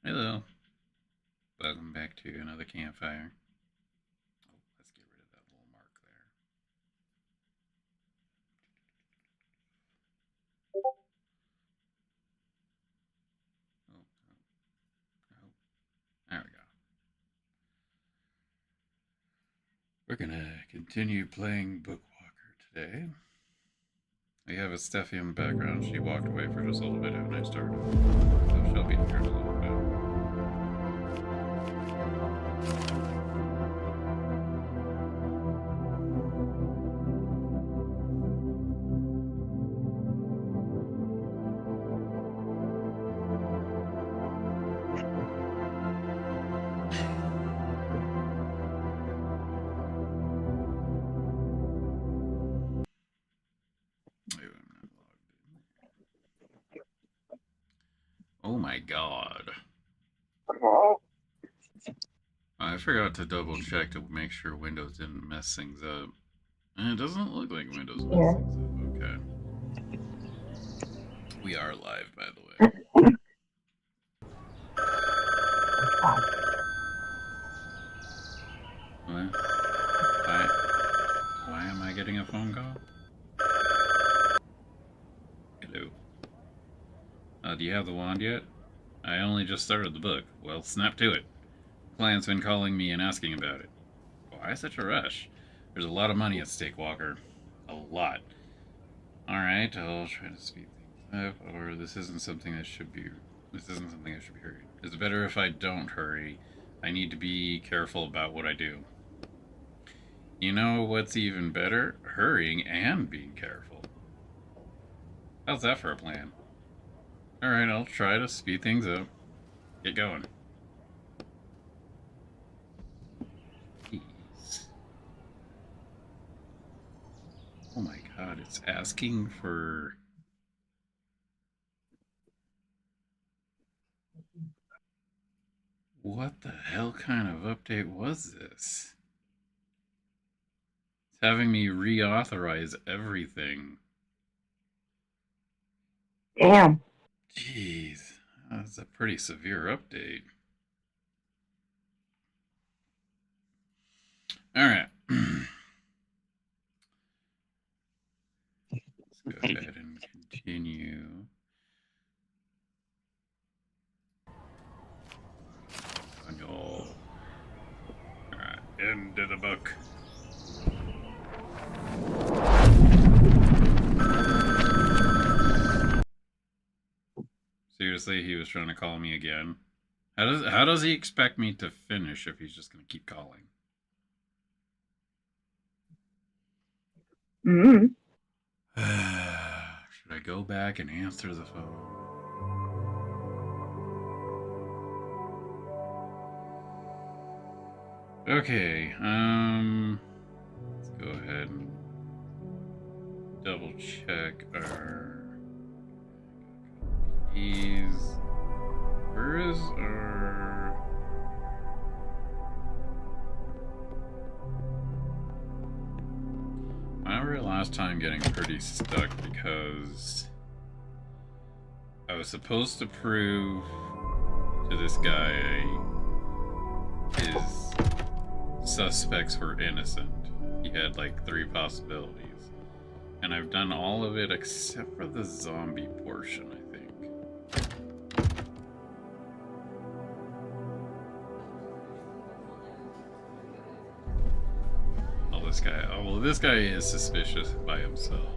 Hello. Welcome back to another campfire. Oh, let's get rid of that little mark there. Oh, oh, oh. There we go. We're gonna continue playing Bookwalker today. We have a Steffi in the background. She walked away for just a little bit when I started. So she'll be here in a little bit. I'm not logged in. Oh my god. I forgot to double check to make sure Windows didn't mess things up. And it doesn't look like Windows messed Yeah. things up. Okay. We are live, by the way. What? Why am I getting a phone call? Hello. Do you have the wand yet? I only just started the book. Well, snap to it. The client's been calling me and asking about it. Why such a rush? There's a lot of money at stake, Walker. A lot. Alright, I'll try to speed things up, or this isn't something that should be hurried. Is it better if I don't hurry? I need to be careful about what I do. You know what's even better? Hurrying and being careful. How's that for a plan? Alright, I'll try to speed things up. Get going. Jeez. Oh my god, it's asking for... What the hell kind of update was this? It's having me reauthorize everything. Damn. Jeez, that's a pretty severe update. Alright. Let's go ahead and continue. Alright, into the book. Seriously, he was trying to call me again. How does he expect me to finish if he's just gonna keep calling? Mm-hmm. Should I go back and answer the phone? Okay, let's go ahead and double check our keys. Where is our... I remember last time getting pretty stuck because I was supposed to prove to this guy his suspects were innocent. He had like 3 possibilities. And I've done all of it except for the zombie portion, I think. This guy is suspicious by himself.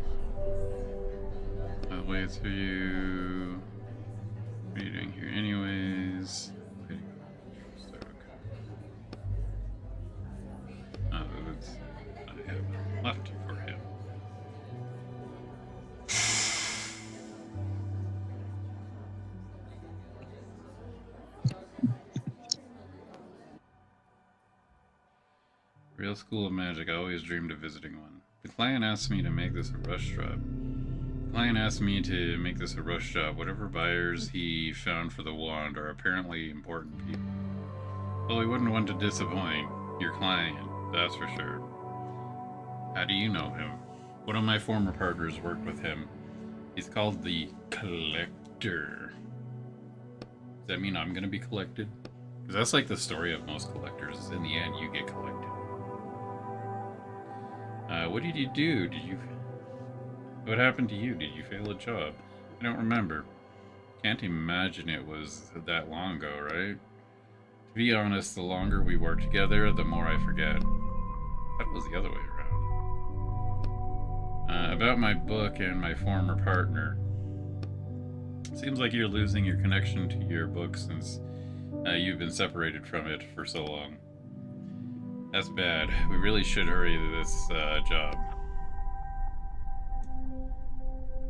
I'll wait for you. What are you doing here anyways? I have left for him. Real School of Magic. I always dreamed of visiting one. The client asked me to make this a rush job. Whatever buyers he found for the wand are apparently important people. Well, he wouldn't want to disappoint your client, that's for sure. How do you know him? One of my former partners worked with him. He's called the Collector. Does that mean I'm gonna be collected? Because that's like the story of most collectors. Is in the end, you get collected. What did you do? What happened to you? Did you fail a job? I don't remember. Can't imagine it was that long ago, right? To be honest, the longer we work together, the more I forget. That was the other way around. About my book and my former partner. Seems like you're losing your connection to your book since you've been separated from it for so long. That's bad. We really should hurry this job.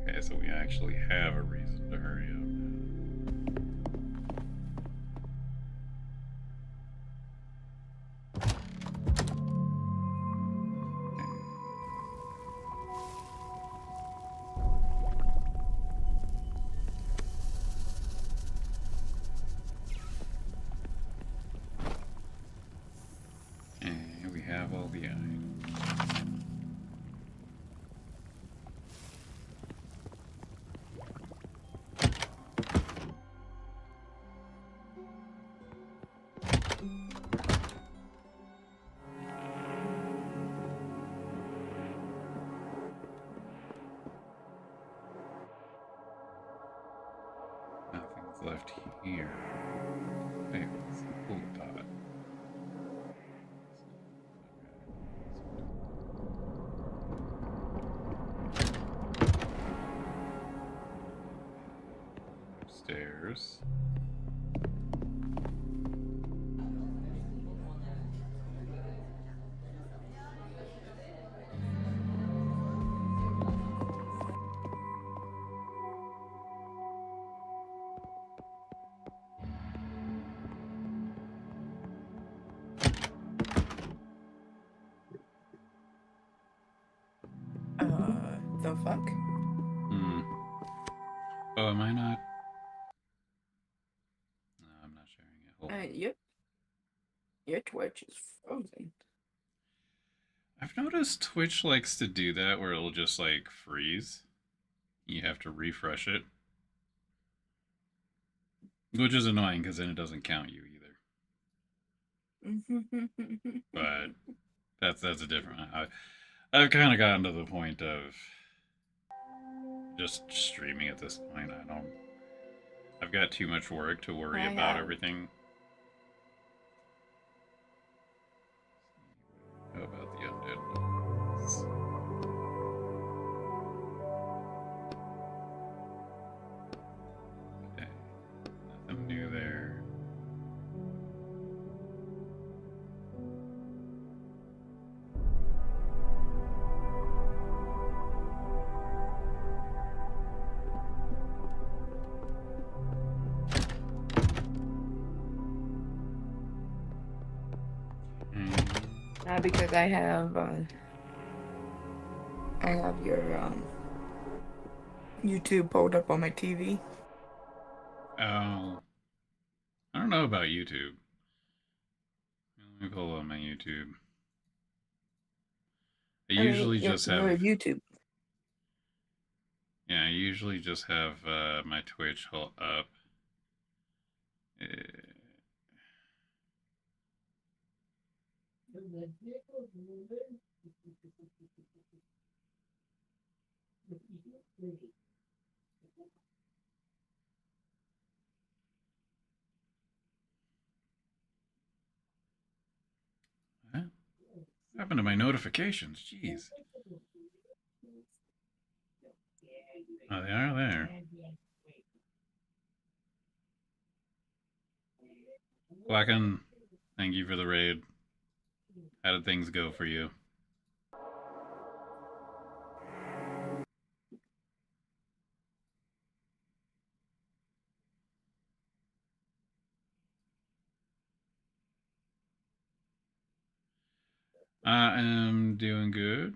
Okay, so we actually have a reason to hurry up. And we have all the items. Nothing's left here. Wait, what's the cool dot? Upstairs. The fuck? Hmm. Oh, am I not? No, I'm not sharing it. Hold on. Your Twitch is frozen. I've noticed Twitch likes to do that where it'll just like freeze. You have to refresh it. Which is annoying because then it doesn't count you either. But that's a different. I've kind of gotten to the point of just streaming at this point. I don't. I've got too much work to worry about everything. How about the undead lords? Okay, nothing new there. Because I have your YouTube pulled up on my TV. Oh, I don't know about YouTube. Let me pull up my YouTube. I usually just have YouTube. Yeah, I usually just have my Twitch up. What happened to my notifications? Jeez. Oh, they are there. Quacken, thank you for the raid. How did things go for you? I am doing good.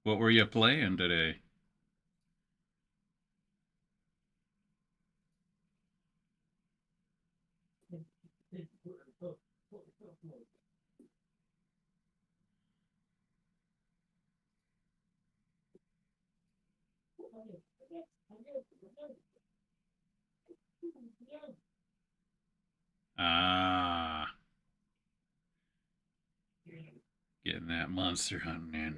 What were you playing today? Ah, getting that monster hunting in.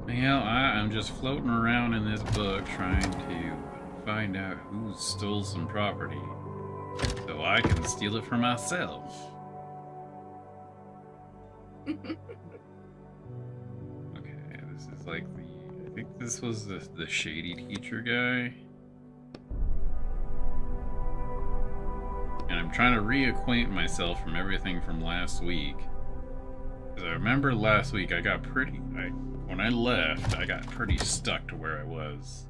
Well, I'm just floating around in this book trying to find out who stole some property so I can steal it for myself. Okay, this is like I think this was the shady teacher guy. And I'm trying to reacquaint myself from everything from last week. Because I remember last week when I left, I got pretty stuck to where I was.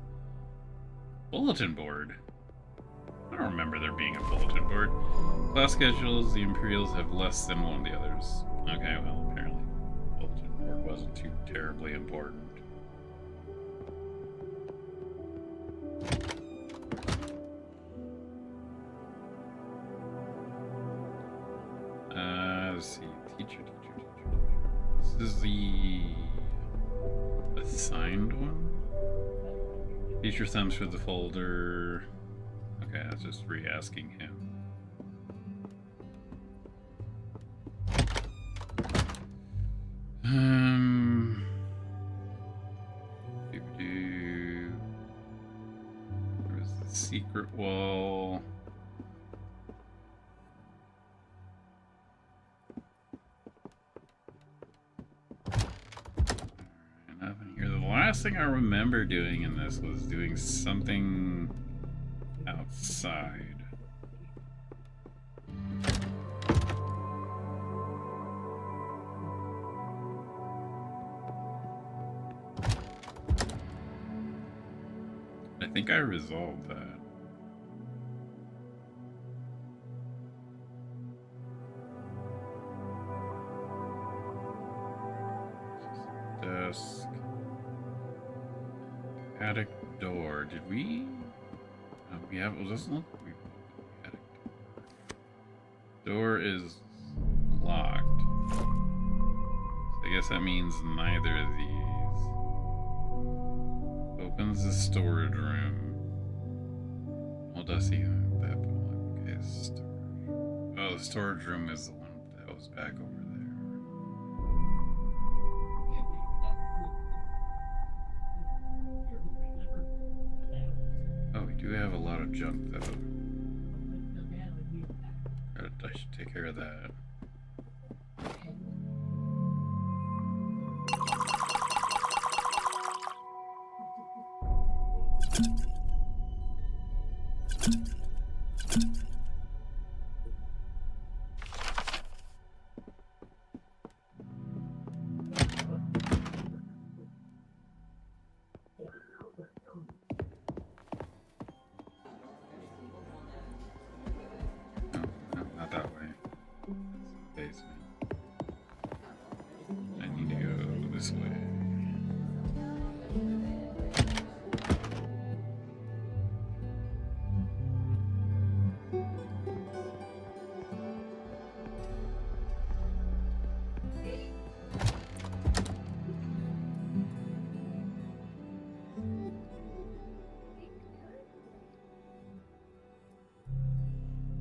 Bulletin board? I don't remember there being a bulletin board. Class schedules, the Imperials have less than one of the others. Okay, well, apparently the bulletin board wasn't too terribly important. Let's see. Teacher. This is the assigned one? Teacher thumbs for the folder. Okay, I was just re-asking him. There's the secret wall. Nothing here. The last thing I remember doing in this was doing something outside. I think I resolved that. Desk. Attic door. Did we? We have. Well, doesn't look. Attic door. Door is locked. So I guess that means neither of these. Opens the storage room. Well, does he? That okay. Storage. Oh, the storage room is the one that was back over there. We do have a lot of junk, though. I should take care of that.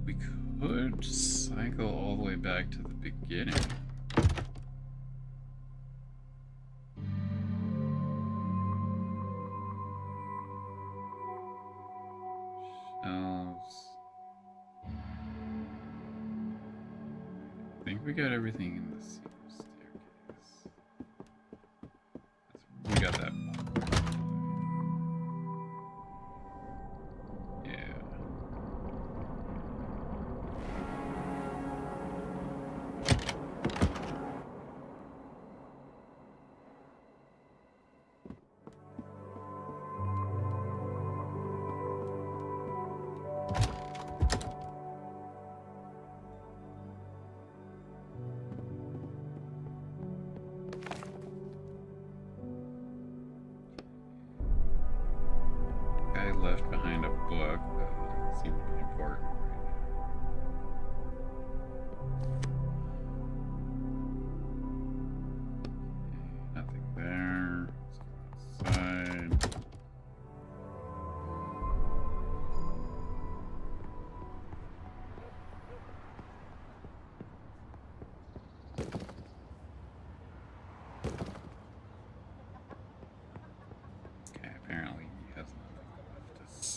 We could cycle all the way back to the beginning. Shelves. I think we got everything in the secret staircase. We got that.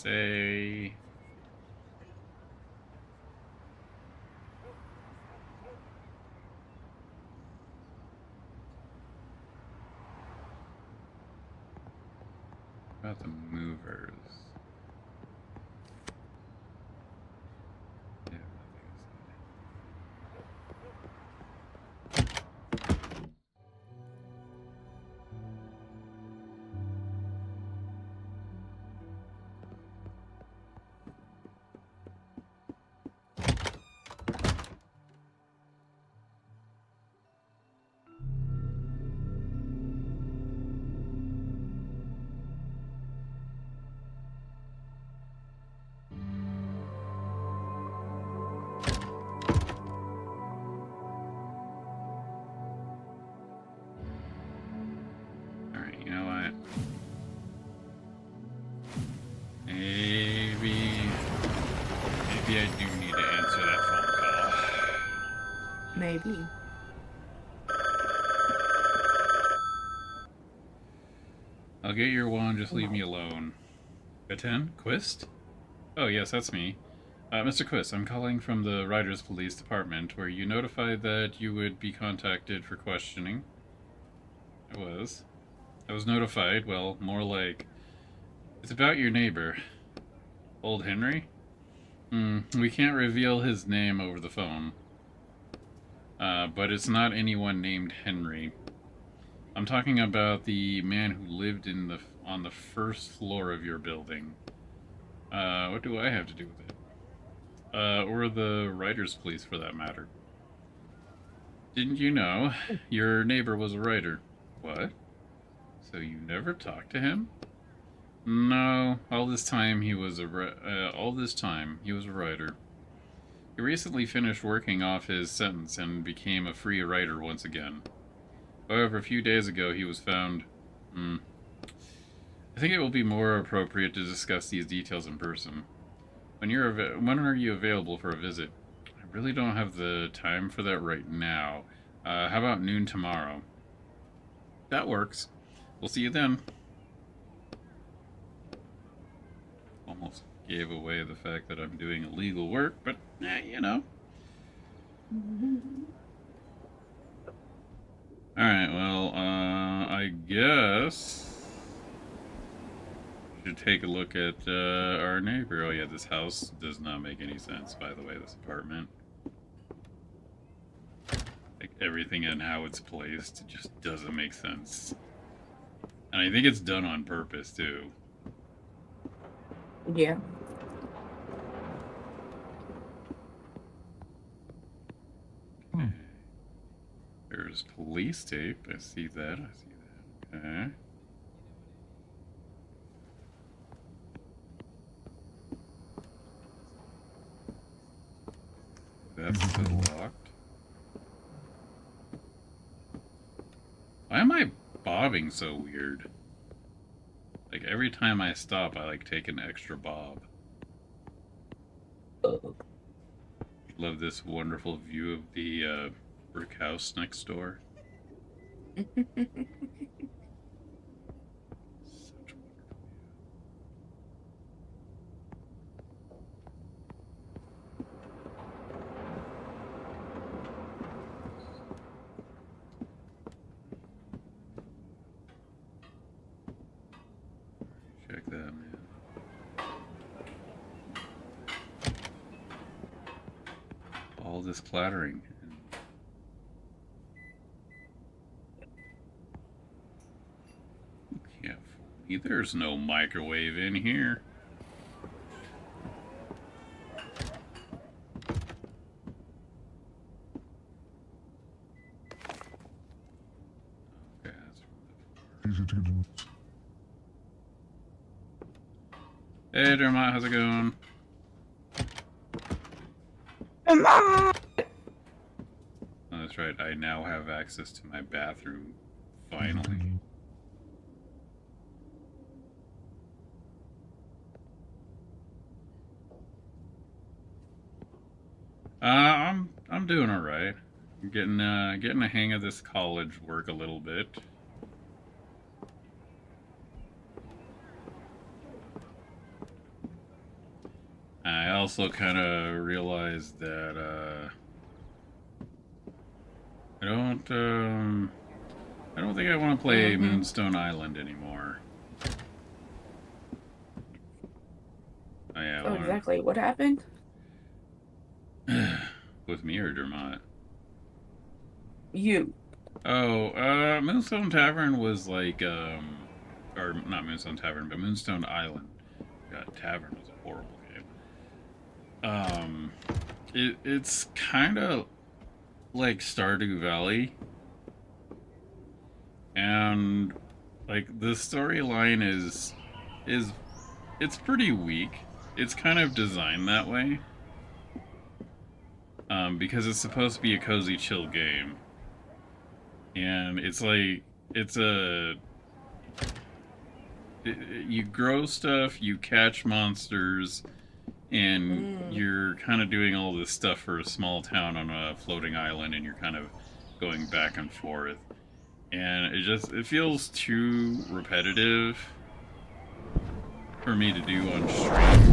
say? About the movers. Yeah, alright, you know what? Maybe I do need to answer that phone call. Maybe. I'll get your wand, just leave me alone. Gaten? Quist? Oh, yes, that's me. Mr. Quist, I'm calling from the Riders Police Department, where you notified that you would be contacted for questioning. I was notified, well, more like... It's about your neighbor. Old Henry? We can't reveal his name over the phone. But it's not anyone named Henry. I'm talking about the man who lived on the first floor of your building. What do I have to do with it? Or the Riders Police, for that matter. Didn't you know your neighbor was a writer? What? So you never talked to him? No, all this time he was a writer. He recently finished working off his sentence and became a free writer once again. However, a few days ago he was found... I think it will be more appropriate to discuss these details in person. When are you available for a visit? I really don't have the time for that right now. How about noon tomorrow? That works. We'll see you then. Almost gave away the fact that I'm doing illegal work, but, you know. Alright, well, I guess... we should take a look at, our neighbor. Oh yeah, this house does not make any sense, by the way, this apartment. Like, everything and how it's placed just doesn't make sense. And I think it's done on purpose, too. Yeah. Okay. There's police tape. I see that. Okay. That's still locked. Why am I bobbing so weird? Like, every time I stop, I, like, take an extra bob. Love this wonderful view of the, brick house next door. Such a wonderful view. Check that, man. All this clattering. You can't fool me. There's no microwave in here. Okay, that's from the floor. Hey, Dermot, how's it going? Mama! Oh, that's right. I now have access to my bathroom. Finally. I'm doing all right. I'm getting a hang of this college work a little bit. also kind of realized that I don't think I want to play Moonstone Island anymore. Oh yeah. Oh, exactly. What happened? With me or Dermot? You. Oh, Moonstone Tavern was like, or not Moonstone Tavern, but Moonstone Island. God, Tavern was a horrible game. It's kind of like Stardew Valley, and like the storyline is it's pretty weak. It's kind of designed that way, because it's supposed to be a cozy, chill game, and it's like it's a you grow stuff, you catch monsters, and you're kind of doing all this stuff for a small town on a floating island, and you're kind of going back and forth, and it feels too repetitive for me to do on stream.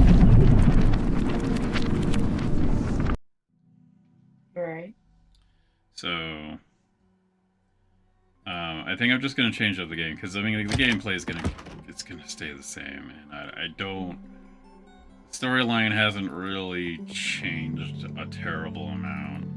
Right. So I think I'm just gonna change up the game, because I mean the gameplay is gonna stay the same, and I don't. Storyline hasn't really changed a terrible amount.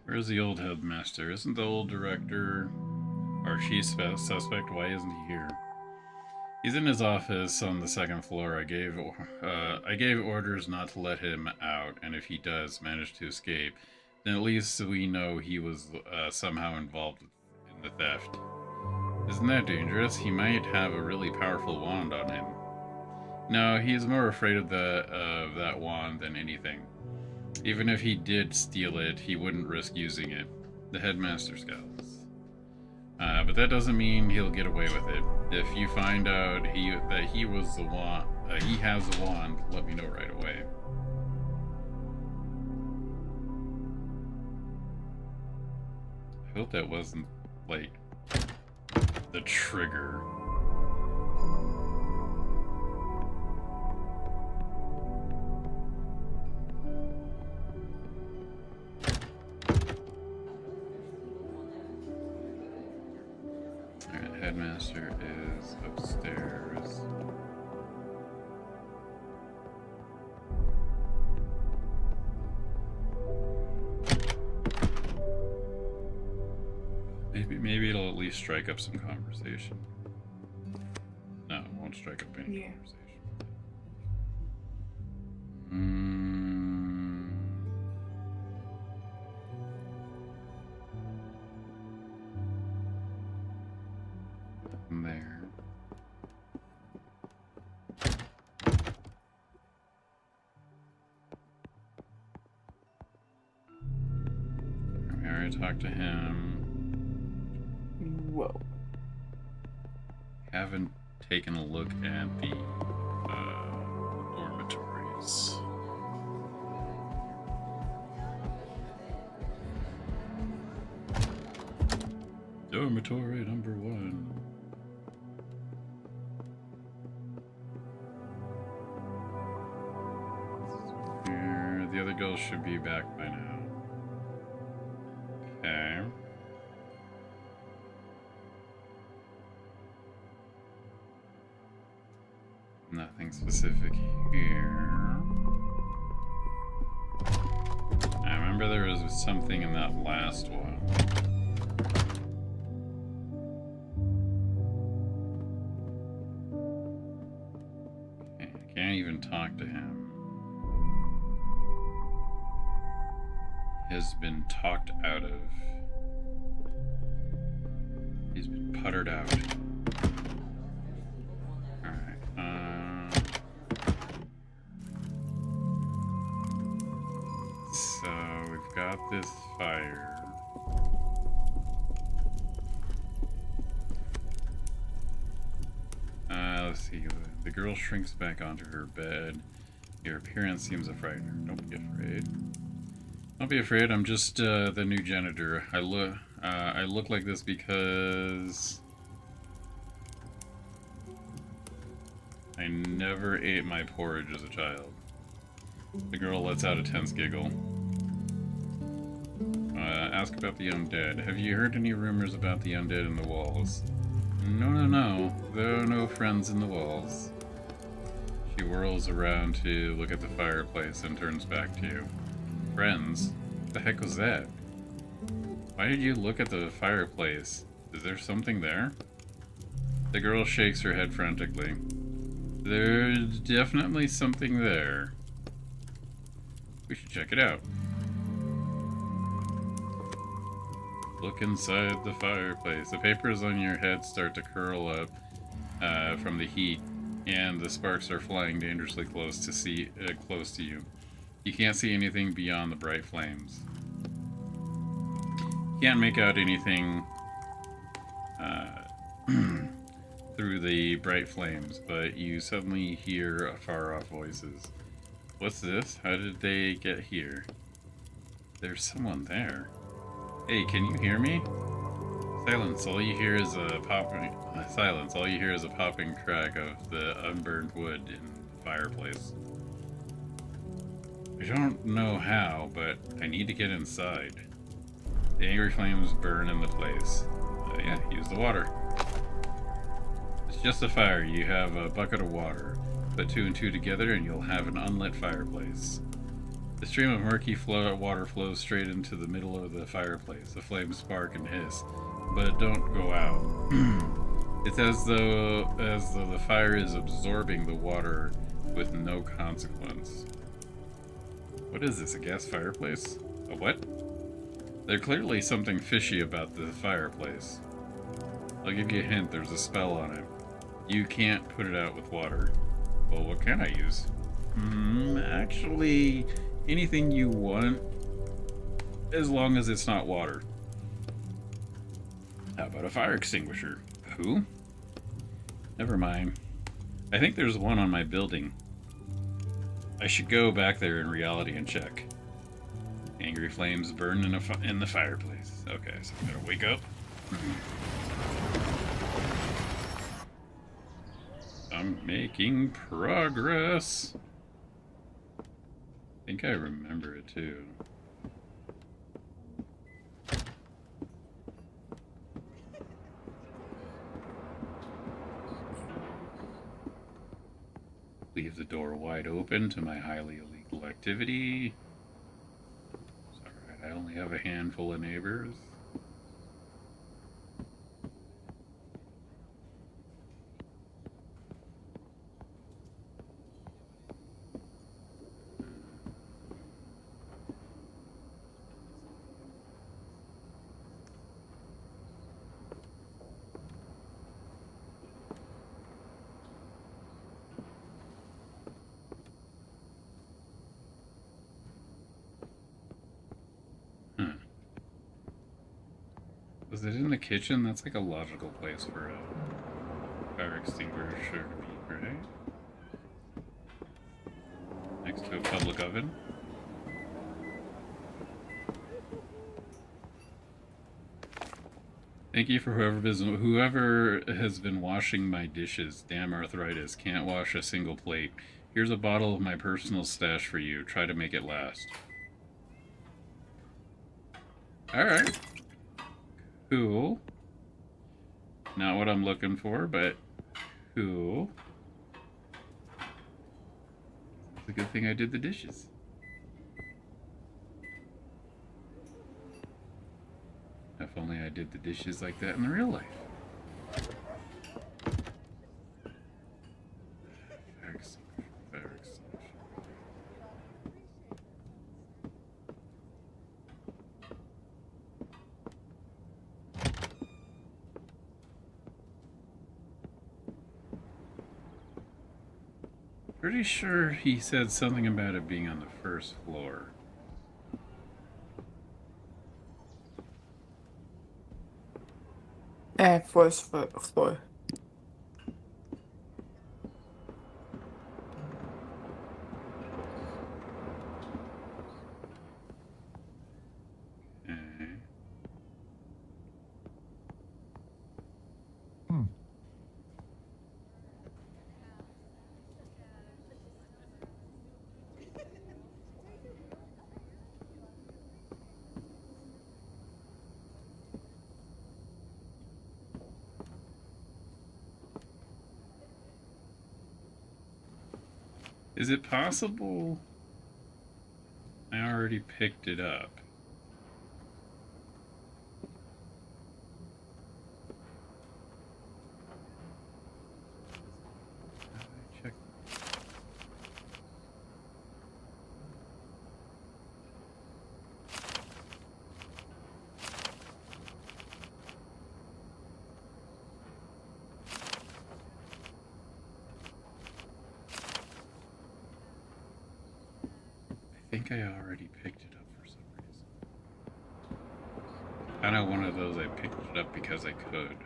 Where's the old headmaster? Isn't the old director our chief suspect? Why isn't he here? He's in his office on the second floor. I gave orders not to let him out, and if he does manage to escape, then at least we know he was somehow involved in the theft. Isn't that dangerous? He might have a really powerful wand on him. No, he's more afraid of that wand than anything. Even if he did steal it, he wouldn't risk using it. The headmaster scowls. But that doesn't mean he'll get away with it. If you find out that he was the wand, he has the wand, let me know right away. I hope that wasn't like the trigger. Alright, headmaster is upstairs. Maybe it'll at least strike up some conversation. No, it won't strike up any conversation. There. I already talked to him. Whoa. Haven't taken a look at the dormitories. Dormitory number 1. Here, the other girls should be back by now. Okay. Nothing specific here. I remember there was something in that last one. Okay, I can't even talk to him. has been talked out of. He's been puttered out. Alright. So we've got this fire. Let's see. The girl shrinks back onto her bed. Your appearance seems a frightener. Don't be afraid. Don't be afraid. I'm just the new janitor. I look like this because I never ate my porridge as a child. The girl lets out a tense giggle. Ask about the undead. Have you heard any rumors about the undead in the walls? No. There are no friends in the walls. She whirls around to look at the fireplace and turns back to you. Friends? What the heck was that? Why did you look at the fireplace? Is there something there? The girl shakes her head frantically. There's definitely something there. We should check it out. Look inside the fireplace. The papers on your head start to curl up from the heat, and the sparks are flying dangerously close to you. You can't see anything beyond the bright flames. You can't make out anything through the bright flames, but you suddenly hear far-off voices. What's this? How did they get here? There's someone there. Hey, can you hear me? Silence. All you hear is a popping. Silence. All you hear is a popping crack of the unburned wood in the fireplace. I don't know how, but I need to get inside. The angry flames burn in the place. Yeah, use the water. It's just a fire. You have a bucket of water. Put 2 and 2 together and you'll have an unlit fireplace. The stream of murky water flows straight into the middle of the fireplace. The flames spark and hiss, but don't go out. It's as though the fire is absorbing the water with no consequence. What is this, a gas fireplace? A what? There's clearly something fishy about the fireplace. I'll give you a hint, there's a spell on it. You can't put it out with water. Well, what can I use? Actually, anything you want, as long as it's not water. How about a fire extinguisher? Who? Never mind. I think there's one on my building. I should go back there in reality and check. Angry flames burn in the fireplace. Okay, so I'm gonna wake up. I'm making progress. I think I remember it too. Leave the door wide open to my highly illegal activity. It's alright, I only have a handful of neighbors. Was it in the kitchen? That's like a logical place for a fire extinguisher to be, right? Next to a public oven. Thank you for whoever has been washing my dishes. Damn arthritis. Can't wash a single plate. Here's a bottle of my personal stash for you. Try to make it last. Alright. Cool. Not what I'm looking for, but cool. It's a good thing I did the dishes. If only I did the dishes like that in real life. Pretty sure he said something about it being on the first floor. First floor. Okay. Is it possible I already picked it up? Check. I think I already picked it up for some reason. Kind of one of those I picked it up because I could.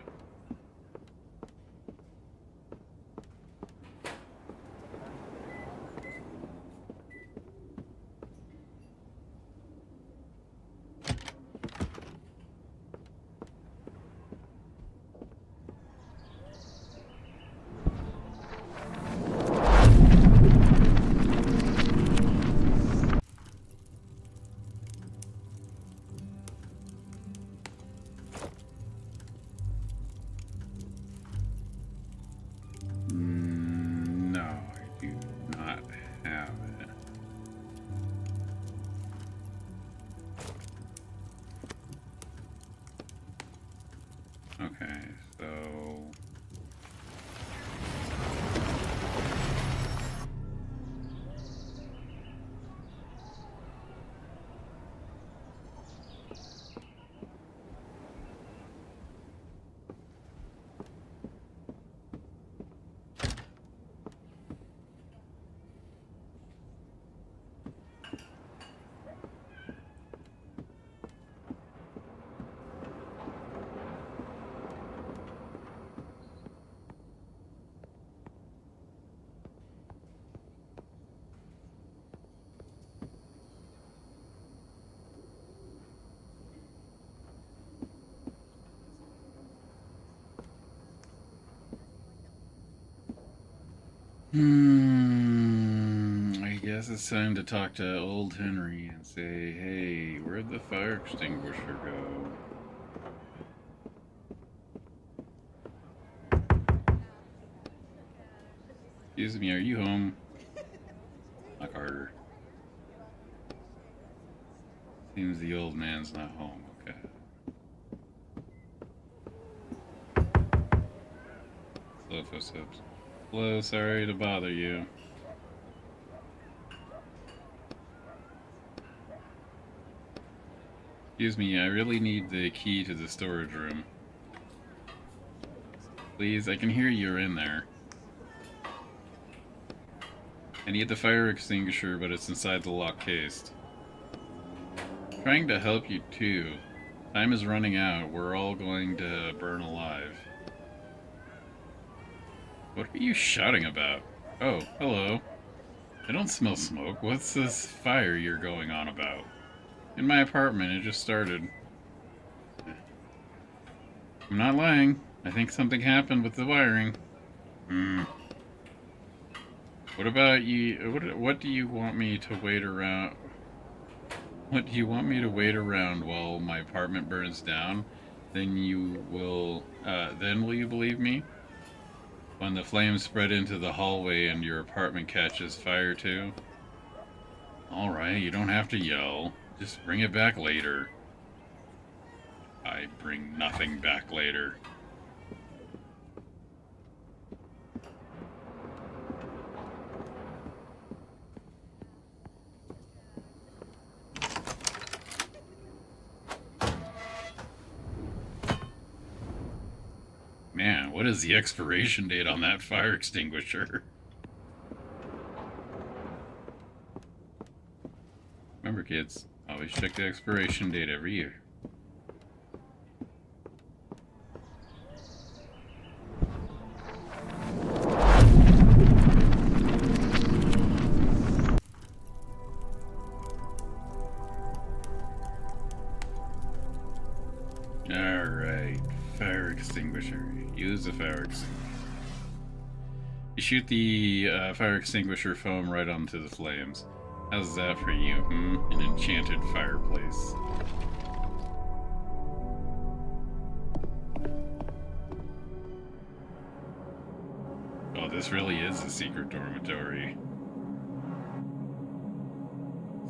No, I do not have it. Okay, so I guess it's time to talk to old Henry and say, hey, where'd the fire extinguisher go? Excuse me, are you home? Knock harder. Seems the old man's not home, okay. Slow footsteps. Hello, sorry to bother you. Excuse me, I really need the key to the storage room. Please, I can hear you're in there. I need the fire extinguisher, but it's inside the lock case. Trying to help you too. Time is running out. We're all going to burn alive. What are you shouting about? Oh, hello. I don't smell smoke. What's this fire you're going on about? In my apartment, it just started. I'm not lying. I think something happened with the wiring. What about you? What do you want me to wait around? What do you want me to wait around while my apartment burns down? Then will you believe me? When the flames spread into the hallway and your apartment catches fire too? Alright, you don't have to yell. Just bring it back later. I bring nothing back later. Man, what is the expiration date on that fire extinguisher? kids. Always check the expiration date every year. Alright, fire extinguisher. Use the fire extinguisher. You shoot the fire extinguisher foam right onto the flames. How's that for you, An enchanted fireplace. Oh, this really is a secret dormitory.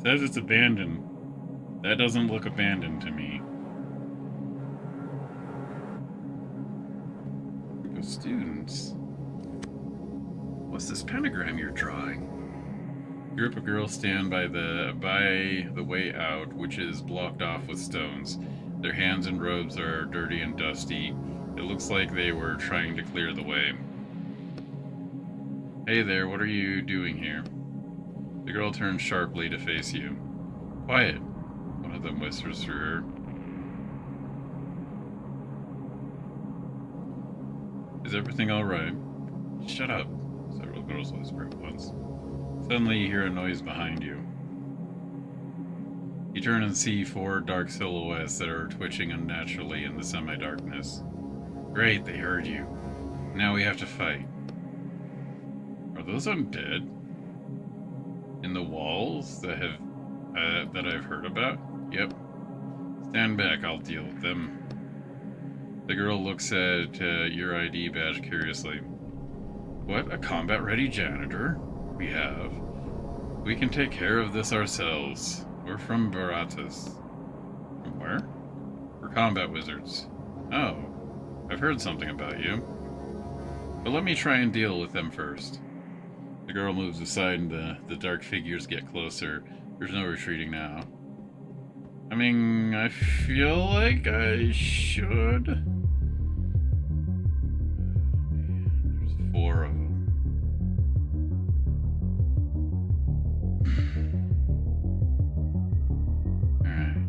Says it's abandoned. That doesn't look abandoned to me. Group of students. What's this pentagram you're drawing? A group of girls stand by the way out, which is blocked off with stones. Their hands and robes are dirty and dusty. It looks like they were trying to clear the way. Hey there, what are you doing here? The girl turns sharply to face you. Quiet, one of them whispers through her. Is everything alright? Shut up, several girls whisper at once. Suddenly you hear a noise behind you. You turn and see 4 dark silhouettes that are twitching unnaturally in the semi-darkness. Great, they heard you. Now we have to fight. Are those undead? In the walls that I've heard about? Yep. Stand back, I'll deal with them. The girl looks at your ID badge curiously. What, a combat-ready janitor? We have. We can take care of this ourselves. We're from Baratus. From where? We're combat wizards. Oh, I've heard something about you. But let me try and deal with them first. The girl moves aside and the dark figures get closer. There's no retreating now. I mean, I feel like I should. Oh man, there's 4 of them. Alright.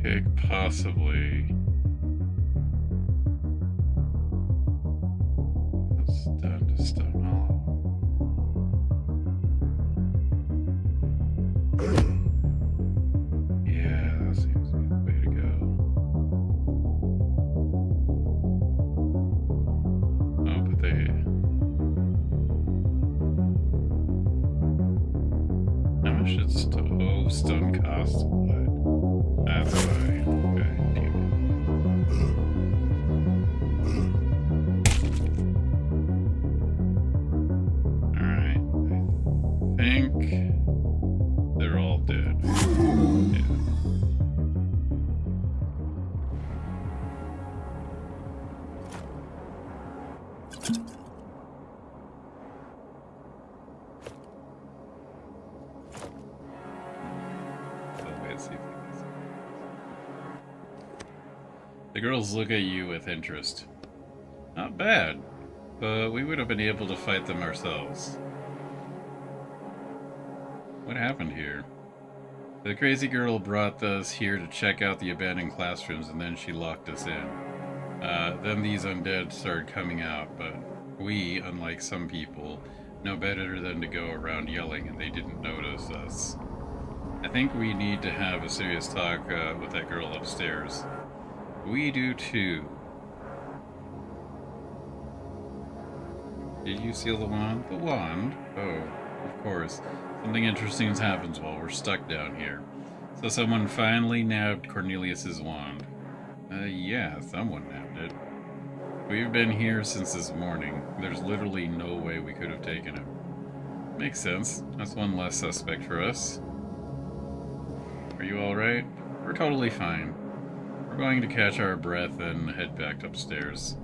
Take possibly. Stone to Stone Hollow. Yeah, that seems to be the way to go. Oh, but how much did stone cost? What? That's why. Okay, damn it. I think they're all dead. Yeah. The girls look at you with interest. Not bad, but we would have been able to fight them ourselves. What happened here? The crazy girl brought us here to check out the abandoned classrooms and then she locked us in. Then these undead started coming out, but we, unlike some people, know better than to go around yelling and they didn't notice us. I think we need to have a serious talk with that girl upstairs. We do too. Did you seal the wand? The wand? Oh, of course. Something interesting happens while we're stuck down here. So someone finally nabbed Cornelius's wand. Yeah, someone nabbed it. We've been here since this morning. There's literally no way we could have taken him. Makes sense. That's one less suspect for us. Are you alright? We're totally fine. We're going to catch our breath and head back upstairs.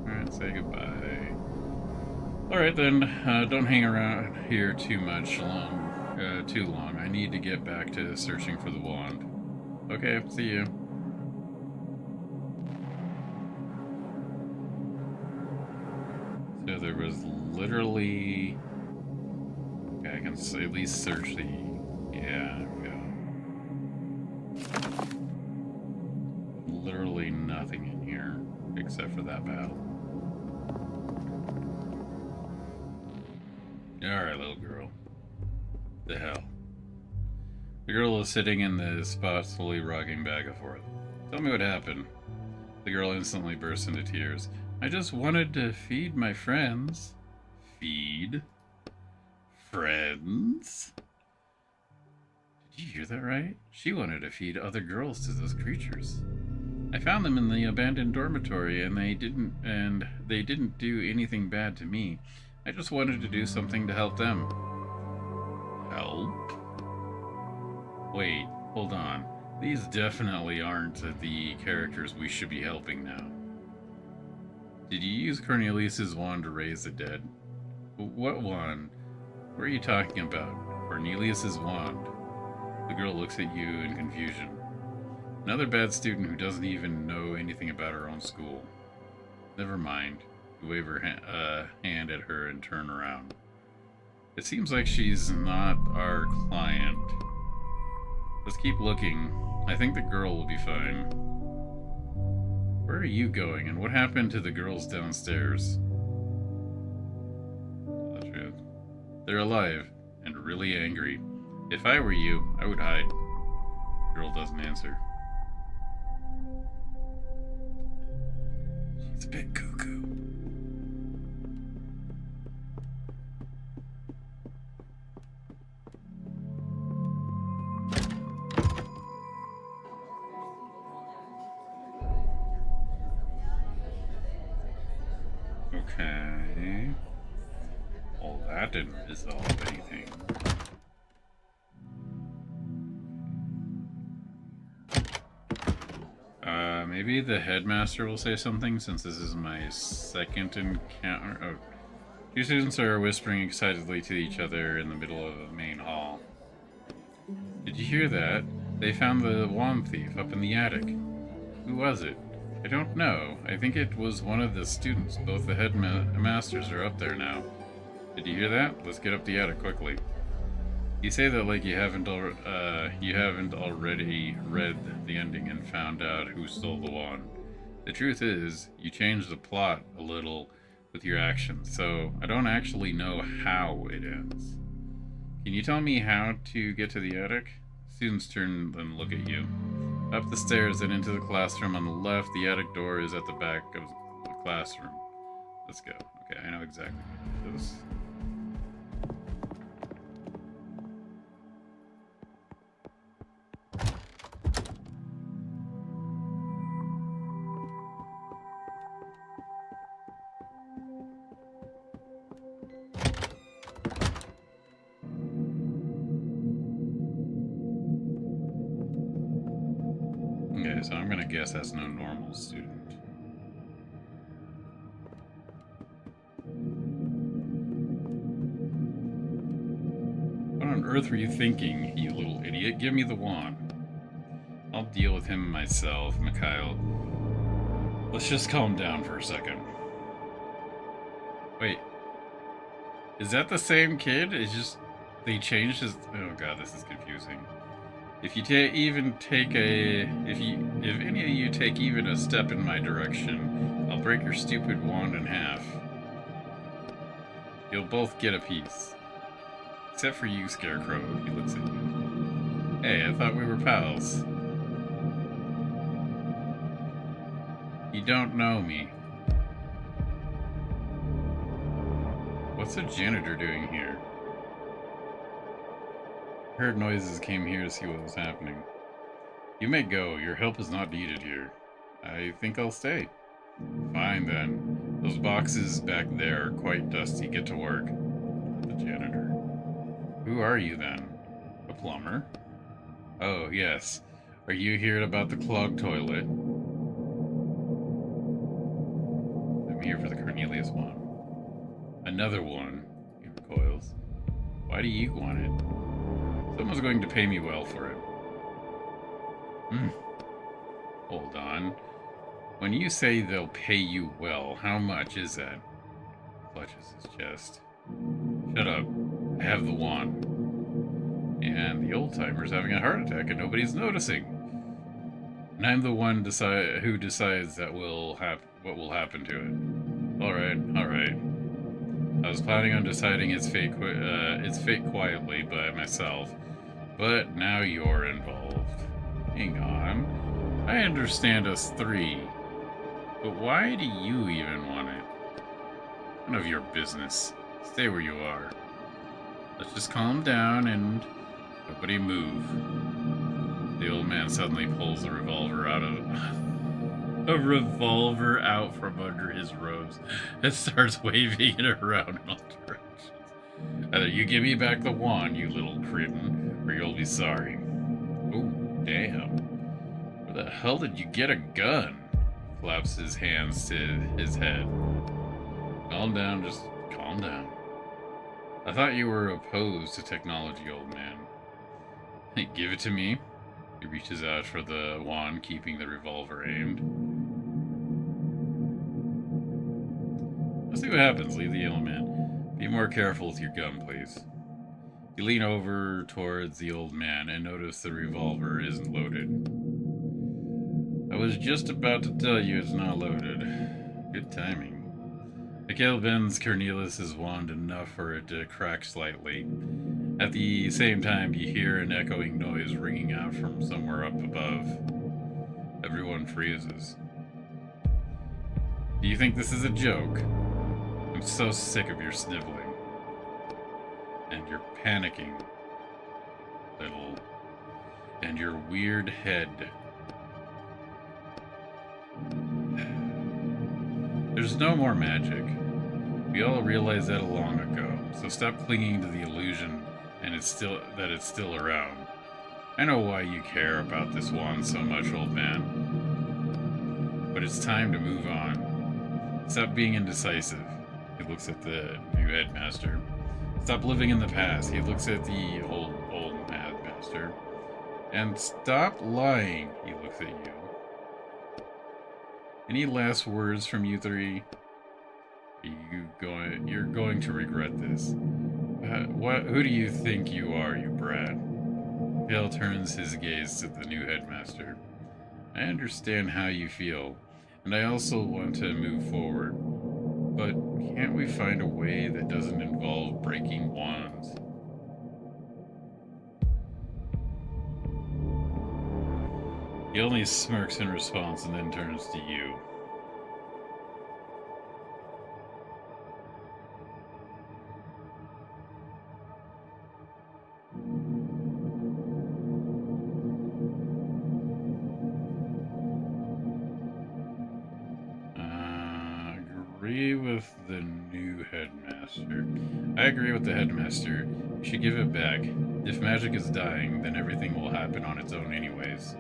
Alright, say goodbye. Alright then, don't hang around here too long. I need to get back to searching for the wand. Okay, see you. So there was literally... Okay. can at least search the... Yeah, there we go. Literally nothing in here except for that battle. Alright, little girl. The hell? The girl is sitting in the spot, slowly rocking back and forth. Tell me what happened. The girl instantly burst into tears. I just wanted to feed my friends. Feed? Friends? Did you hear that right? She wanted to feed other girls to those creatures. I found them in the abandoned dormitory and they didn't do anything bad to me. I just wanted to do something to help them. Help? Wait, hold on. These definitely aren't the characters we should be helping now. Did you use Cornelius's wand to raise the dead? What wand? What are you talking about? Cornelius's wand. The girl looks at you in confusion. Another bad student who doesn't even know anything about her own school. Never mind. You wave her hand at her and turn around. It seems like she's not our client. Let's keep looking. I think the girl will be fine. Where are you going, and what happened to the girls downstairs? The truth. They're alive, and really angry. If I were you, I would hide. The girl doesn't answer. She's a bit cuckoo. Okay. Well, that didn't resolve anything. Maybe the headmaster will say something since this is my second encounter. Oh. Two students are whispering excitedly to each other in the middle of the main hall. Did you hear that? They found the wand thief up in the attic. Who was it? I don't know. I think it was one of the students. Both the headmasters are up there now. Did you hear that? Let's get up the attic quickly. You say that like you haven't already read the ending and found out who stole the wand. The truth is, you changed the plot a little with your actions, so I don't actually know how it ends. Can you tell me how to get to the attic? Students turn and look at you. Up the stairs and into the classroom on the left. The attic door is at the back of the classroom. Let's go. Okay, I know exactly what it is. Okay, so I'm gonna guess that's no normal student. What on earth were you thinking, you little idiot? Give me the wand. I'll deal with him myself, Mikhail. Let's just calm down for a second. Wait. Is that the same kid? It's just... they changed his... Oh god, this is confusing. If you if any of you take even a step in my direction, I'll break your stupid wand in half. You'll both get a piece. Except for you, Scarecrow. He looks at you. Hey, I thought we were pals. You don't know me. What's the janitor doing here? Heard noises, came here to see what was happening. You may go. Your help is not needed here. I think I'll stay. Fine then. Those boxes back there are quite dusty. Get to work. The janitor. Who are you then? A plumber? Oh, yes. Are you here about the clogged toilet? I'm here for the Cornelius one. Another one, he recoils. Why do you want it? Someone's going to pay me well for it. Hold on. When you say they'll pay you well, how much is that? Clutches his chest. Shut up. I have the wand. And the old-timer's having a heart attack and nobody's noticing. And I'm the one who decides what will happen to it. Alright. I was planning on deciding its fate quietly by myself, but now you're involved. Hang on. I understand us three, but why do you even want it? None of your business. Stay where you are. Let's just calm down and nobody move. The old man suddenly pulls a revolver out from under his robes and starts waving it around in all directions. Either you give me back the wand, you little cretin, or you'll be sorry. Oh, damn. Where the hell did you get a gun? Claps his hands to his head. Calm down, just calm down. I thought you were opposed to technology, old man. Hey, give it to me. He reaches out for the wand, keeping the revolver aimed. Let's see what happens. Leave the old man. Be more careful with your gun, please. You lean over towards the old man and notice the revolver isn't loaded. I was just about to tell you it's not loaded. Good timing. Mikhail bends Cornelius' wand enough for it to crack slightly. At the same time, you hear an echoing noise ringing out from somewhere up above. Everyone freezes. Do you think this is a joke? I'm so sick of your sniveling. And your panicking, little. And your weird head. There's no more magic. We all realized that long ago, so stop clinging to the illusion that it's still around. I know why you care about this wand so much, old man. But it's time to move on. Stop being indecisive. He looks at the new headmaster. Stop living in the past. He looks at the old headmaster. And stop lying. He looks at you. Any last words from you three? You're going to regret this. Who do you think you are, you brat? Mikhail turns his gaze to the new headmaster. I understand how you feel, and I also want to move forward. But can't we find a way that doesn't involve breaking wands? He only smirks in response and then turns to you. Agree with the new headmaster. I agree with the headmaster. You should give it back. If magic is dying, then everything will happen on its own anyways.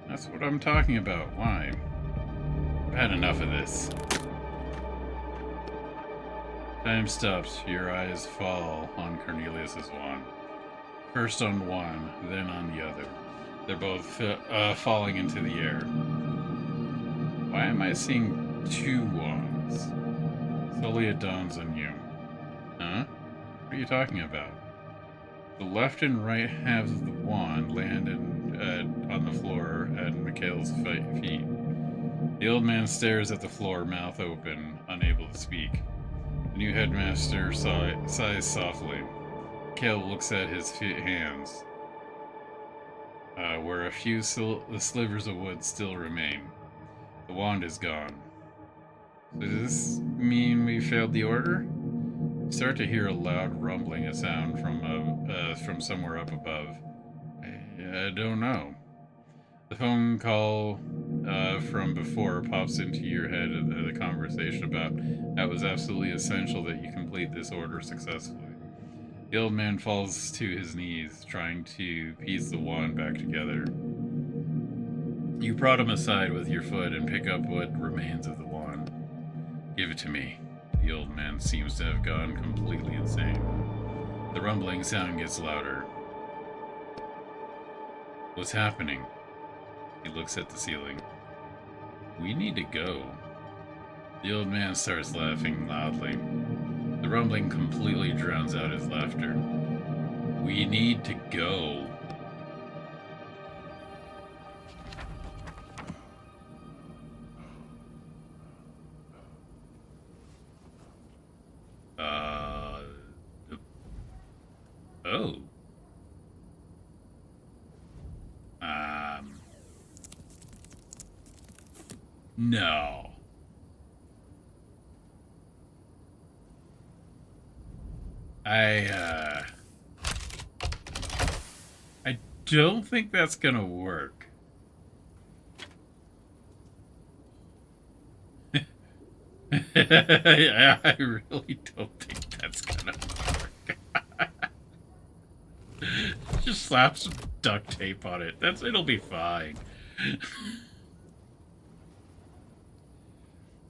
That's what I'm talking about. Why? I've had enough of this. Time stops. Your eyes fall on Cornelius' wand. First on one, then on the other. They're both falling into the air. Why am I seeing two wands? Slowly it dawns on you. Huh? What are you talking about? The left and right halves of the wand land on the floor at Mikhail's feet. The old man stares at the floor, mouth open, unable to speak. The new headmaster sighs softly. Mikhail looks at his hands, where a few slivers of wood still remain. The wand is gone. So does this mean we failed the order? You start to hear a loud rumbling, a sound from somewhere up above. I don't know. The phone call from before pops into your head. The conversation about how it was absolutely essential that you complete this order successfully. The old man falls to his knees, trying to piece the wand back together. You prod him aside with your foot and pick up what remains of the wand. Give it to me. The old man seems to have gone completely insane. The rumbling sound gets louder. What's happening? He looks at the ceiling. We need to go. The old man starts laughing loudly. The rumbling completely drowns out his laughter. We need to go. Oh. No. I don't think that's gonna work. Yeah, I really don't think that's gonna work. Just slap some duct tape on it. It'll be fine.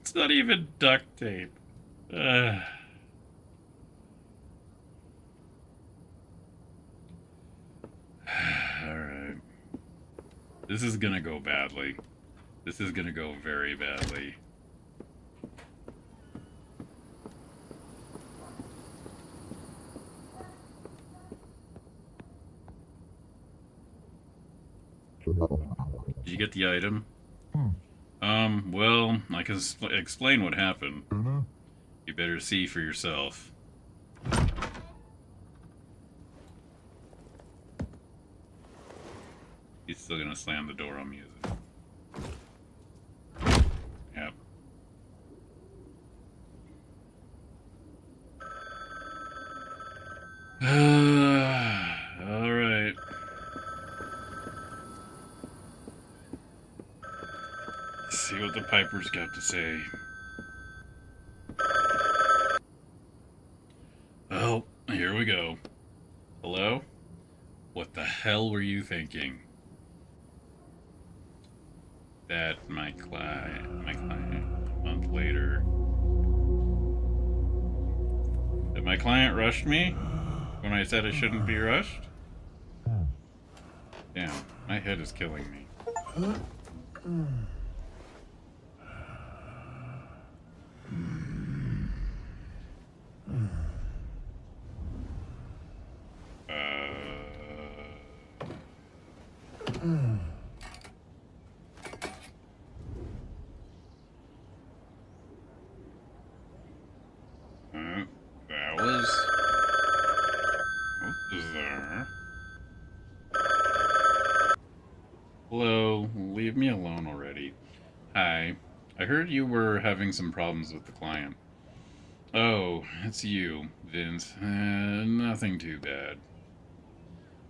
It's not even duct tape. Alright. This is gonna go badly. This is gonna go very badly. Did you get the item? Well, I can explain what happened. You better see for yourself. He's still gonna slam the door on music. Yep. Alright. See what the Piper's got to say. Well, here we go. Hello? What the hell were you thinking? That my client, a month later. That my client rushed me when I said I shouldn't be rushed? Damn, my head is killing me. What was there? Hello, leave me alone already. Hi, I heard you were having some problems with the client. Oh, it's you, Vince. Nothing too bad.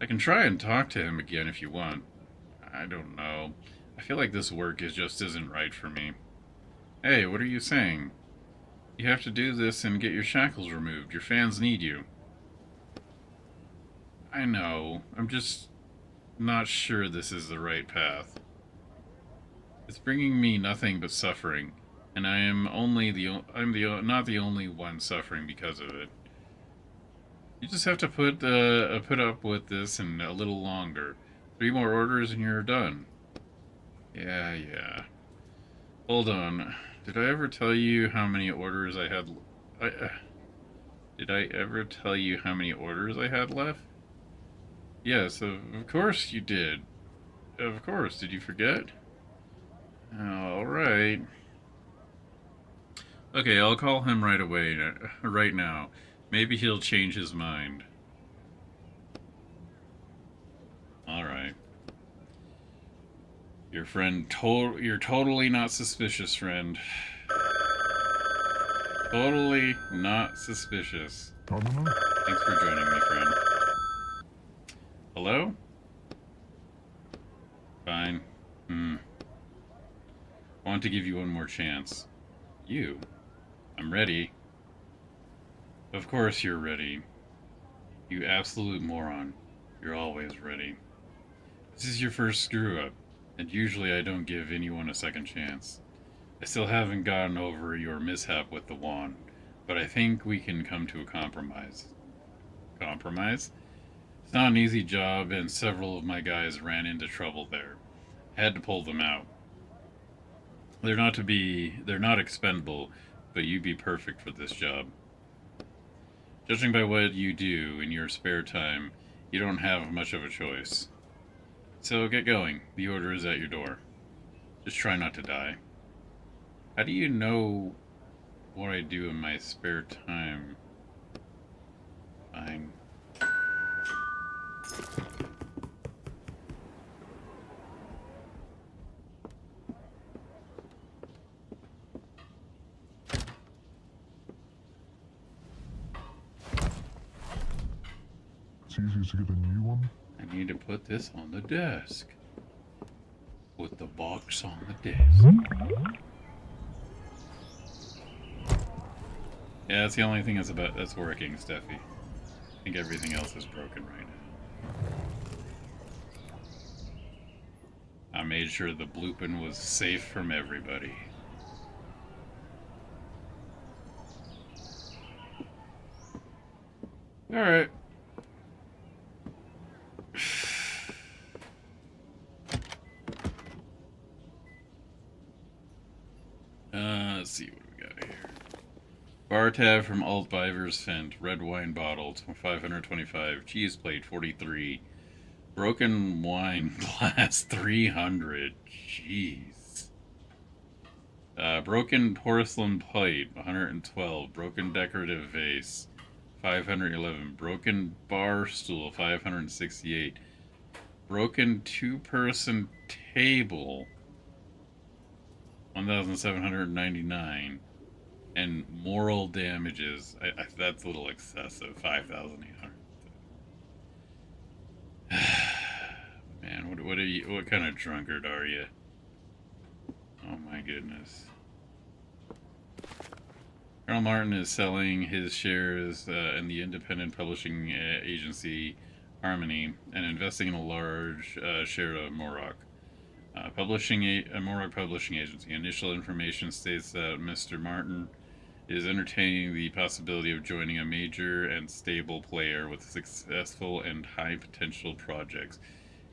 I can try and talk to him again if you want. I don't know. I feel like this work just isn't right for me. Hey, what are you saying? You have to do this and get your shackles removed. Your fans need you. I know. I'm just not sure this is the right path. It's bringing me nothing but suffering, and I'm not the only one suffering because of it. You just have to put up with this and a little longer. 3 more orders and you're done. Yeah. Hold on. Did I ever tell you how many orders I had? Did I ever tell you how many orders I had left? Yes, of course you did. Of course. Did you forget? All right. Okay, I'll call him right away. Right now. Maybe he'll change his mind. All right. You're totally not suspicious, friend. Totally not suspicious. Thanks for joining me, friend. Hello? Fine. I want to give you one more chance. You? I'm ready. Of course you're ready. You absolute moron. You're always ready. This is your first screw-up, and usually I don't give anyone a second chance. I still haven't gotten over your mishap with the wand, but I think we can come to a compromise. Compromise? It's not an easy job, and several of my guys ran into trouble there. I had to pull them out. They're not expendable, but you'd be perfect for this job. Judging by what you do in your spare time, you don't have much of a choice. So get going. The order is at your door. Just try not to die. How do you know what I do in my spare time? Fine. It's easy to get a new one. I need to put this on the desk. Put the box on the desk. Yeah, that's the only thing that's working, Steffi. I think everything else is broken right now. I made sure the blooping was safe from everybody. Alright. Let's see what we got here. Bar tab from Altvivers Fent. Red wine bottle, 525. Cheese plate, 43. Broken wine glass, 300. Jeez. Broken porcelain plate, 112. Broken decorative vase, 511. Broken bar stool, 568. Broken two-person table, 1,799. And moral damages, that's a little excessive, 5,800. Man, what are you? What kind of drunkard are you? Oh my goodness. Colonel Martin is selling his shares in the independent publishing agency Harmony and investing in a large share of Morok. Morok Publishing Agency. Initial information states that Mr. Martin is entertaining the possibility of joining a major and stable player with successful and high potential projects.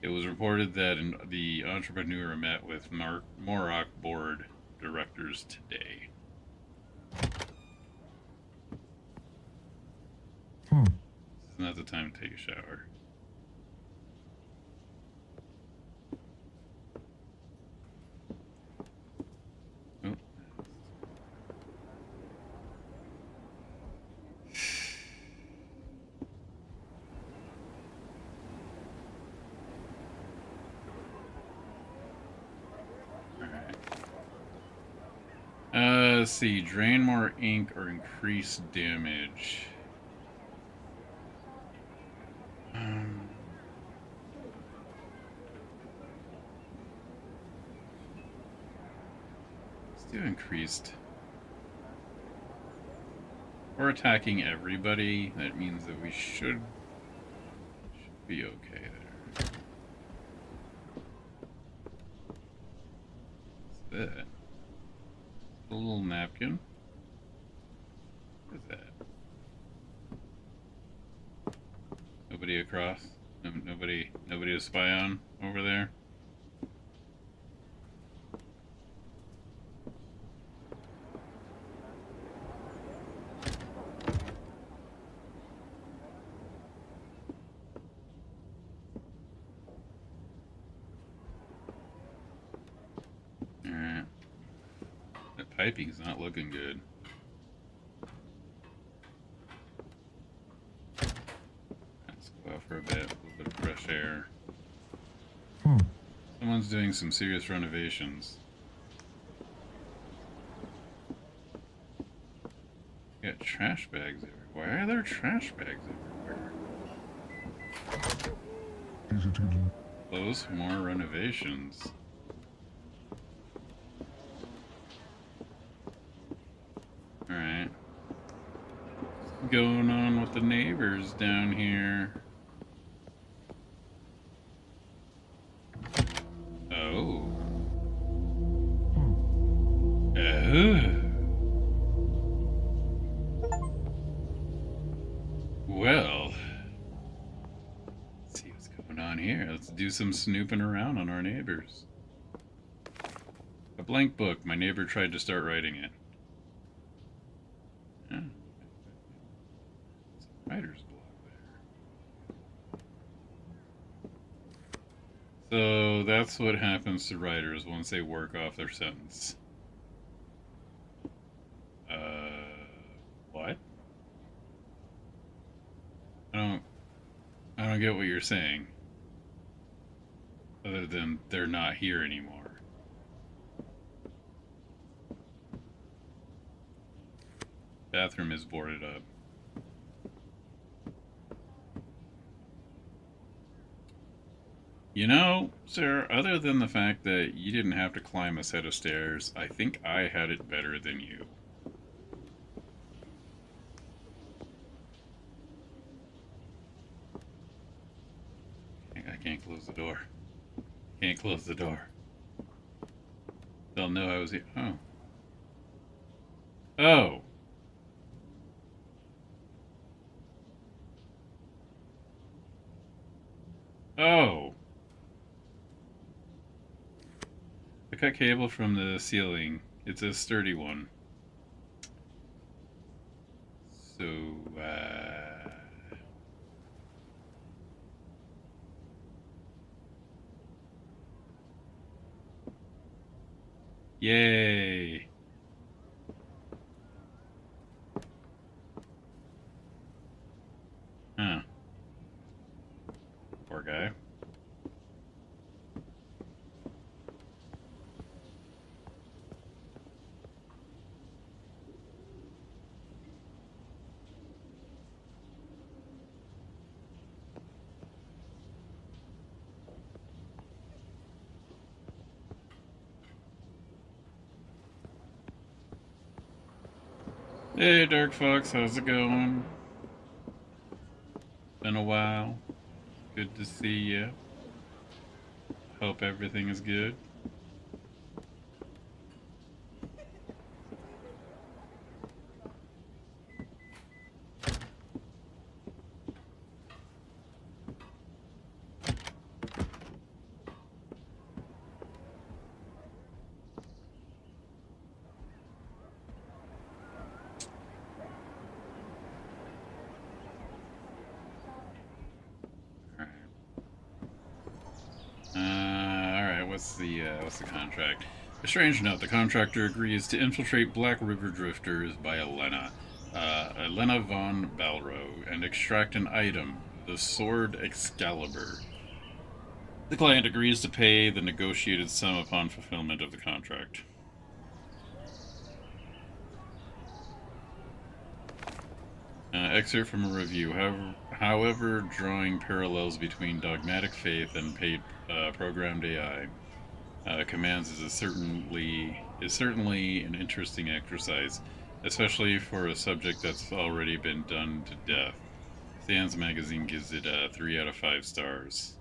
It was reported that the entrepreneur met with Morok board directors today. This is not the time to take a shower. Oh. Let's see. Drain more ink or increase damage. Let's do increased. We're attacking everybody. That means that we should be okay there. What's that? A little napkin. What is that? Nobody across? Nobody to spy on over there? Alright. That piping's not looking good. Let's go out for a bit, a little bit of fresh air. Someone's doing some serious renovations. Got trash bags everywhere. Why are there trash bags everywhere? Close for more renovations. Alright. What's going on with the neighbors down here? Oh. Oh. Well. Let's see what's going on here. Let's do some snooping around on our neighbors. A blank book. My neighbor tried to start writing it. Yeah. Writer's block there. So that's what happens to writers once they work off their sentence. What? I don't get what you're saying. Other than they're not here anymore. Bathroom is boarded up. You know, sir, other than the fact that you didn't have to climb a set of stairs, I think I had it better than you. I can't close the door. Can't close the door. They'll know I was here. Oh. Oh. Oh. I cut cable from the ceiling. It's a sturdy one. So, yay. Huh. Poor guy. Hey, Dark Fox, how's it going? Been a while. Good to see you. Hope everything is good. What's the contract? A strange note, the contractor agrees to infiltrate Black River Drifters by Elena von Balro, and extract an item, the sword Excalibur. The client agrees to pay the negotiated sum upon fulfillment of the contract. Excerpt from a review. However, drawing parallels between dogmatic faith and paid programmed AI commands is certainly an interesting exercise, especially for a subject that's already been done to death. Sans Magazine gives it 3 out of 5 stars.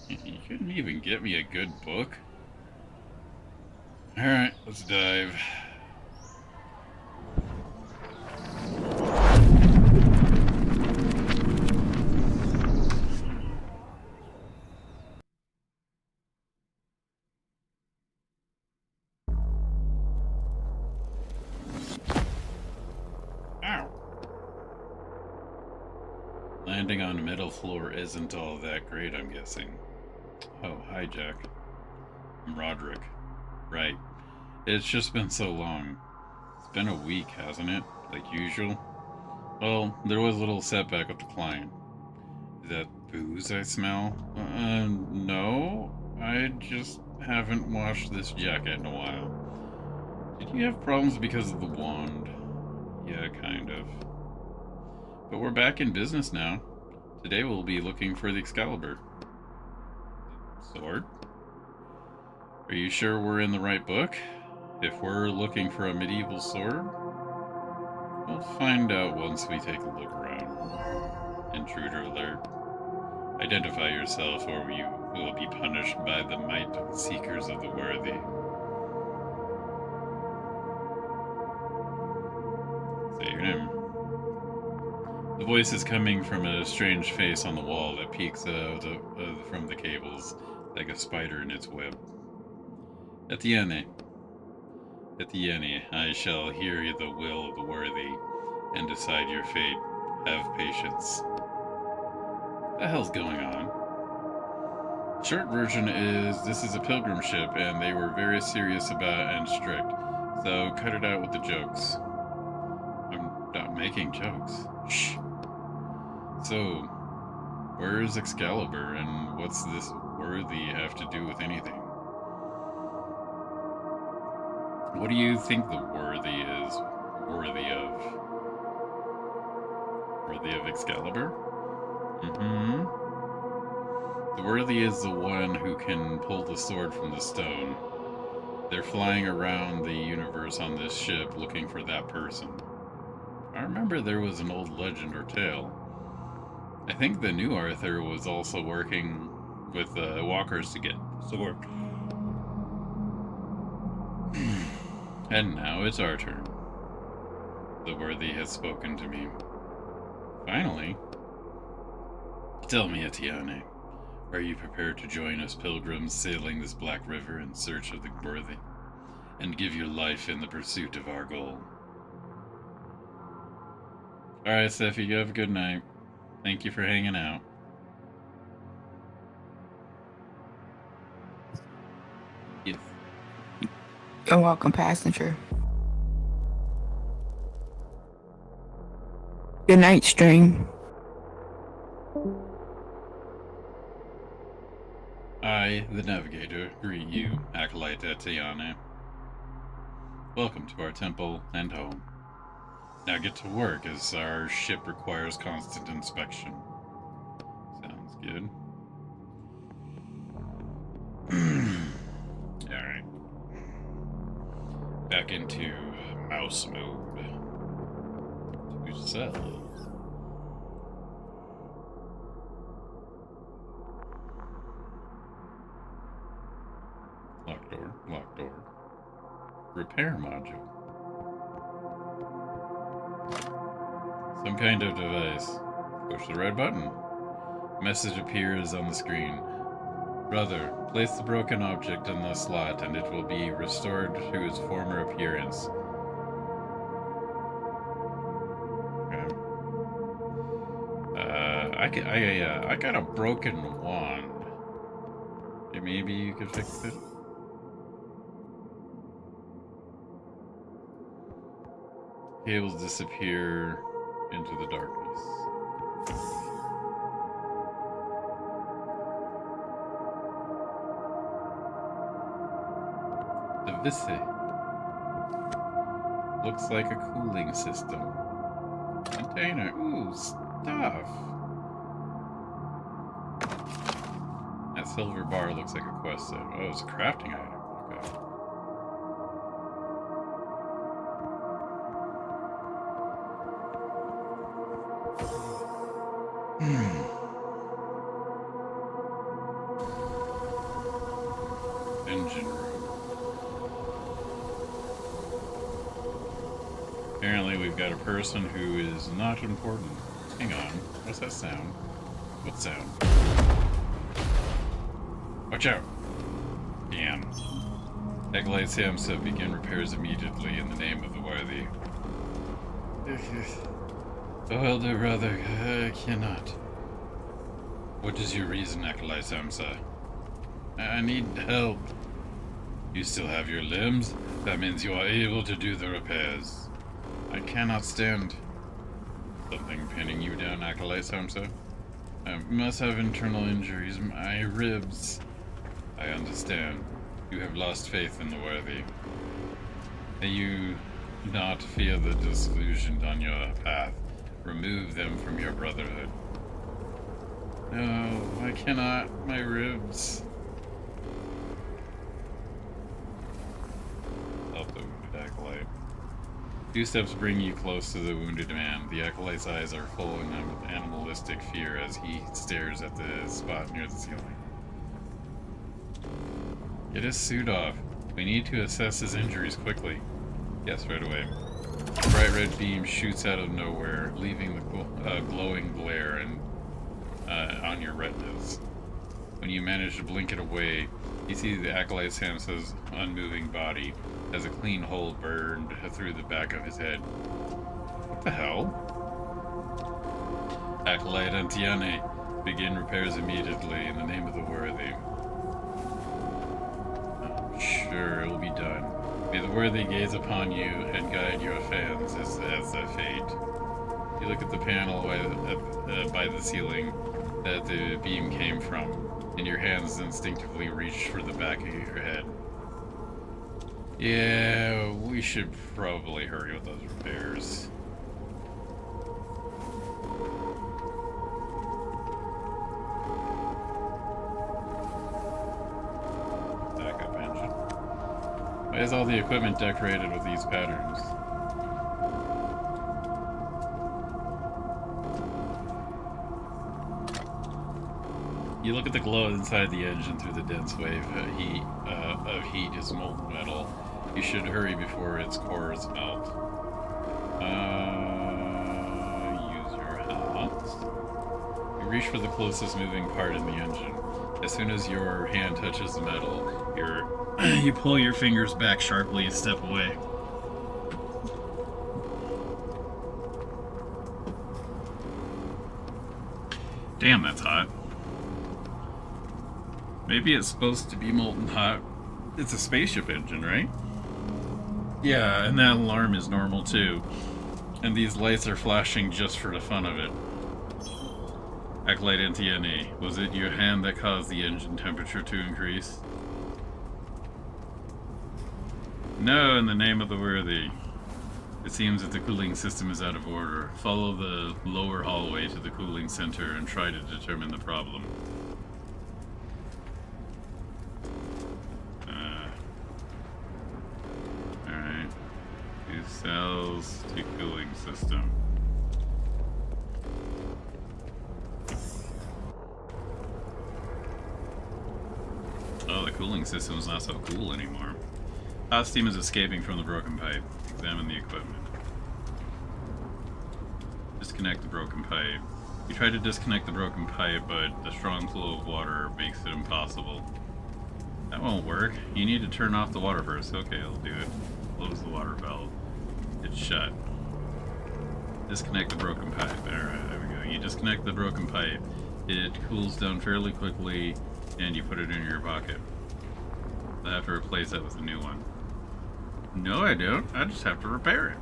You couldn't even get me a good book? Alright, let's dive. Landing on a metal floor isn't all that great, I'm guessing. Oh, hi, Jack. I'm Roderick. Right. It's just been so long. It's been a week, hasn't it? Like usual? Well, there was a little setback with the client. Is that booze I smell? No. I just haven't washed this jacket in a while. Did you have problems because of the wand? Yeah, kind of. But we're back in business now. Today we'll be looking for the Excalibur. Sword? Are you sure we're in the right book? If we're looking for a medieval sword? We'll find out once we take a look around. Intruder alert. Identify yourself or you will be punished by the might of the Seekers of the Worthy. Say your name. The voice is coming from a strange face on the wall that peeks out from the cables, like a spider in its web. Etienne, I shall hear the will of the worthy, and decide your fate. Have patience. What the hell's going on? Short version is this is a pilgrim ship and they were very serious about and strict. So cut it out with the jokes. I'm not making jokes. Shh. So, where is Excalibur and what's this worthy have to do with anything? What do you think the worthy is worthy of? Worthy of Excalibur? The worthy is the one who can pull the sword from the stone. They're flying around the universe on this ship looking for that person. I remember there was an old legend or tale. I think the new Arthur was also working with walkers to get the sword. And now it's our turn. The worthy has spoken to me. Finally. Tell me, Etienne, are you prepared to join us pilgrims sailing this black river in search of the worthy, and give your life in the pursuit of our goal? Alright, Steffi, you have a good night. Thank you for hanging out. Yes. You're welcome, passenger. Good night, stream. I, the navigator, greet you, Acolyte Etienne. Welcome to our temple and home. Now get to work, as our ship requires constant inspection. Sounds good. Alright. Back into mouse mode. To sell. Lock door, lock door. Repair module. Some kind of device. Push the red button. Message appears on the screen. Brother, place the broken object in the slot and it will be restored to its former appearance. Okay. I got a broken wand. Okay, maybe you could fix it? Cables disappear into the darkness. The Visse. Looks like a cooling system. Container. Ooh, stuff. That silver bar looks like a quest item. Oh, it's a crafting item. Okay. Engine room. Apparently we've got a person who is not important. Hang on. What's that sound? What sound? Watch out! Damn. Acolyte Samsa, begin repairs immediately in the name of the worthy. Oh, elder brother, I cannot. What is your reason, Acolyte Samsa? I need help. You still have your limbs? That means you are able to do the repairs. I cannot stand. Something pinning you down, Acolyte Samsa? I must have internal injuries. My ribs. I understand. You have lost faith in the worthy. May you not fear the disillusioned on your path. Remove them from your brotherhood. No, I cannot. My ribs. Help the wounded acolyte. 2 steps bring you close to the wounded man. The acolyte's eyes are full of animalistic fear as he stares at the spot near the ceiling. Get his suit off. We need to assess his injuries quickly. Yes, right away. A bright red beam shoots out of nowhere, leaving the glowing glare on your retinas. When you manage to blink it away, you see the Acolyte Samsa's unmoving body has a clean hole burned through the back of his head. What the hell? Acolyte Antiane, begin repairs immediately in the name of the worthy. Sure, it will be done. May the worthy gaze upon you and guide your fans as their fate. You look at the panel by the ceiling that the beam came from, and your hands instinctively reach for the back of your head. Yeah, we should probably hurry with those repairs. Backup engine. Why is all the equipment decorated with these patterns? You look at the glow inside the engine through the dense wave of heat is molten metal. You should hurry before its cores melt. Use your hands. You reach for the closest moving part in the engine. As soon as your hand touches the metal, you pull your fingers back sharply and step away. Damn, that's hot. Maybe it's supposed to be molten hot. It's a spaceship engine, right? Yeah, and that alarm is normal too. And these lights are flashing just for the fun of it. Acolyte Antiane, was it your hand that caused the engine temperature to increase? No, in the name of the worthy. It seems that the cooling system is out of order. Follow the lower hallway to the cooling center and try to determine the problem. Alright. 2 cells to cooling system. Oh, the cooling system is not so cool anymore. Hot steam is escaping from the broken pipe. Examine the equipment. Disconnect the broken pipe. You try to disconnect the broken pipe, but the strong flow of water makes it impossible. That won't work. You need to turn off the water first. Okay, I'll do it. Close the water valve. It's shut. Disconnect the broken pipe. Alright, there we go. You disconnect the broken pipe. It cools down fairly quickly, and you put it in your pocket. I have to replace that with a new one. No, I don't. I just have to repair it.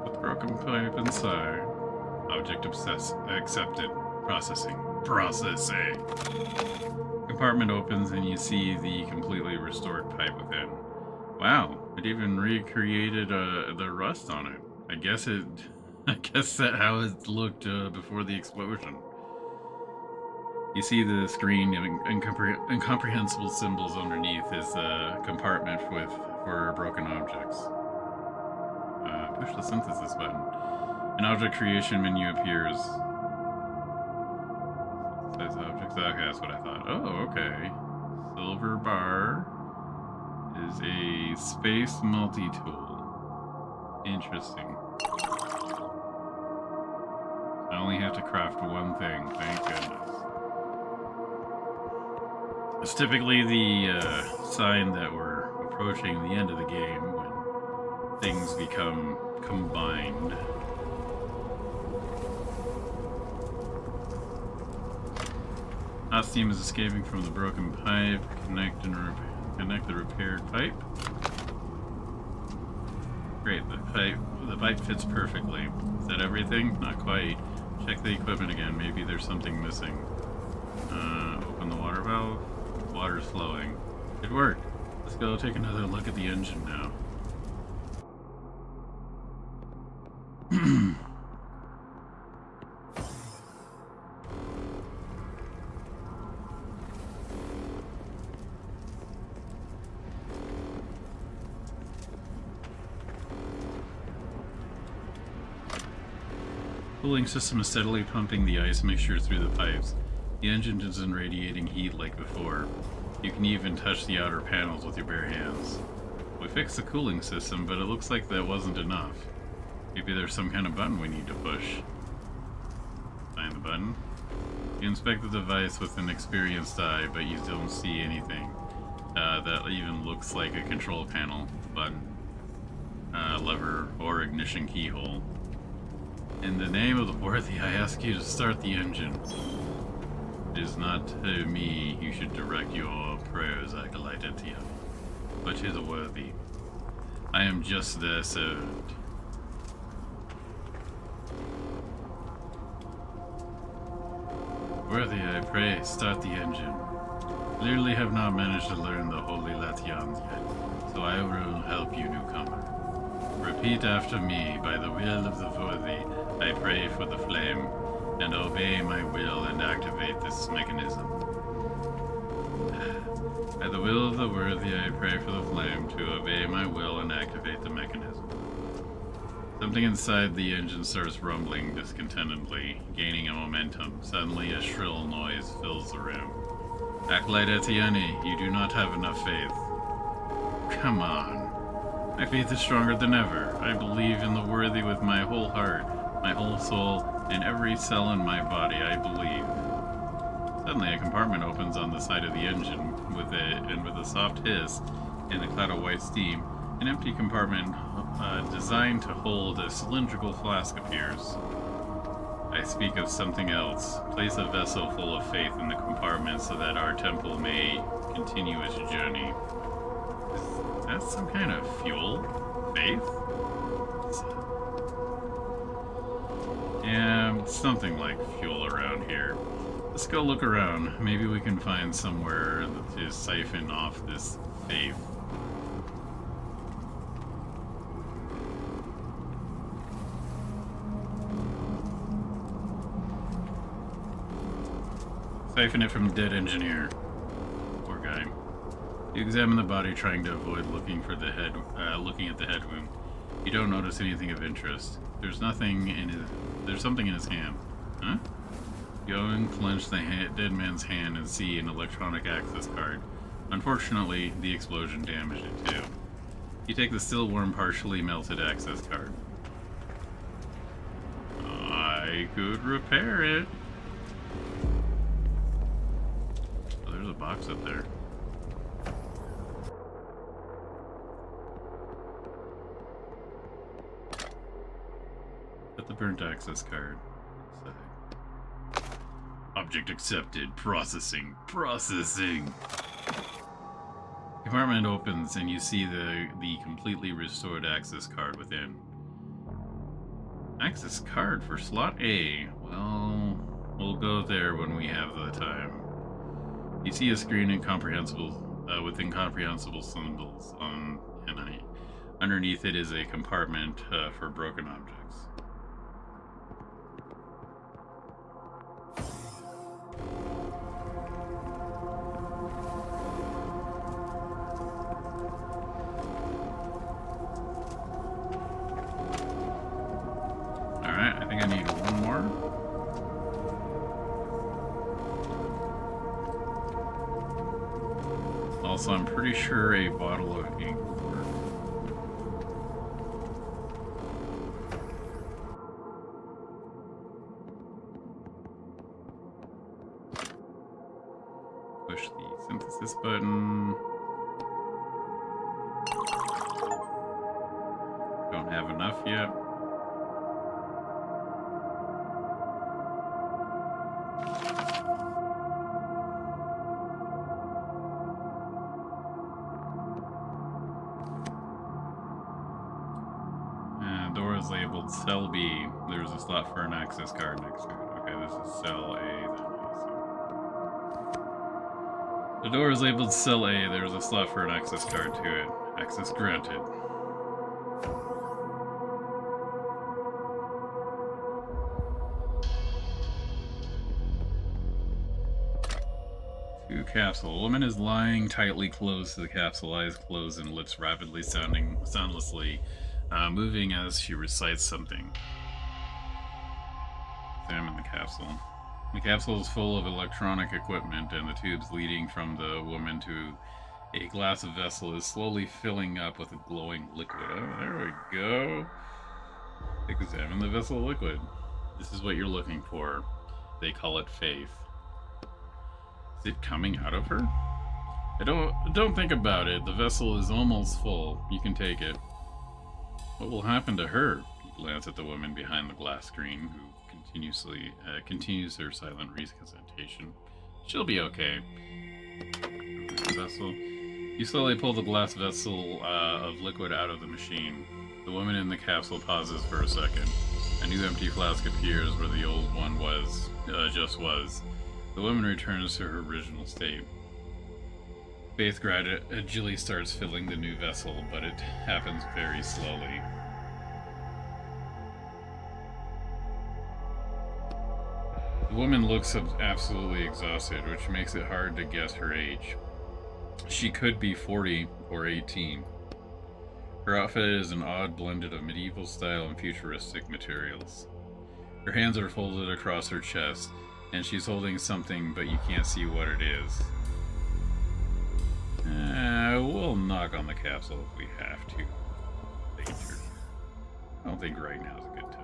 Put the broken pipe inside. Object accepted. Processing. Processing. Compartment opens and you see the completely restored pipe within. Wow, it even recreated the rust on it. I guess that's how it looked before the explosion. You see the screen incomprehensible symbols underneath is a compartment for broken objects. Push the synthesis button. An object creation menu appears. Size objects. Okay, that's what I thought. Oh, okay. Silver bar is a space multi-tool. Interesting. I only have to craft one thing, thank goodness. It's typically the sign that we're approaching the end of the game when things become combined. Hot steam is escaping from the broken pipe. Connect the repaired pipe. Great, the pipe fits perfectly. Is that everything? Not quite. Check the equipment again. Maybe there's something missing. Open the water valve. Water's flowing. It worked. Let's go take another look at the engine now. Cooling system is steadily pumping the ice mixture through the pipes. The engine isn't radiating heat like before. You can even touch the outer panels with your bare hands. We fixed the cooling system, but it looks like that wasn't enough. Maybe there's some kind of button we need to push. Find the button. You inspect the device with an experienced eye, but you don't see anything that even looks like a control panel, button, lever, or ignition keyhole. In the name of the worthy, I ask you to start the engine. It is not to me you should direct your prayers, Acolyte Etienne, but to the worthy. I am just their servant. Worthy, I pray, start the engine. Clearly have not managed to learn the Holy Latians yet, so I will help you, newcomer. Repeat after me, by the will of the worthy, I pray for the flame, and obey my will and activate this mechanism. By the will of the worthy, I pray for the flame to obey my will and activate the mechanism. Something inside the engine starts rumbling discontentedly, gaining a momentum. Suddenly, a shrill noise fills the room. Acolyte Etienne, you do not have enough faith. Come on. My faith is stronger than ever. I believe in the worthy with my whole heart, my whole soul, and every cell in my body. I believe. Suddenly, a compartment opens on the side of the engine, with a soft hiss and a cloud of white steam. An empty compartment designed to hold a cylindrical flask appears. I speak of something else. Place a vessel full of faith in the compartment so that our temple may continue its journey. Is that some kind of fuel? Faith? Yeah, something like fuel around here. Let's go look around. Maybe we can find somewhere to siphon off this faith. Siphon it from the dead engineer. Poor guy. You examine the body, trying to avoid looking at the head wound. You don't notice anything of interest. There's something in his hand. Huh? Go and clench the dead man's hand and see an electronic access card. Unfortunately, the explosion damaged it too. You take the still warm, partially melted access card. I could repair it. Oh, there's a box up there. Got the burnt access card. Object accepted. Processing. Compartment opens and you see the completely restored access card within. Access card for slot A. Well, we'll go there when we have the time. You see a screen with incomprehensible symbols on, and underneath it is a compartment for broken objects. Alright, I think I need one more. Also, I'm pretty sure a bottle of ink will work. Push the synthesis button. Don't have enough yet. Door is labeled Cell B. There's a slot for an access card next to it. Okay, this is Cell A then, I assume. The door is labeled Cell A. There's a slot for an access card to it. Access granted. Capsule. A woman is lying tightly close to the capsule, eyes closed and lips rapidly soundlessly, moving as she recites something. Examine the capsule. The capsule is full of electronic equipment, and the tubes leading from the woman to a glass vessel is slowly filling up with a glowing liquid. Oh, there we go. Examine the vessel liquid. This is what you're looking for. They call it faith. Is it coming out of her? Don't think about it. The vessel is almost full. You can take it. What will happen to her? You glance at the woman behind the glass screen, who continues her silent recantation. She'll be okay. Vessel. You slowly pull the glass vessel of liquid out of the machine. The woman in the capsule pauses for a second. A new empty flask appears where the old one just was. The woman returns to her original state. Faith gradually starts filling the new vessel, but it happens very slowly. The woman looks absolutely exhausted, which makes it hard to guess her age. She could be 40 or 18. Her outfit is an odd blended of medieval style and futuristic materials. Her hands are folded across her chest, and she's holding something, but you can't see what it is. We'll knock on the capsule if we have to. Later. I don't think right now is a good time.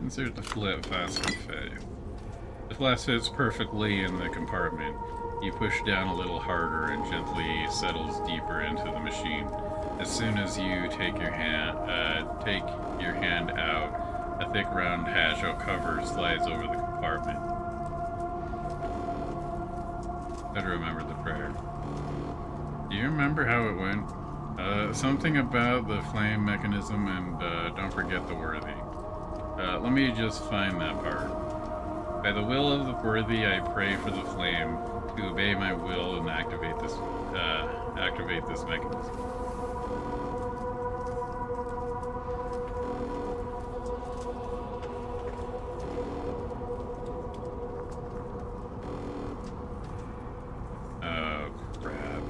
Insert the flask fit. The flask fits perfectly in the compartment. You push down a little harder and gently settles deeper into the machine. As soon as you take your hand out, a thick round hatch or cover slides over the compartment. Better remember the prayer. Do you remember how it went? Something about the flame mechanism and don't forget the worthy. Let me just find that part. By the will of the worthy, I pray for the flame to obey my will and activate this mechanism. Oh, crap.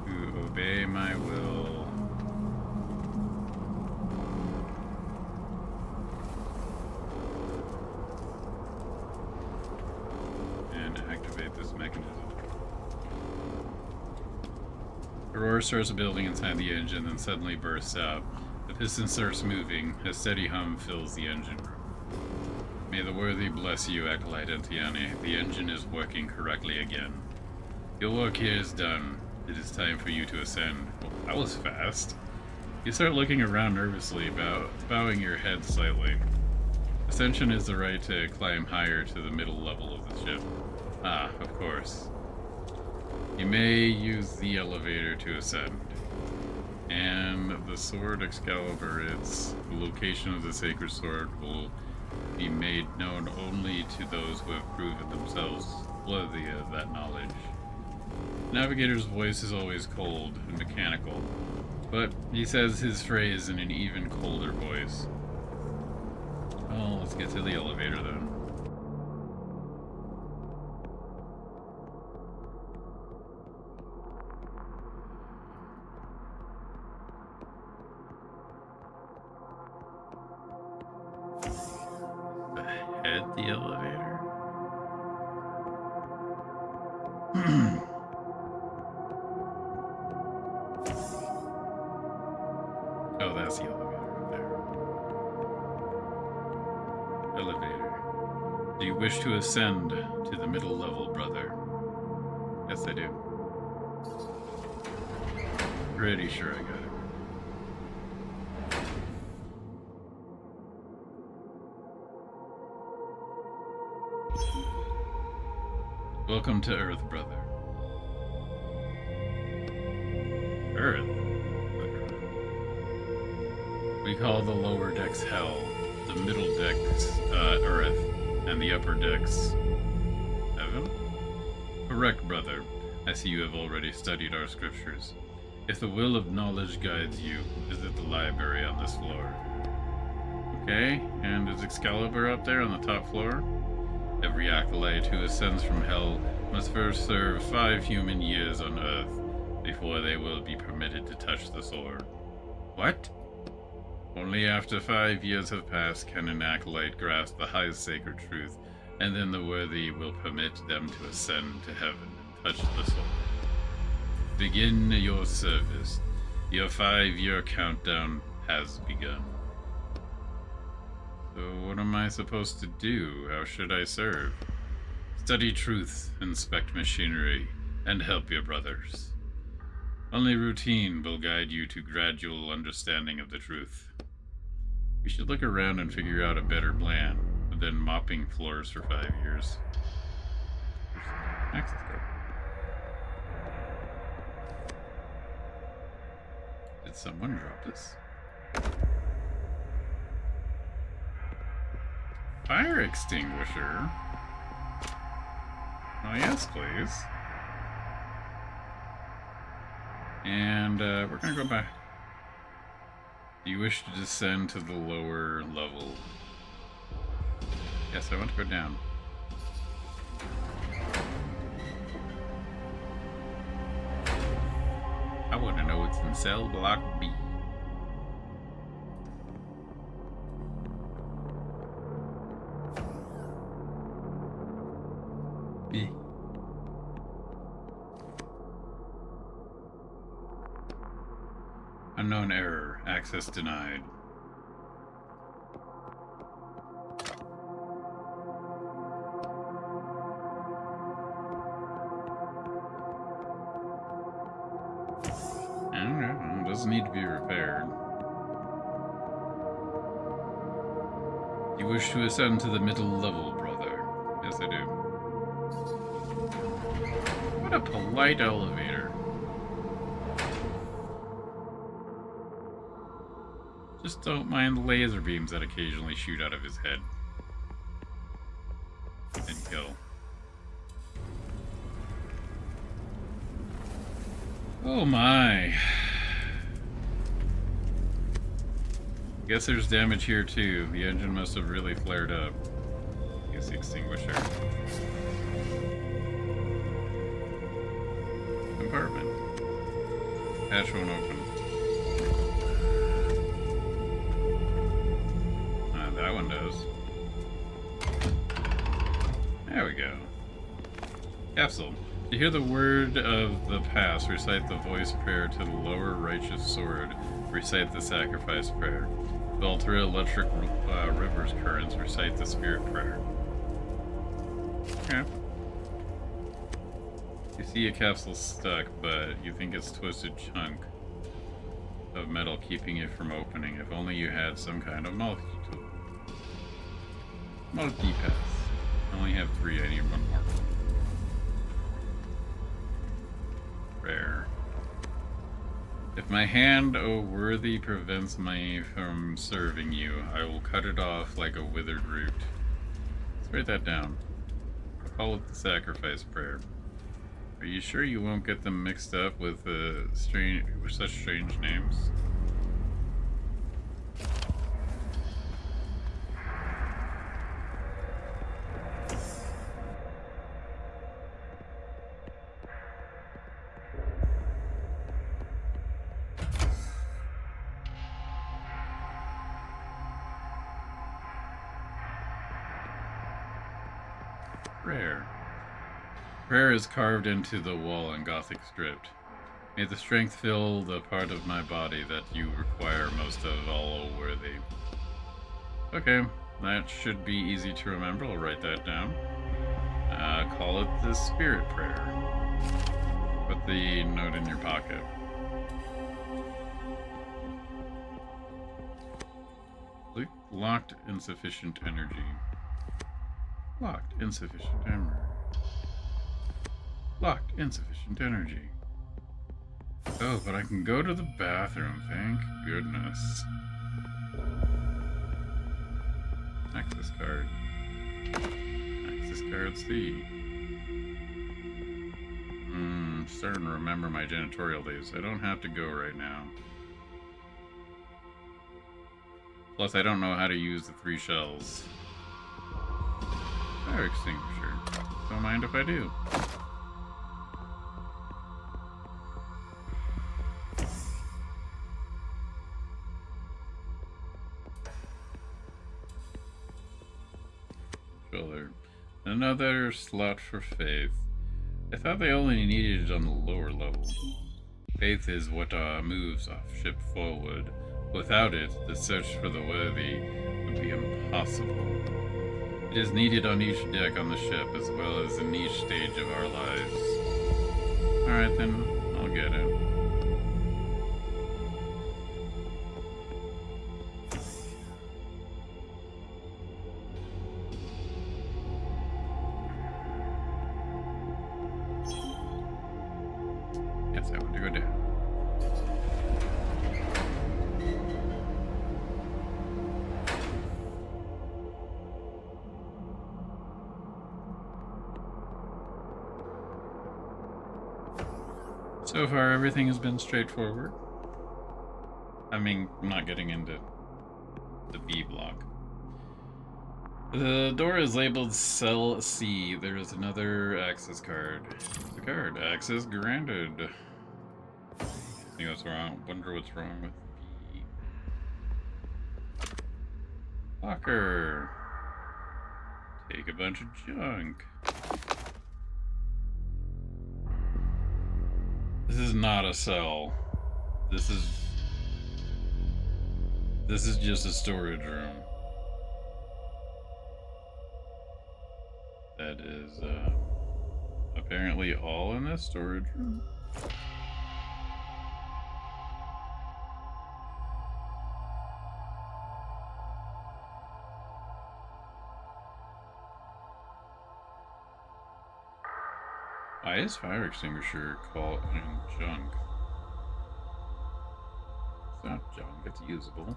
To obey my will. Roar starts building inside the engine, then suddenly bursts out. The piston starts moving. A steady hum fills the engine room. May the worthy bless you, Acolyte Antiane. The engine is working correctly again. Your work here is done. It is time for you to ascend. Well, that was fast. You start looking around nervously, bowing your head slightly. Ascension is the right to climb higher to the middle level of the ship. Ah, of course. You may use the elevator to ascend. And the sword Excalibur, the location of the sacred sword will be made known only to those who have proven themselves worthy of that knowledge. The navigator's voice is always cold and mechanical, but he says his phrase in an even colder voice. Well, let's get to the elevator then. The elevator. Oh, that's the elevator up there. Elevator. Do you wish to ascend to the middle level, brother? Yes, I do. Pretty sure I got it. Welcome to Earth, brother. Earth? We call the lower decks Hell, the middle decks Earth, and the upper decks Heaven? Correct, brother. I see you have already studied our scriptures. If the will of knowledge guides you, visit the library on this floor. Okay, and is Excalibur up there on the top floor? Every acolyte who ascends from hell must first serve 5 human years on Earth before they will be permitted to touch the sword. What? Only after 5 years have passed can an acolyte grasp the highest sacred truth, and then the worthy will permit them to ascend to heaven and touch the soul. Begin your service. Your 5-year countdown has begun. So what am I supposed to do? How should I serve? Study truth, inspect machinery, and help your brothers. Only routine will guide you to gradual understanding of the truth. We should look around and figure out a better plan than mopping floors for 5 years. Next step. Did someone drop this? Fire extinguisher? Oh, yes, please. And we're gonna go back. Do you wish to descend to the lower level? Yes, I want to go down. I want to know what's in cell block B. B. Unknown error. Access denied. Alright, doesn't need to be repaired. You wish to ascend to the middle level, brother? Yes, I do. What a polite elevator. Just don't mind the laser beams that occasionally shoot out of his head. And kill. Oh my. Guess there's damage here too. The engine must have really flared up. Use the extinguisher. Compartment. Hatch won't open. That one does. There we go. Capsule. To hear the word of the past, recite the voice prayer to the lower righteous sword. Recite the sacrifice prayer. To alter electric rivers currents, recite the spirit prayer. Okay. You see a capsule stuck, but you think it's a twisted chunk of metal keeping it from opening. If only you had some kind of multi-tool. Multi-pass. I only have 3, I need 1 more. Rare. If my hand, O worthy, prevents me from serving you, I will cut it off like a withered root. Let's write that down. I'll call it the sacrifice prayer. Are you sure you won't get them mixed up with such strange names? Prayer. Prayer is carved into the wall in Gothic script. May the strength fill the part of my body that you require most of all, O worthy. Okay, that should be easy to remember. I'll write that down. Call it the spirit prayer. Put the note in your pocket. Locked insufficient energy. Locked insufficient energy. Locked insufficient energy. Oh, but I can go to the bathroom, thank goodness. Access card. Access card C. Starting to remember my janitorial days. I don't have to go right now. Plus, I don't know how to use the 3 shells. Fire extinguisher. Don't mind if I do. Another slot for Faith. I thought they only needed it on the lower level. Faith is what moves our ship forward. Without it, the search for the worthy would be impossible. It is needed on each deck on the ship, as well as in each stage of our lives. Alright then, I'll get it. Yes, I want to go down. So far, everything has been straightforward. I mean, I'm not getting into the B block. The door is labeled Cell C. There is another access card. The card, access granted. I think that's wrong. Wonder what's wrong with B. Locker. Take a bunch of junk. This is not a cell. This is just a storage room. That is apparently all in this storage room. Why is fire extinguisher called junk? It's not junk, it's usable.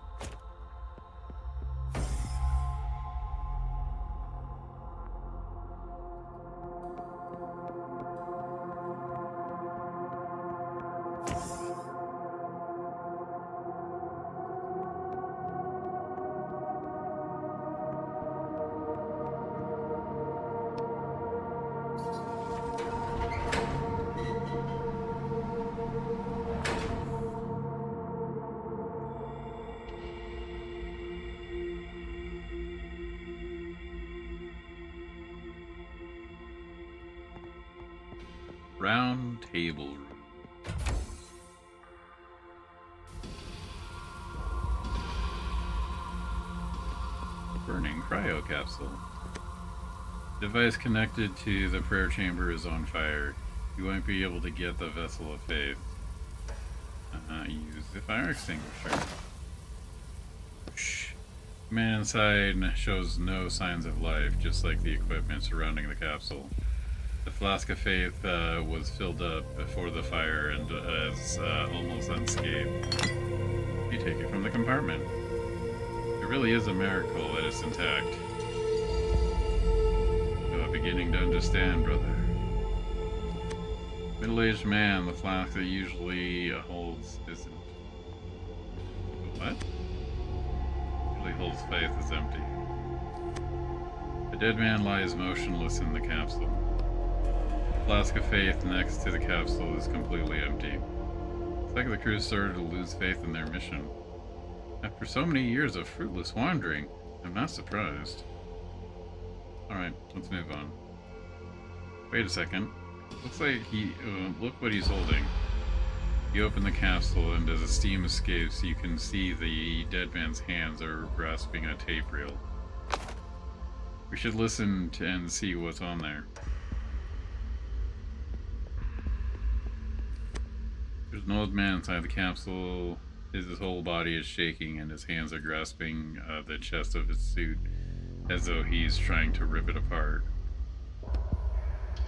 Round table room. Burning cryo capsule. Device connected to the prayer chamber is on fire. You won't be able to get the vessel of faith. Use the fire extinguisher. Shh. The man inside shows no signs of life, just like the equipment surrounding the capsule. The flask of faith was filled up before the fire and is almost unscathed. You take it from the compartment. It really is a miracle that it's intact. I'm beginning to understand, brother. Middle-aged man, the flask that usually holds isn't. What? Usually holds faith is empty. The dead man lies motionless in the capsule. The flask of faith next to the capsule is completely empty. It's like the crew started to lose faith in their mission. After so many years of fruitless wandering, I'm not surprised. Alright, let's move on. Wait a second. Looks like look what he's holding. You open the capsule, and as the steam escapes, you can see the dead man's hands are grasping a tape reel. We should listen to and see what's on there. There's an old man inside the capsule. His whole body is shaking, and his hands are grasping the chest of his suit, as though he's trying to rip it apart.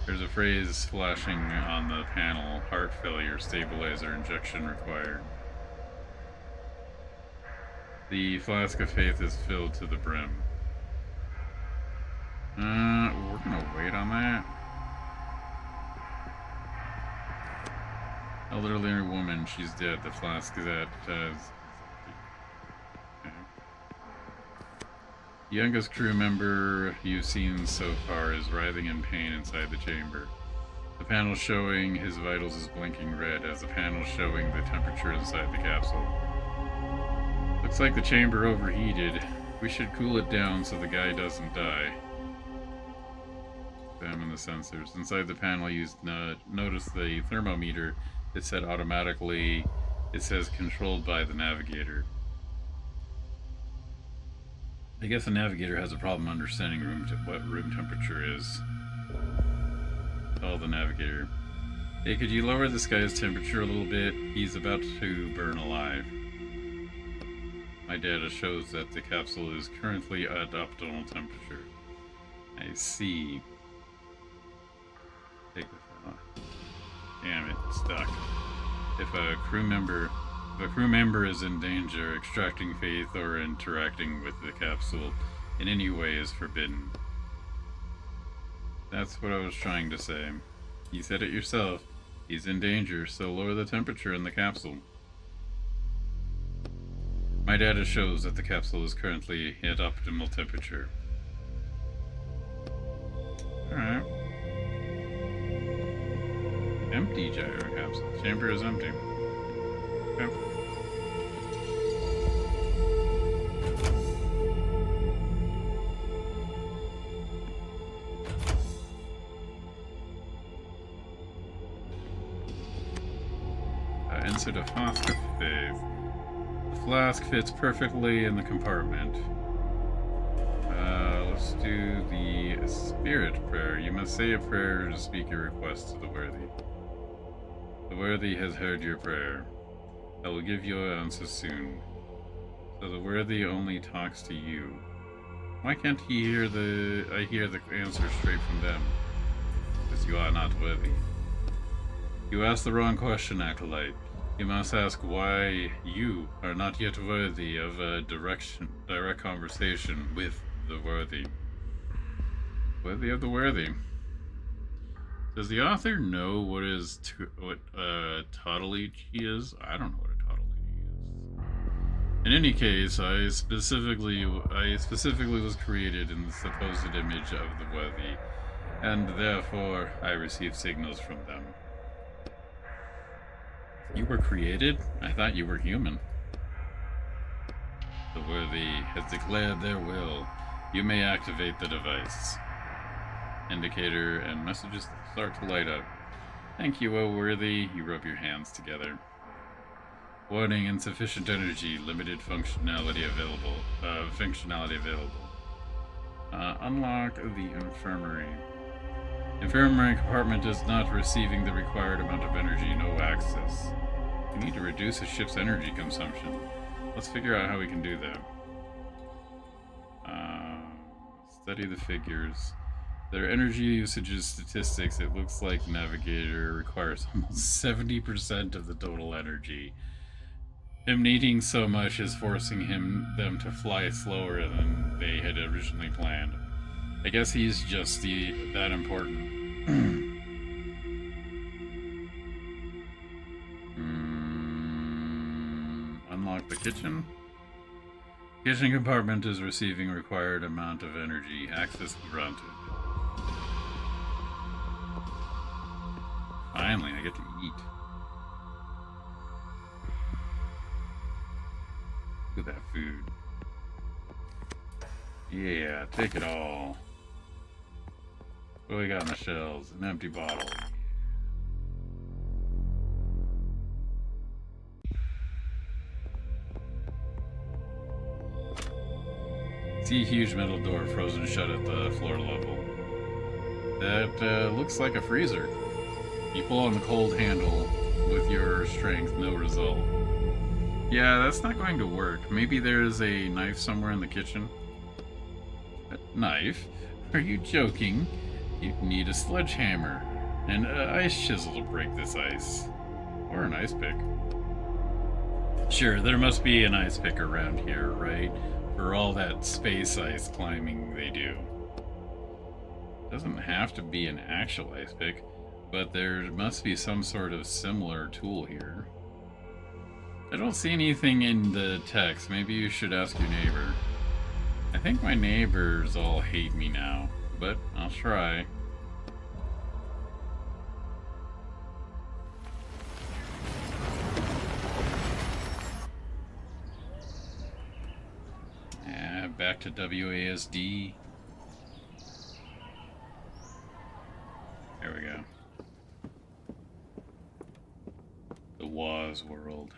There's a phrase flashing on the panel: heart failure, stabilizer injection required. The flask of faith is filled to the brim. We're gonna wait on that. Elderly woman, she's dead. The flask is at, okay. The youngest crew member you've seen so far is writhing in pain inside the chamber. The panel showing his vitals is blinking red, as the panel showing the temperature inside the capsule. Looks like the chamber overheated. We should cool it down so the guy doesn't die. Examine the sensors. Inside the panel, you notice the thermometer. It said automatically. It says controlled by the navigator. I guess the navigator has a problem understanding what room temperature is. Call the navigator. Hey, could you lower this guy's temperature a little bit? He's about to burn alive. My data shows that the capsule is currently at optimal temperature. I see. Take this out. Damn it, stuck. If a crew member is in danger, extracting faith or interacting with the capsule in any way is forbidden. That's what I was trying to say. You said it yourself. He's in danger, so lower the temperature in the capsule. My data shows that the capsule is currently at optimal temperature. Alright. Empty gyro capsule. Chamber is empty. Okay. Insert a flask of faith. The flask fits perfectly in the compartment. Let's do the spirit prayer. You must say a prayer to speak your request to the worthy. The worthy has heard your prayer. I will give you an answer soon. So the worthy only talks to you. Why can't he hear I hear the answer straight from them? Because you are not worthy. You asked the wrong question, Acolyte. You must ask why you are not yet worthy of a direct conversation with the worthy. Worthy of the worthy. Does the author know what tautology is? I don't know what a tautology is. In any case, I specifically was created in the supposed image of the worthy, and therefore I receive signals from them. You were created? I thought you were human. The worthy has declared their will. You may activate the device. Indicator and messages start to light up. Thank you, O worthy. You rub your hands together. Warning: insufficient energy, limited functionality available. Unlock the infirmary. Infirmary compartment is not receiving the required amount of energy. No access. We need to reduce the ship's energy consumption. Let's figure out how we can do that. Study the figures. Their energy usage statistics. It looks like Navigator requires almost 70% of the total energy. Him needing so much is forcing them to fly slower than they had originally planned. I guess he's just that important. Unlock the kitchen. Kitchen compartment is receiving required amount of energy. Access granted. Finally, I get to eat. Look at that food. Yeah, take it all. What do we got on the shelves? An empty bottle. See a huge metal door frozen shut at the floor level. That looks like a freezer. You pull on the cold handle with your strength, no result. Yeah, that's not going to work. Maybe there's a knife somewhere in the kitchen. A knife? Are you joking? You'd need a sledgehammer and an ice chisel to break this ice. Or an ice pick. Sure, there must be an ice pick around here, right? For all that space ice climbing they do. Doesn't have to be an actual ice pick, but there must be some sort of similar tool here. I don't see anything in the text. Maybe you should ask your neighbor. I think my neighbors all hate me now, but I'll try. Back to WASD. There we go. The Woz world.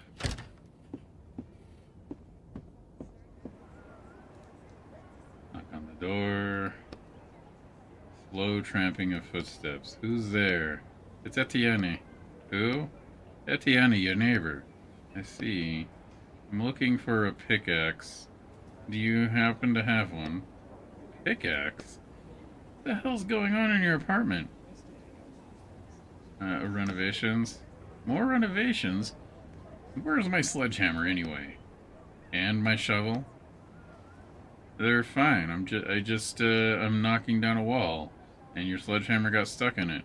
Knock on the door. Slow tramping of footsteps. Who's there? It's Etienne. Who? Etienne, your neighbor. I see. I'm looking for a pickaxe. Do you happen to have one? Pickaxe? What the hell's going on in your apartment? Renovations? More renovations? Where's my sledgehammer anyway? And my shovel? They're fine. I'm knocking down a wall, and your sledgehammer got stuck in it.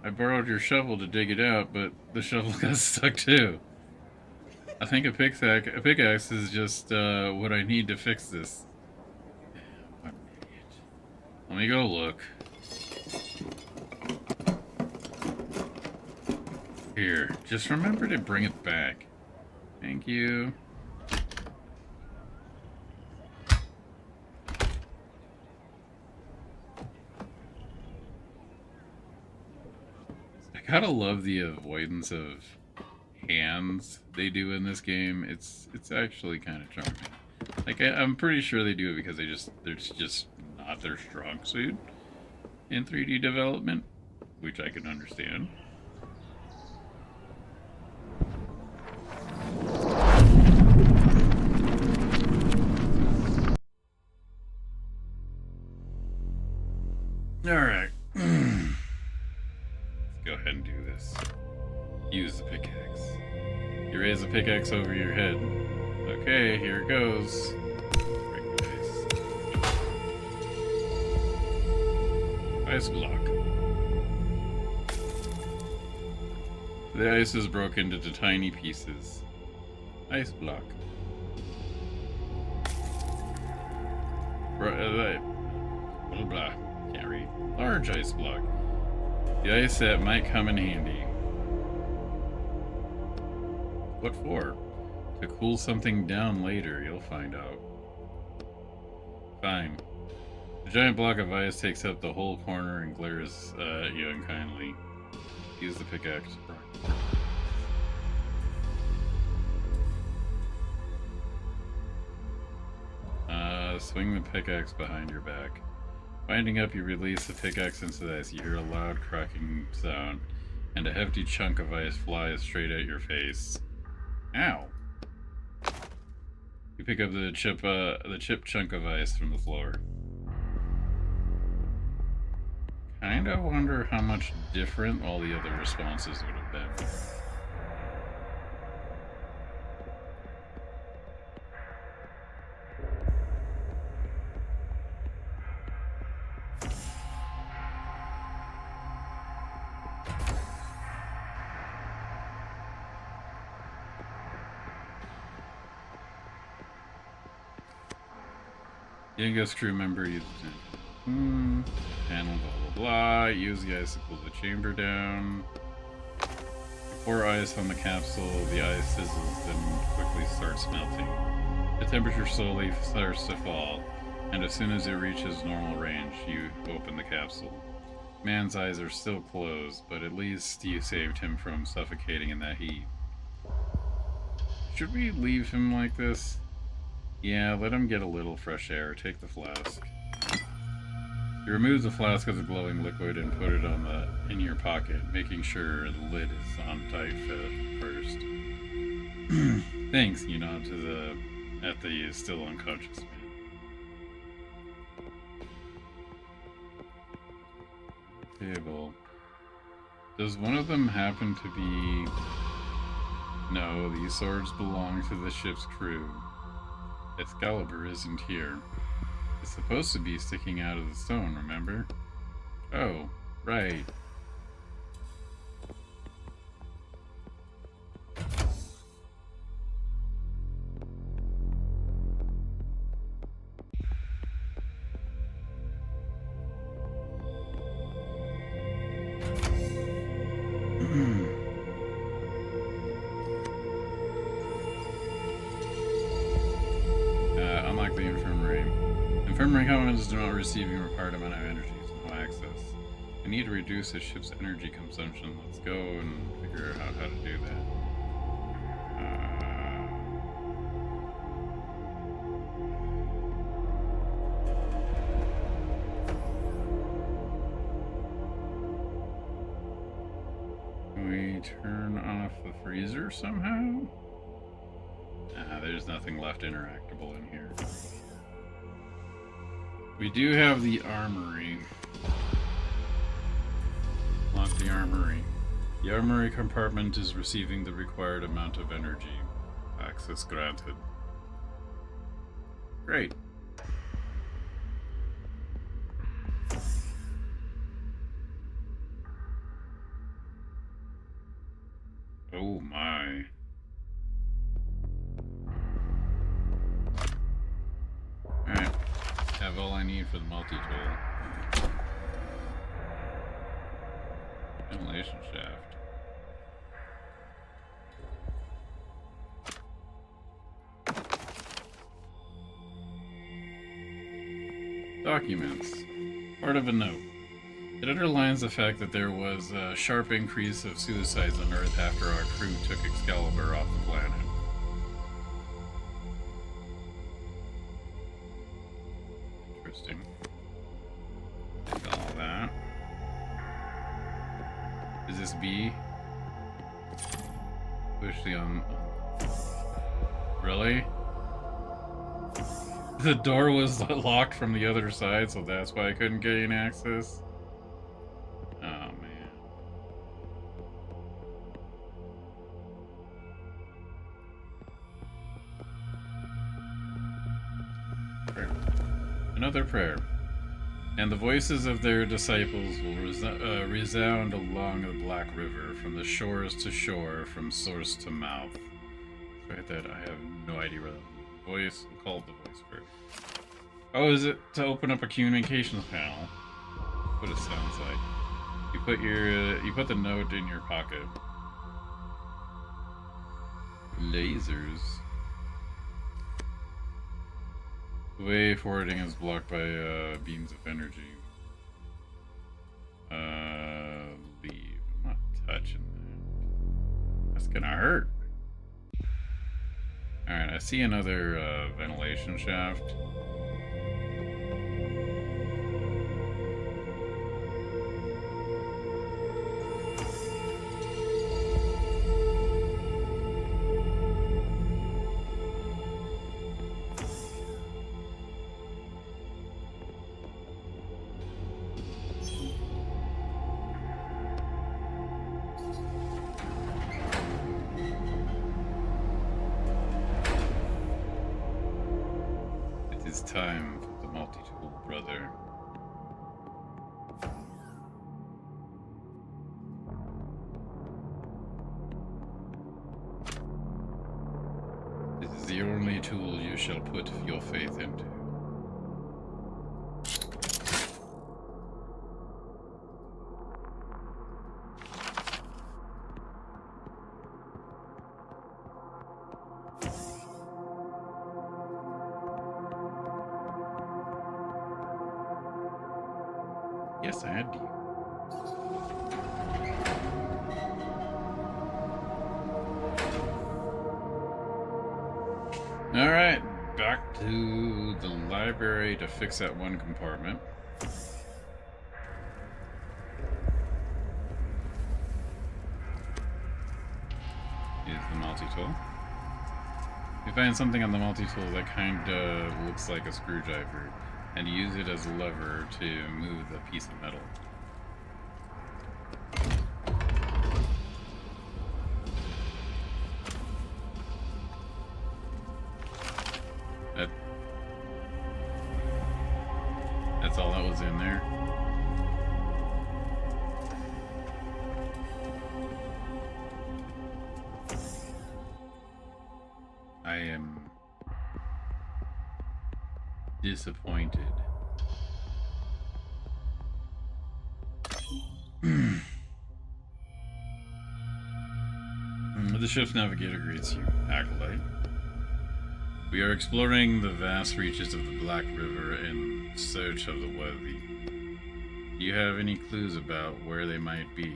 I borrowed your shovel to dig it out, but the shovel got stuck too. I think a pickaxe is just what I need to fix this. What an idiot. Let me go look. Here, just remember to bring it back. Thank you. I gotta love the avoidance of hands they do in this game. It's actually kind of charming. Like I'm pretty sure they do it because they're just not their strong suit in 3D development, which I can understand. Alright. Let's go ahead and do this. Use the pickaxe. You raise the pickaxe over your head. Okay, here it goes. Break the ice. Ice block. The ice is broken into tiny pieces. Ice block. Blah, blah. Can't read. Large ice block. The ice set might come in handy. What for? To cool something down later, you'll find out. Fine. The giant block of ice takes up the whole corner and glares at you unkindly. Use the pickaxe. Swing the pickaxe behind your back. Winding up, you release the pickaxe into the ice. You hear a loud cracking sound, and a hefty chunk of ice flies straight at your face. Ow! You pick up the chip chunk of ice from the floor. Kinda wonder how much different all the other responses would have been. Youngest crew member uses panel, blah blah blah. Use the ice to cool the chamber down. You pour ice on the capsule, the ice sizzles, then quickly starts melting. The temperature slowly starts to fall, and as soon as it reaches normal range, you open the capsule. Man's eyes are still closed, but at least you saved him from suffocating in that heat. Should we leave him like this? Yeah, let him get a little fresh air. Take the flask. You remove the flask of the glowing liquid and put it in your pocket, making sure the lid is on tight first. Thanks, you nod at the still unconscious man. Table. Does one of them happen to be... No, these swords belong to the ship's crew. Excalibur isn't here. It's supposed to be sticking out of the stone, remember? Oh, right. Infirmary comments do not receive your required amount of energy, so no access. I need to reduce the ship's energy consumption. Let's go and figure out how to do that. Can we turn off the freezer somehow? There's nothing left interactable in here. We do have the armory. Lock the armory. The armory compartment is receiving the required amount of energy. Access granted. Great. Oh my. Alright. Have all I need for the multi-tool. Ventilation shaft. Documents. Part of a note. It underlines the fact that there was a sharp increase of suicides on Earth after our crew took Excalibur off the planet. Interesting. Take all that. Is this B? Push the Really? The door was locked from the other side, so that's why I couldn't gain access? Oh, man. Prayer. Another prayer. And the voices of their disciples will resound along the Black River, from the shores to shore, from source to mouth. Right, that I have no idea where the voice, called the voice for. Oh, is it to open up a communications panel? What it sounds like. You put the note in your pocket. Lasers. The way forwarding is blocked by beams of energy. Leave. I'm not touching that. That's gonna hurt. Alright, I see another ventilation shaft. It's time for the multi-tool brother. This is the only tool you shall put your faith into. Yes, I had you. Alright, back to the library to fix that one compartment. Is the multi-tool. You find something on the multi-tool that kinda looks like a screwdriver, and use it as a lever to move the piece of metal. That's all that was in there. I am disappointed. The ship's navigator greets you, Acolyte. We are exploring the vast reaches of the Black River in search of the worthy. Do you have any clues about where they might be?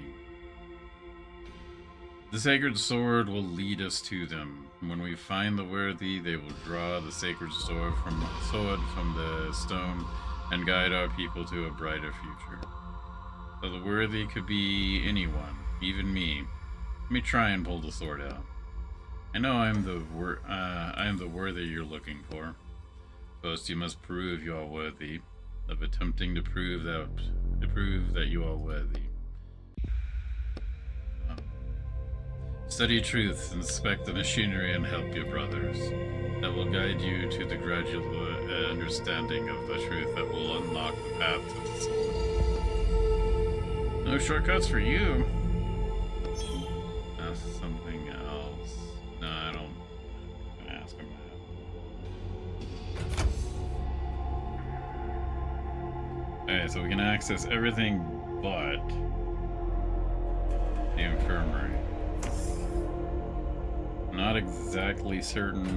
The sacred sword will lead us to them. When we find the worthy, they will draw the sacred sword from the stone and guide our people to a brighter future. So the worthy could be anyone, even me. Let me try and pull the sword out. I know I am the worthy you're looking for. First, you must prove you are worthy of attempting to prove that you are worthy. Study truth, inspect the machinery, and help your brothers. That will guide you to the gradual understanding of the truth that will unlock the path to the soul. No shortcuts for you. That's something else. No, I don't. I'm gonna ask him that. Alright, so we can access everything but the infirmary. Not exactly certain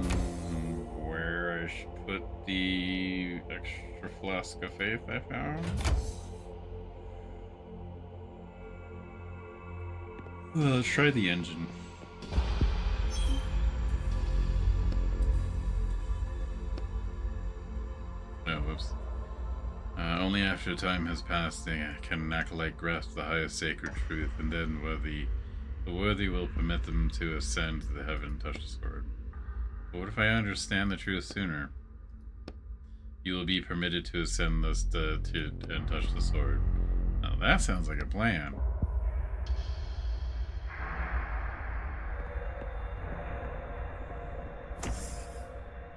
where I should put the extra flask of faith I found. Well, let's try the engine. Oh, whoops. Only after time has passed can an acolyte grasp the highest sacred truth, and then the worthy will permit them to ascend to the heaven and touch the sword. But what if I understand the truth sooner? You will be permitted to ascend and touch the sword. Now that sounds like a plan.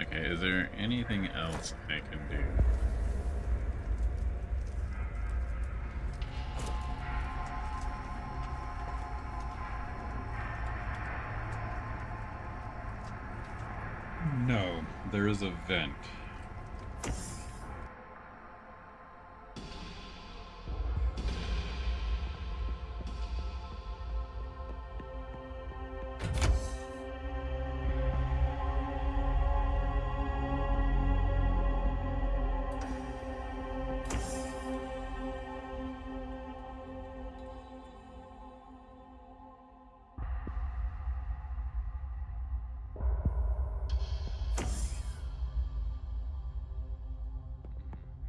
Okay, is there anything else I can do? No, there is a vent.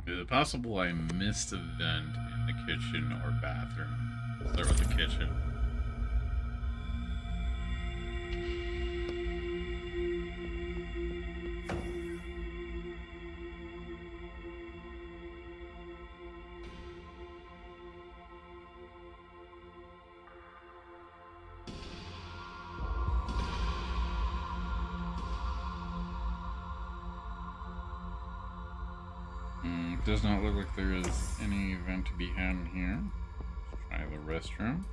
Is it possible I missed a vent in the kitchen or bathroom? Start with the kitchen. Does not look like there is any vent to be had in here. Let's try the restroom.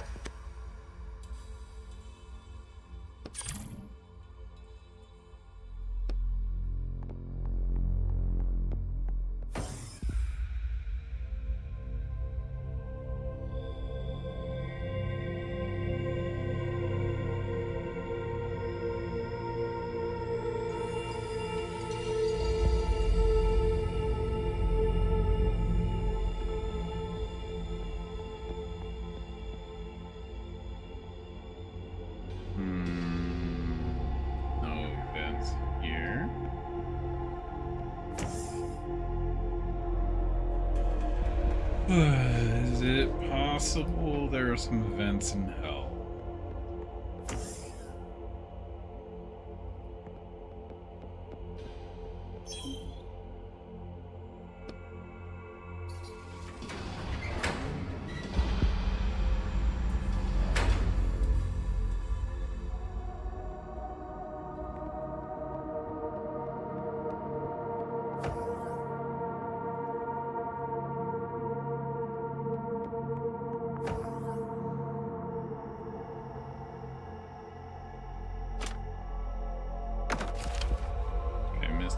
Is it possible there are some events in hell?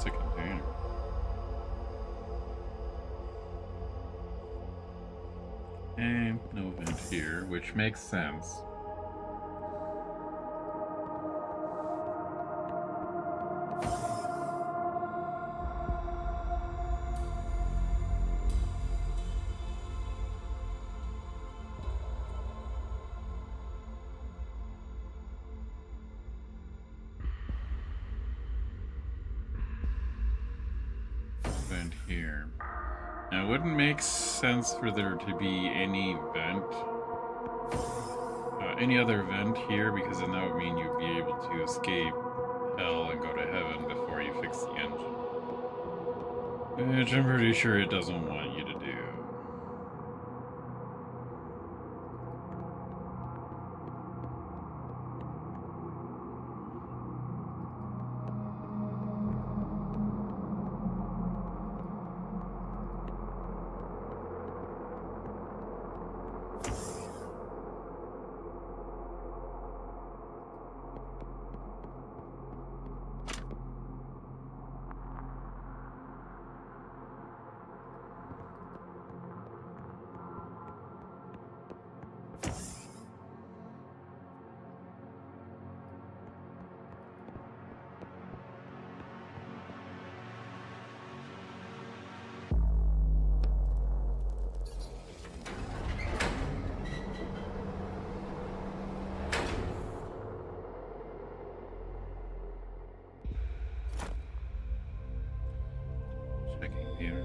To container. And no vent here, which makes sense. vent here. Now, it wouldn't make sense for there to be any vent, any other vent here, because then that would mean you'd be able to escape hell and go to heaven before you fix the engine. Which I'm pretty sure it doesn't want you to do. Checking here.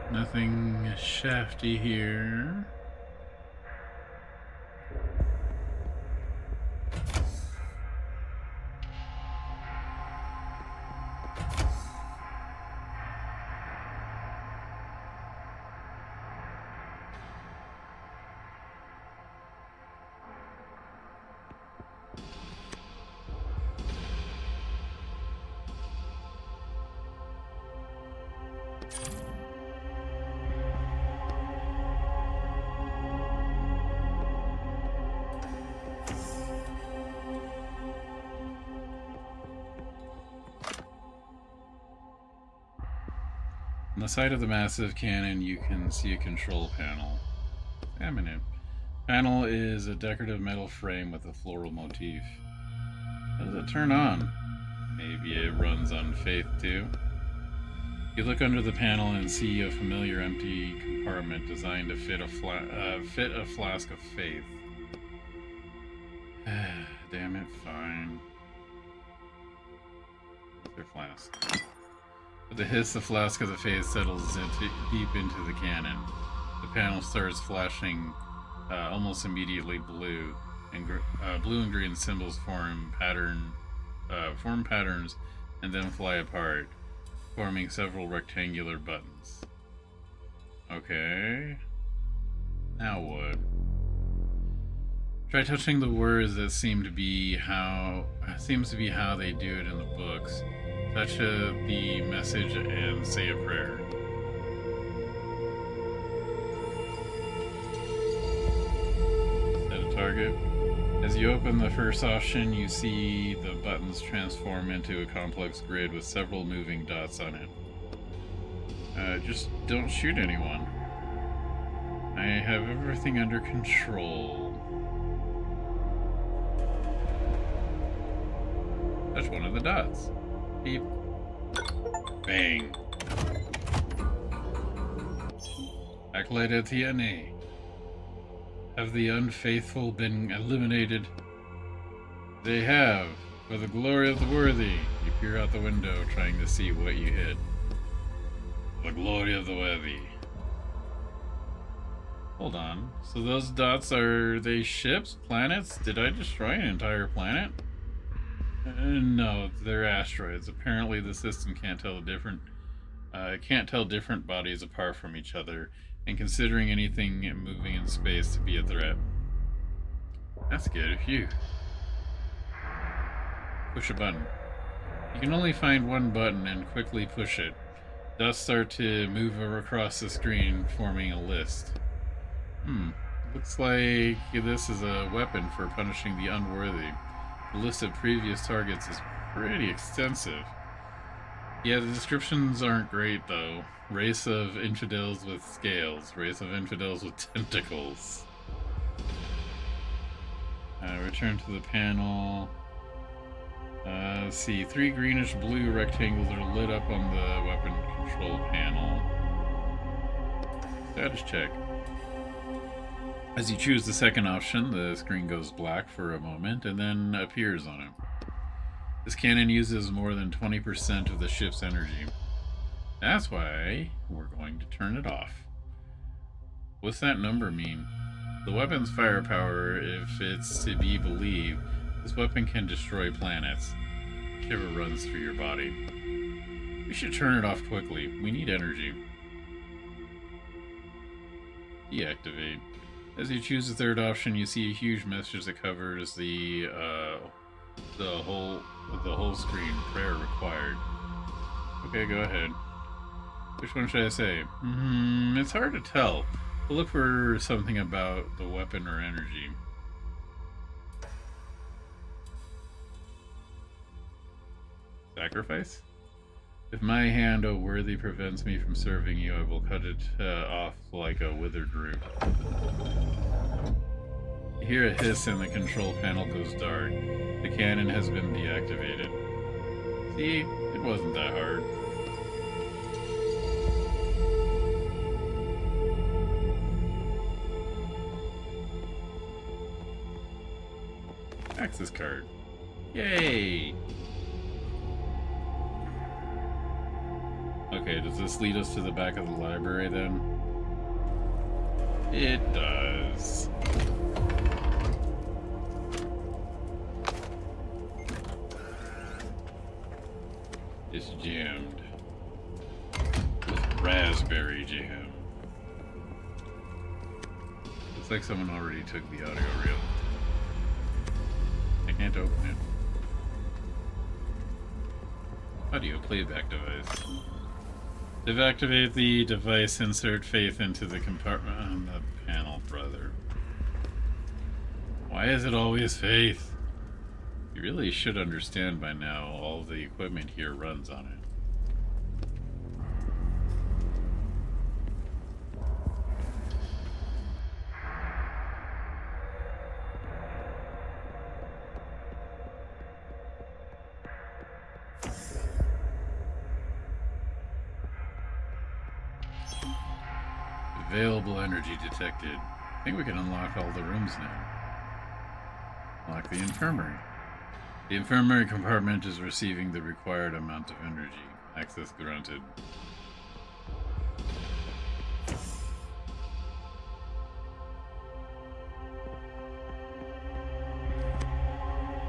Nothing shafty here. On the side of the massive cannon, you can see a control panel. Examine. Panel is a decorative metal frame with a floral motif. How does it turn on? Maybe it runs on faith too. You look under the panel and see a familiar empty compartment designed to fit a flask of faith. Damn it, fine. Their flask. With a hiss, the flask of the faith settles deep into the cannon. The panel starts flashing almost immediately blue, and blue and green symbols form patterns and then fly apart, forming several rectangular buttons. Okay. Now what? Try touching the words that seems to be how they do it in the books. Touch the message and say a prayer. Set a target. As you open the first option, you see the buttons transform into a complex grid with several moving dots on it. Just don't shoot anyone. I have everything under control. Touch one of the dots. Beep. Bang. Acolyte Etienne. Have the unfaithful been eliminated? They have. For the glory of the worthy. You peer out the window, trying to see what you hit. The glory of the Webby. Hold on. So those dots, are they ships? Planets? Did I destroy an entire planet? No, they're asteroids. Apparently the system can't tell different bodies apart from each other, and considering anything moving in space to be a threat. That's good. Phew. Push a button. You can only find one button and quickly push it. Dots start to move across the screen, forming a list. Looks like this is a weapon for punishing the unworthy. The list of previous targets is pretty extensive. Yeah, the descriptions aren't great, though. Race of infidels with scales. Race of infidels with tentacles. Return to the panel. Let's see. 3 greenish-blue rectangles are lit up on the weapon control panel. Status check. As you choose the second option, the screen goes black for a moment and then appears on it. This cannon uses more than 20% of the ship's energy. That's why we're going to turn it off. What's that number mean? The weapon's firepower, if it's to be believed, this weapon can destroy planets. Shiver runs through your body. We should turn it off quickly. We need energy. Deactivate. As you choose the third option, you see a huge message that covers the whole screen. Prayer required. Okay, go ahead. Which one should I say? It's hard to tell. We'll look for something about the weapon or energy. Sacrifice? If my hand, O worthy, prevents me from serving you, I will cut it off like a withered root. You hear a hiss and the control panel goes dark. The cannon has been deactivated. See? It wasn't that hard. Access card. Yay! Okay, does this lead us to the back of the library then? It does. It's jammed. With raspberry jam. Looks like someone already took the audio reel. I can't open it. Audio playback device. To activate the device, insert Faith into the compartment on the panel, brother. Why is it always Faith? You really should understand by now all the equipment here runs on it. Available energy detected. I think we can unlock all the rooms now. Unlock the infirmary. The infirmary compartment is receiving the required amount of energy. Access granted.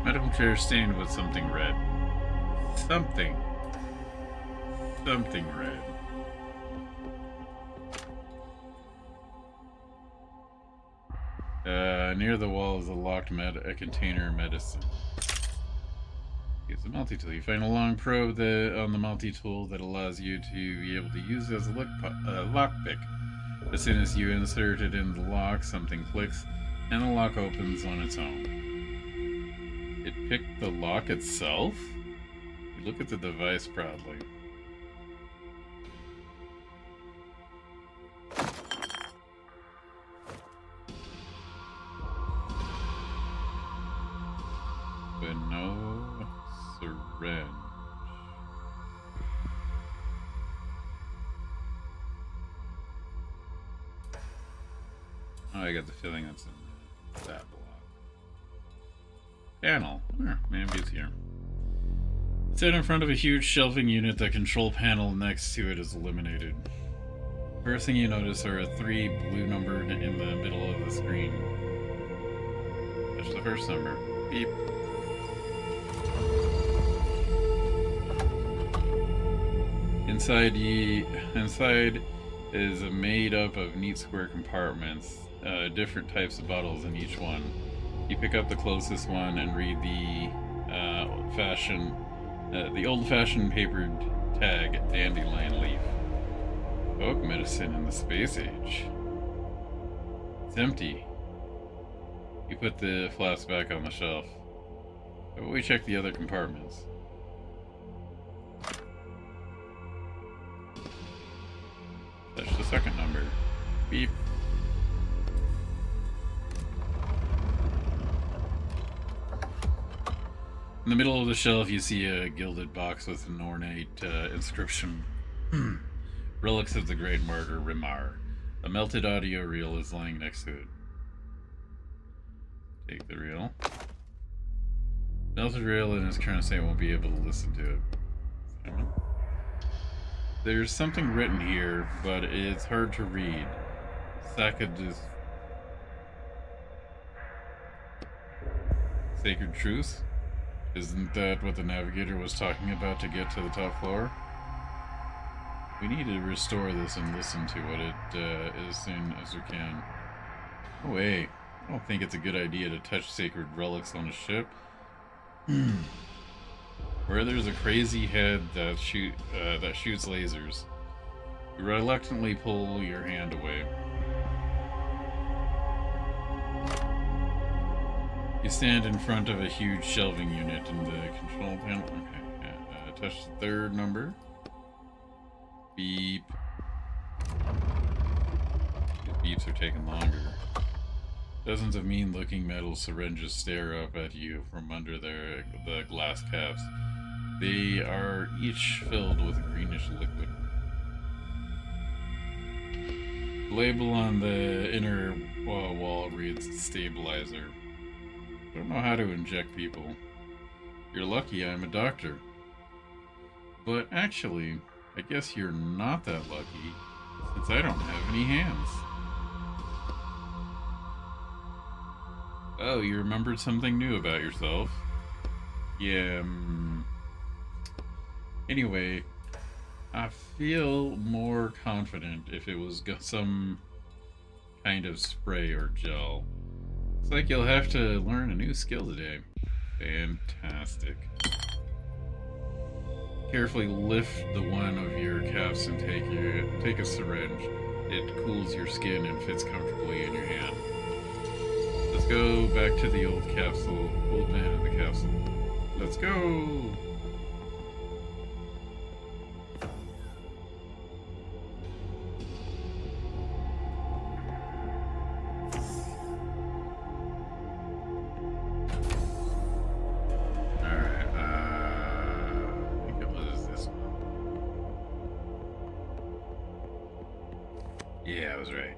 Medical chair stained with something red. Something red. Near the wall is a locked container medicine. Use the multi-tool. You find a long probe on the multi-tool that allows you to be able to use it as a lockpick. As soon as you insert it in the lock, something clicks, and the lock opens on its own. It picked the lock itself? You look at the device proudly. But no syringe. Oh, I got the feeling that's in that block. Panel. Maybe it's here. Stand in front of a huge shelving unit. The control panel next to it is illuminated. First thing you notice are 3 blue numbered in the middle of the screen. Touch the first number. Beep. Inside is made up of neat square compartments, different types of bottles in each one. You pick up the closest one and read the old-fashioned papered tag, Dandelion Leaf. Oak medicine in the space age. It's empty. You put the flask back on the shelf. But we check the other compartments. Touch the second number. Beep. In the middle of the shelf, you see a gilded box with an ornate inscription. Relics of the Great Martyr Rimar. A melted audio reel is lying next to it. Take the reel. Melted reel in its current state won't be able to listen to it. Simon? There's something written here, but it's hard to read. Sacred truth? Isn't that what the navigator was talking about to get to the top floor? We need to restore this and listen to what it is as soon as we can. Oh wait, I don't think it's a good idea to touch sacred relics on a ship. Where there's a crazy head that shoots lasers. You reluctantly pull your hand away. You stand in front of a huge shelving unit in the control panel. Okay, touch the third number. Beep. The beeps are taking longer. Dozens of mean-looking metal syringes stare up at you from under the glass caps. They are each filled with a greenish liquid. The label on the inner wall reads stabilizer. I don't know how to inject people. You're lucky I'm a doctor. But actually, I guess you're not that lucky, since I don't have any hands. Oh, you remembered something new about yourself? Yeah, Anyway, I feel more confident if it was some kind of spray or gel. Looks like you'll have to learn a new skill today. Fantastic. Carefully lift the one of your caps and take a syringe. It cools your skin and fits comfortably in your hand. Let's go back to the old capsule. Old man in the capsule. Let's go! Yeah, I was right.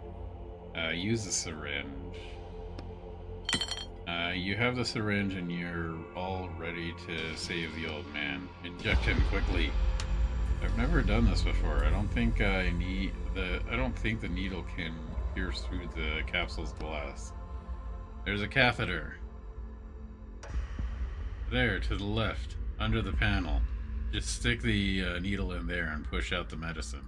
Use the syringe. You have the syringe and you're all ready to save the old man. Inject him quickly. I've never done this before. I don't think the needle can pierce through the capsule's glass. There's a catheter. There, to the left, under the panel. Just stick the needle in there and push out the medicine.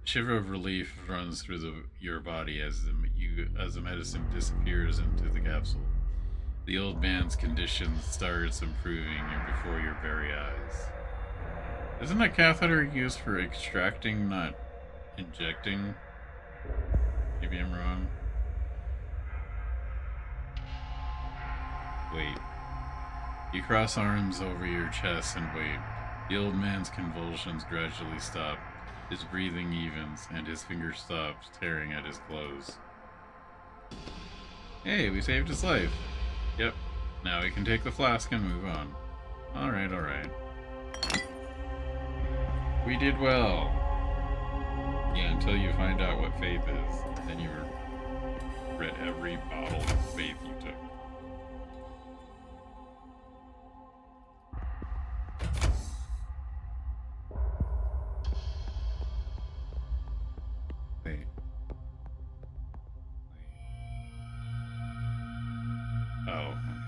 A shiver of relief runs through your body as the medicine disappears into the capsule. The old man's condition starts improving before your very eyes. Isn't a catheter used for extracting, not injecting? Maybe I'm wrong. Wait. You cross arms over your chest and wait. The old man's convulsions gradually stop. His breathing evens, and his fingers stop tearing at his clothes. Hey, we saved his life. Yep. Now we can take the flask and move on. Alright, alright. We did well. Yeah, until you find out what faith is. Then you regret every bottle of faith you took.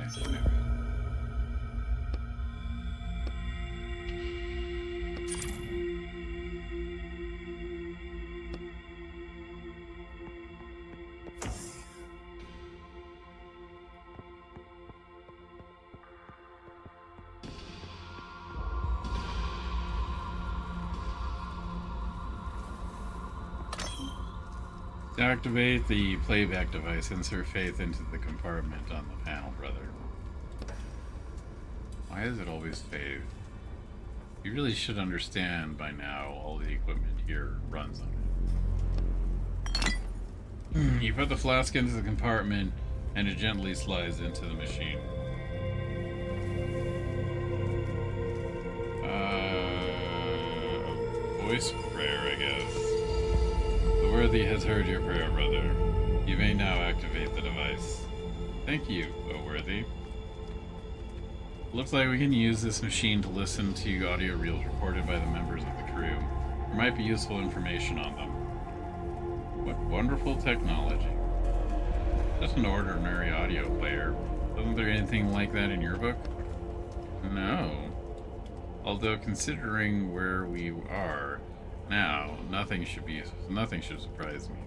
Activate. To activate the playback device, insert Faith into the compartment on the panel, brother. Why is it always Faith? You really should understand by now all the equipment here runs on it. You put the flask into the compartment and it gently slides into the machine. A voice prayer, I guess. The Worthy has heard your prayer, brother. You may now activate the device. Thank you, O Worthy. Looks like we can use this machine to listen to audio reels recorded by the members of the crew. There might be useful information on them. What wonderful technology. Just an ordinary audio player. Wasn't there anything like that in your book? No. Although considering where we are now, nothing should surprise me.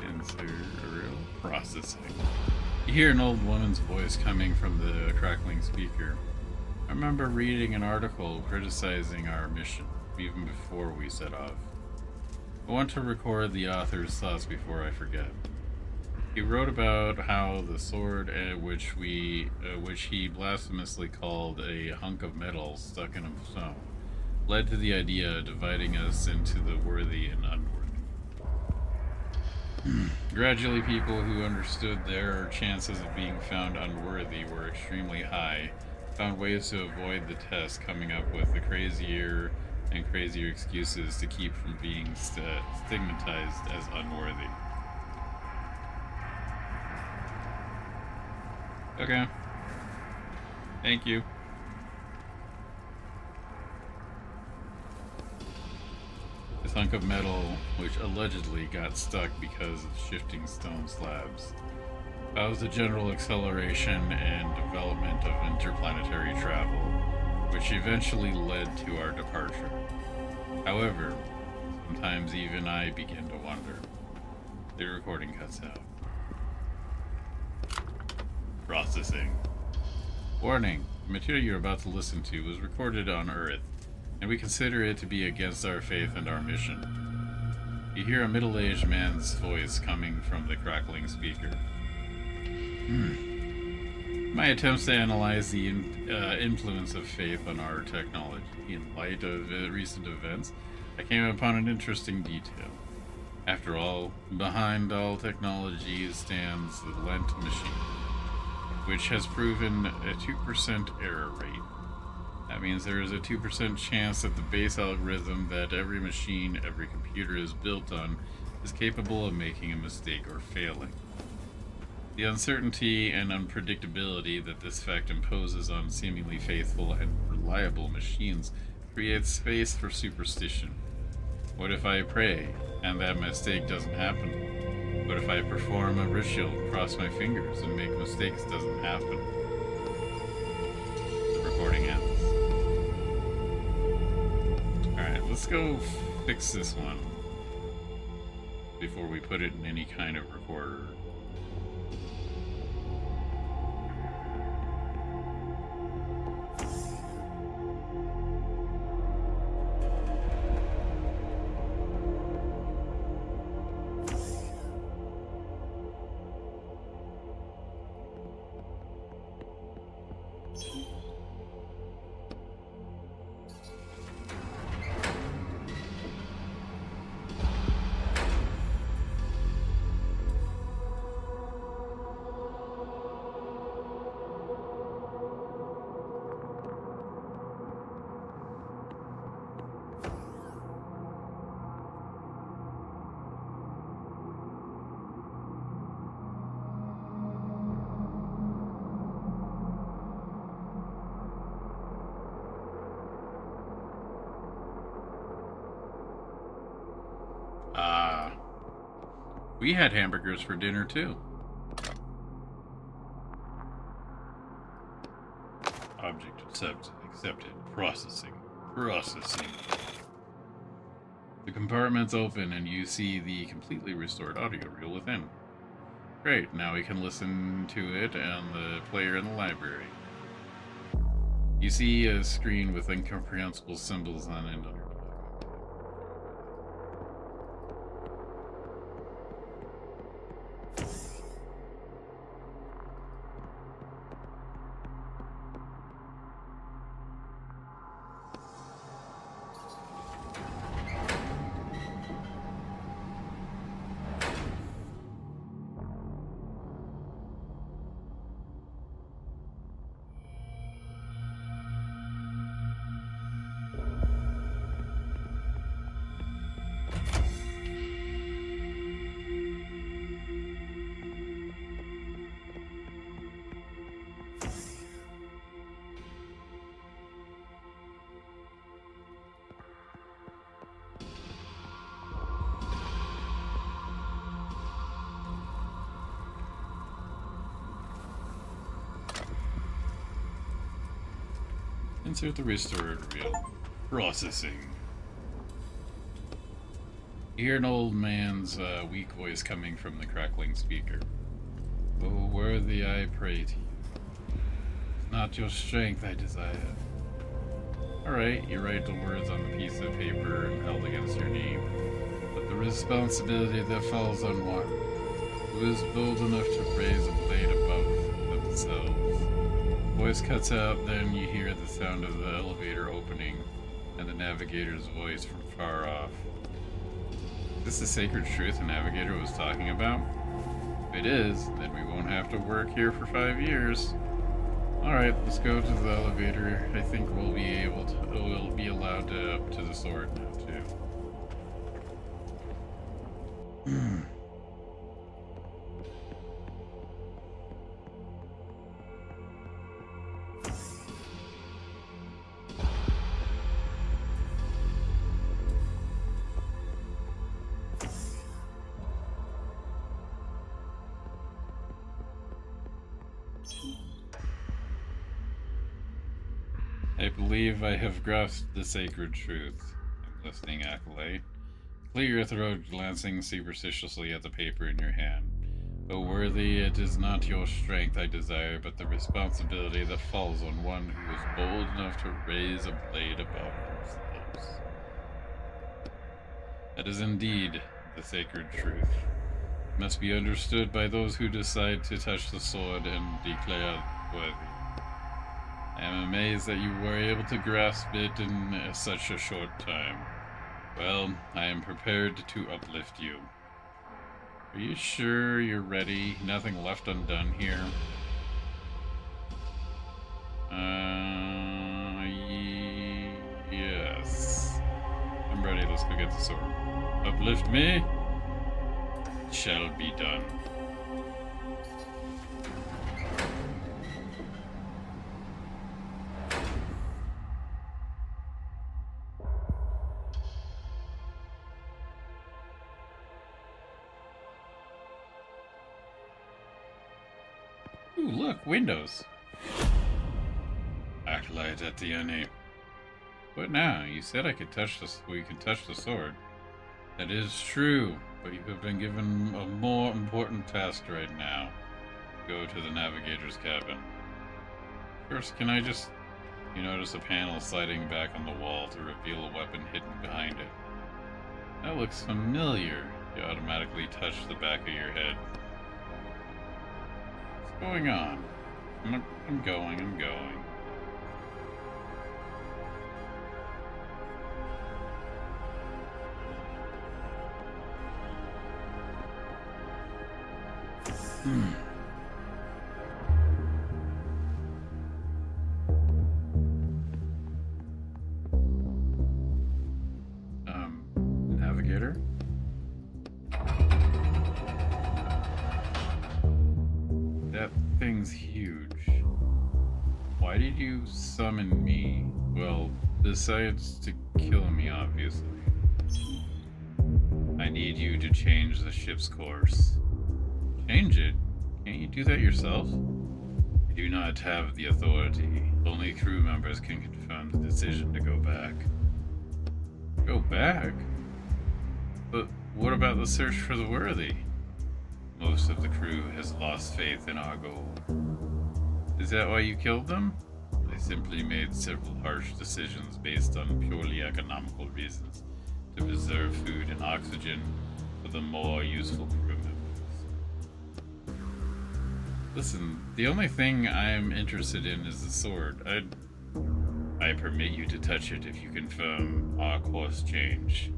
Insert processing. You hear an old woman's voice coming from the crackling speaker. I remember reading an article criticizing our mission, even before we set off. I want to record the author's thoughts before I forget. He wrote about how the sword which he blasphemously called a hunk of metal stuck in a stone, led to the idea of dividing us into the worthy and unworthy. Gradually, people who understood their chances of being found unworthy were extremely high, found ways to avoid the test, coming up with the crazier and crazier excuses to keep from being stigmatized as unworthy. Okay. Thank you. This hunk of metal, which allegedly got stuck because of shifting stone slabs, caused a general acceleration and development of interplanetary travel, which eventually led to our departure. However, sometimes even I begin to wonder. The recording cuts out. Processing. Warning. The material you're about to listen to was recorded on Earth, and we consider it to be against our faith and our mission. You hear a middle-aged man's voice coming from the crackling speaker. My attempts to analyze the influence of faith on our technology in light of recent events, I came upon an interesting detail. After all, behind all technology stands the Lent machine, which has proven a 2% error rate. That means there is a 2% chance that the base algorithm that every machine, every computer is built on is capable of making a mistake or failing. The uncertainty and unpredictability that this fact imposes on seemingly faithful and reliable machines creates space for superstition. What if I pray and that mistake doesn't happen? What if I perform a ritual, cross my fingers, and make mistakes doesn't happen? The recording ends. Alright, let's go fix this one before we put it in any kind of recorder. We had hamburgers for dinner too. Object accepted. Processing. Processing. The compartment's open and you see the completely restored audio reel within. Great, now we can listen to it and the player in the library. You see a screen with incomprehensible symbols on it under. Insert the restored reel. Processing. You hear an old man's weak voice coming from the crackling speaker. Oh, worthy, I pray to you. It's not your strength I desire. Alright, you write the words on a piece of paper and held against your name. But the responsibility that falls on one who is bold enough to raise a blade above themselves. Voice cuts out, then you hear the sound of the elevator opening and the navigator's voice from far off. Is this the sacred truth the navigator was talking about? If it is, then we won't have to work here for 5 years. Alright, let's go to the elevator. I think we'll be allowed to up to the sword now too. I believe I have grasped the sacred truth. I'm listening, Acolyte. Clear your throat, glancing superstitiously at the paper in your hand. O worthy, it is not your strength I desire, but the responsibility that falls on one who is bold enough to raise a blade above themselves. That is indeed the sacred truth. It must be understood by those who decide to touch the sword and declare worthy. I am amazed that you were able to grasp it in such a short time. Well, I am prepared to uplift you. Are you sure you're ready? Nothing left undone here? Yes. I'm ready, let's go get the sword. Uplift me? It shall be done. Ooh, look, windows. Acolyte at the Ene. What now? You said I could touch this. We could touch the sword. That is true, but you have been given a more important task right now. Go to the navigator's cabin. First, can I just... You notice a panel sliding back on the wall to reveal a weapon hidden behind it. That looks familiar. You automatically touch the back of your head. What's going on? I'm going. Navigator? That thing's huge. Why did you summon me? Well, besides to kill me, obviously. I need you to change the ship's course. Change it? Can't you do that yourself? I do not have the authority. Only crew members can confirm the decision to go back. Go back? But what about the search for the worthy? Most of the crew has lost faith in our goal. Is that why you killed them? I simply made several harsh decisions based on purely economical reasons to preserve food and oxygen for the more useful crew members. Listen, the only thing I'm interested in is the sword. I permit you to touch it if you confirm our course change.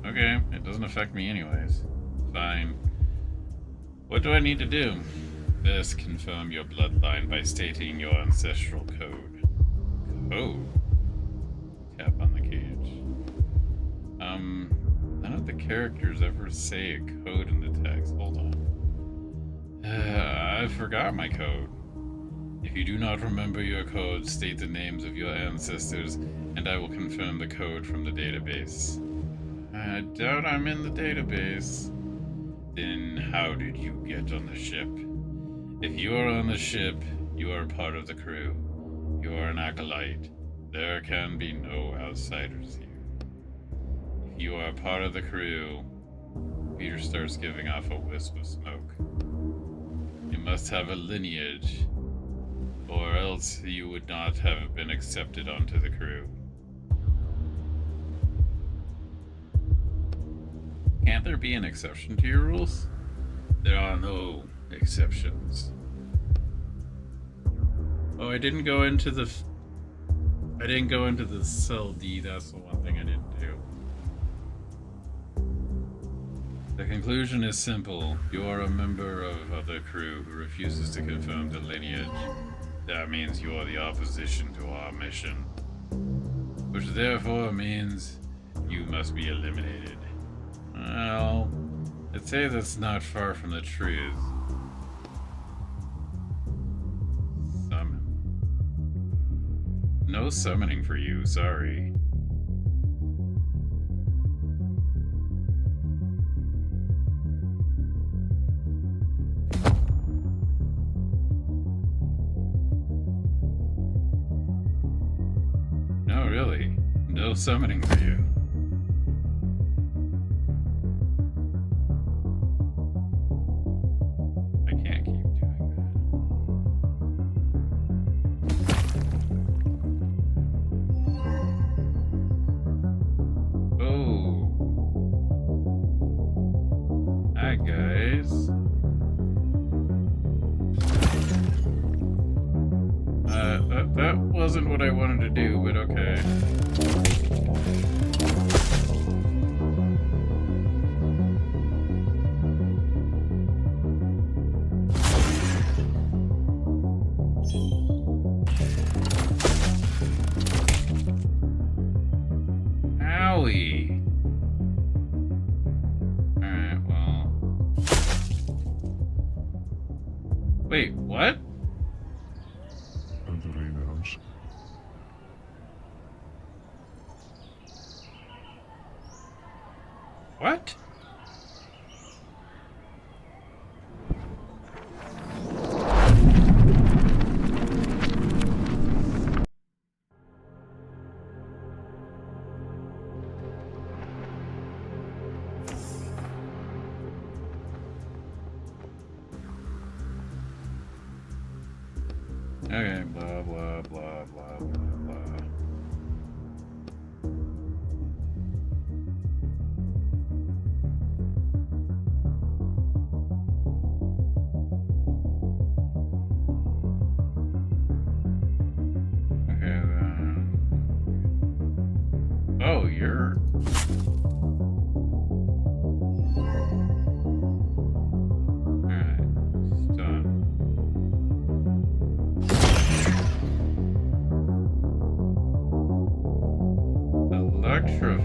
Okay, it doesn't affect me anyways. Fine. What do I need to do? Best confirm your bloodline by stating your ancestral code. Code? Tap on the cage. None of the characters ever say a code in the text. Hold on. I forgot my code. If you do not remember your code, state the names of your ancestors, and I will confirm the code from the database. I doubt I'm in the database. Then how did you get on the ship? If you are on the ship, you are part of the crew. You are an acolyte. There can be no outsiders here. If you are part of the crew, Peter starts giving off a wisp of smoke. You must have a lineage, or else you would not have been accepted onto the crew. Can't there be an exception to your rules? There are no exceptions. Oh, I didn't go into the cell D. That's the one thing I didn't do. The conclusion is simple. You are a member of the crew who refuses to confirm the lineage. That means you are the opposition to our mission, which therefore means you must be eliminated. Well, I'd say that's not far from the truth. Summon. No summoning for you, sorry. No, really. No summoning for you. That wasn't what I wanted to do, but okay. Owie. Alright, well. Wait, what? What? Okay, blah, blah, blah, blah, blah, blah. Okay, then. Oh, you're... Alright, it's done. Electrify.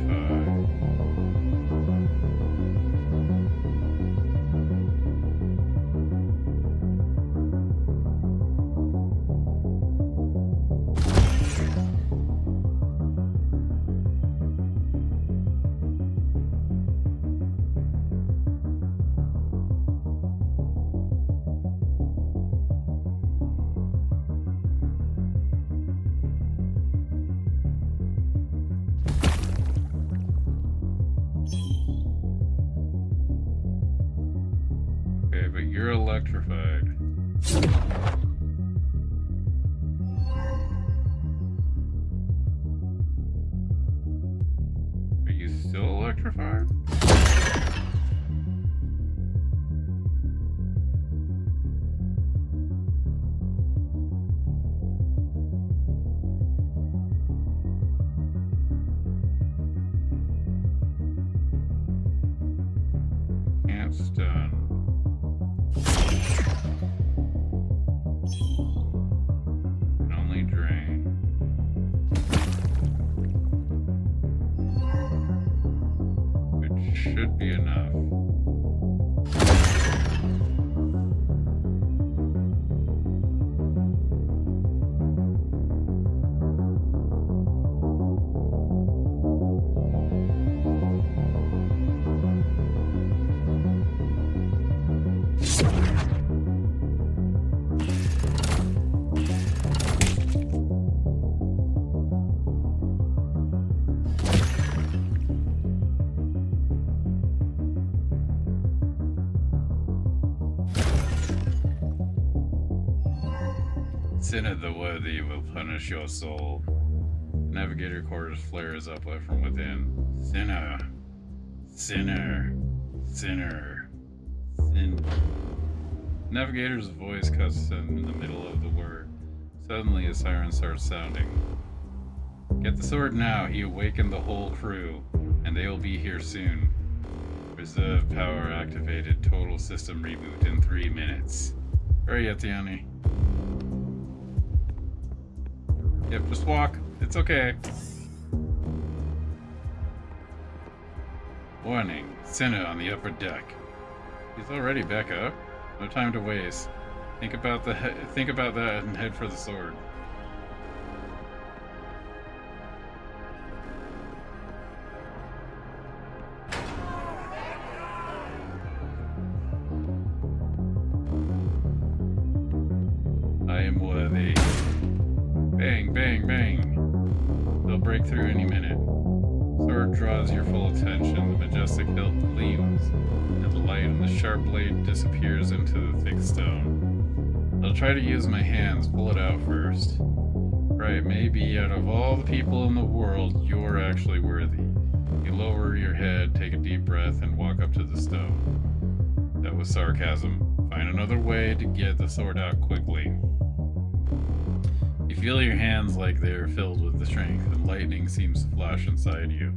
Okay, but you're electrified. Are you still electrified? Can't stun. Can only drain. Which should be enough. Cinna the Worthy will punish your soul. Navigator quarters flares up from within. Cinna. Sinner. Sinner. Sin. Navigator's voice cuts in the middle of the word. Suddenly a siren starts sounding. Get the sword now, he awakened the whole crew, and they will be here soon. Reserve power activated, total system reboot in 3 minutes. Hurry, Etienne. Yep, just walk. It's okay. Warning. Cinna on the upper deck. He's already back up. No time to waste. Think about that and head for the sword. I am worthy. Bang, bang, bang. They'll break through any minute. Sword draws your full attention. The majestic hilt gleams, and the light in the sharp blade disappears into the thick stone. I'll try to use my hands. Pull it out first. Right, maybe out of all the people in the world, you're actually worthy. You lower your head, take a deep breath, and walk up to the stone. That was sarcasm. Find another way to get the sword out quickly. You feel your hands like they're filled with the strength, and lightning seems to flash inside you.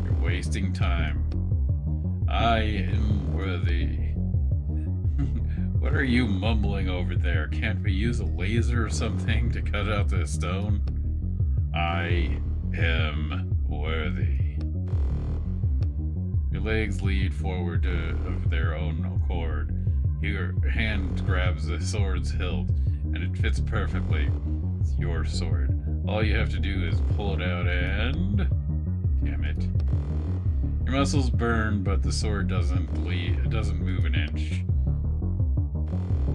You're wasting time. I am worthy. What are you mumbling over there? Can't we use a laser or something to cut out the stone? I am worthy. Your legs lead forward of their own accord. Your hand grabs the sword's hilt, and it fits perfectly. It's your sword. All you have to do is pull it out and... Damn it. Your muscles burn, but the sword doesn't bleed. It doesn't move an inch.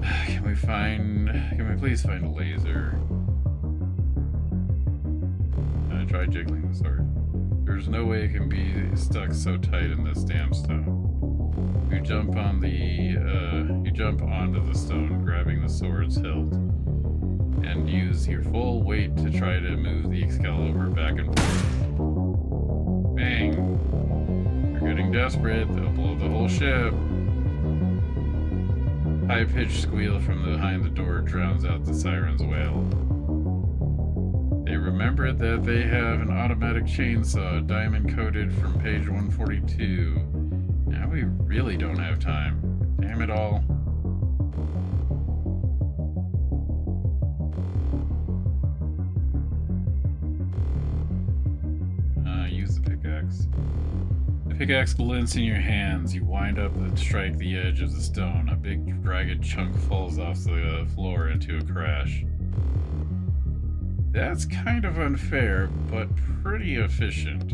Can we please find a laser? Try jiggling the sword. There's no way it can be stuck so tight in this damn stone. You jump onto the stone, grabbing the sword's hilt, and use your full weight to try to move the Excalibur back and forth. Bang! You're getting desperate. They'll blow the whole ship. High-pitched squeal from behind the door drowns out the siren's wail. They remember that they have an automatic chainsaw, diamond-coated from page 142. Now we really don't have time. Damn it all. Use the pickaxe. The pickaxe glints in your hands. You wind up and strike the edge of the stone. A big, ragged chunk falls off the floor into a crash. That's kind of unfair, but pretty efficient.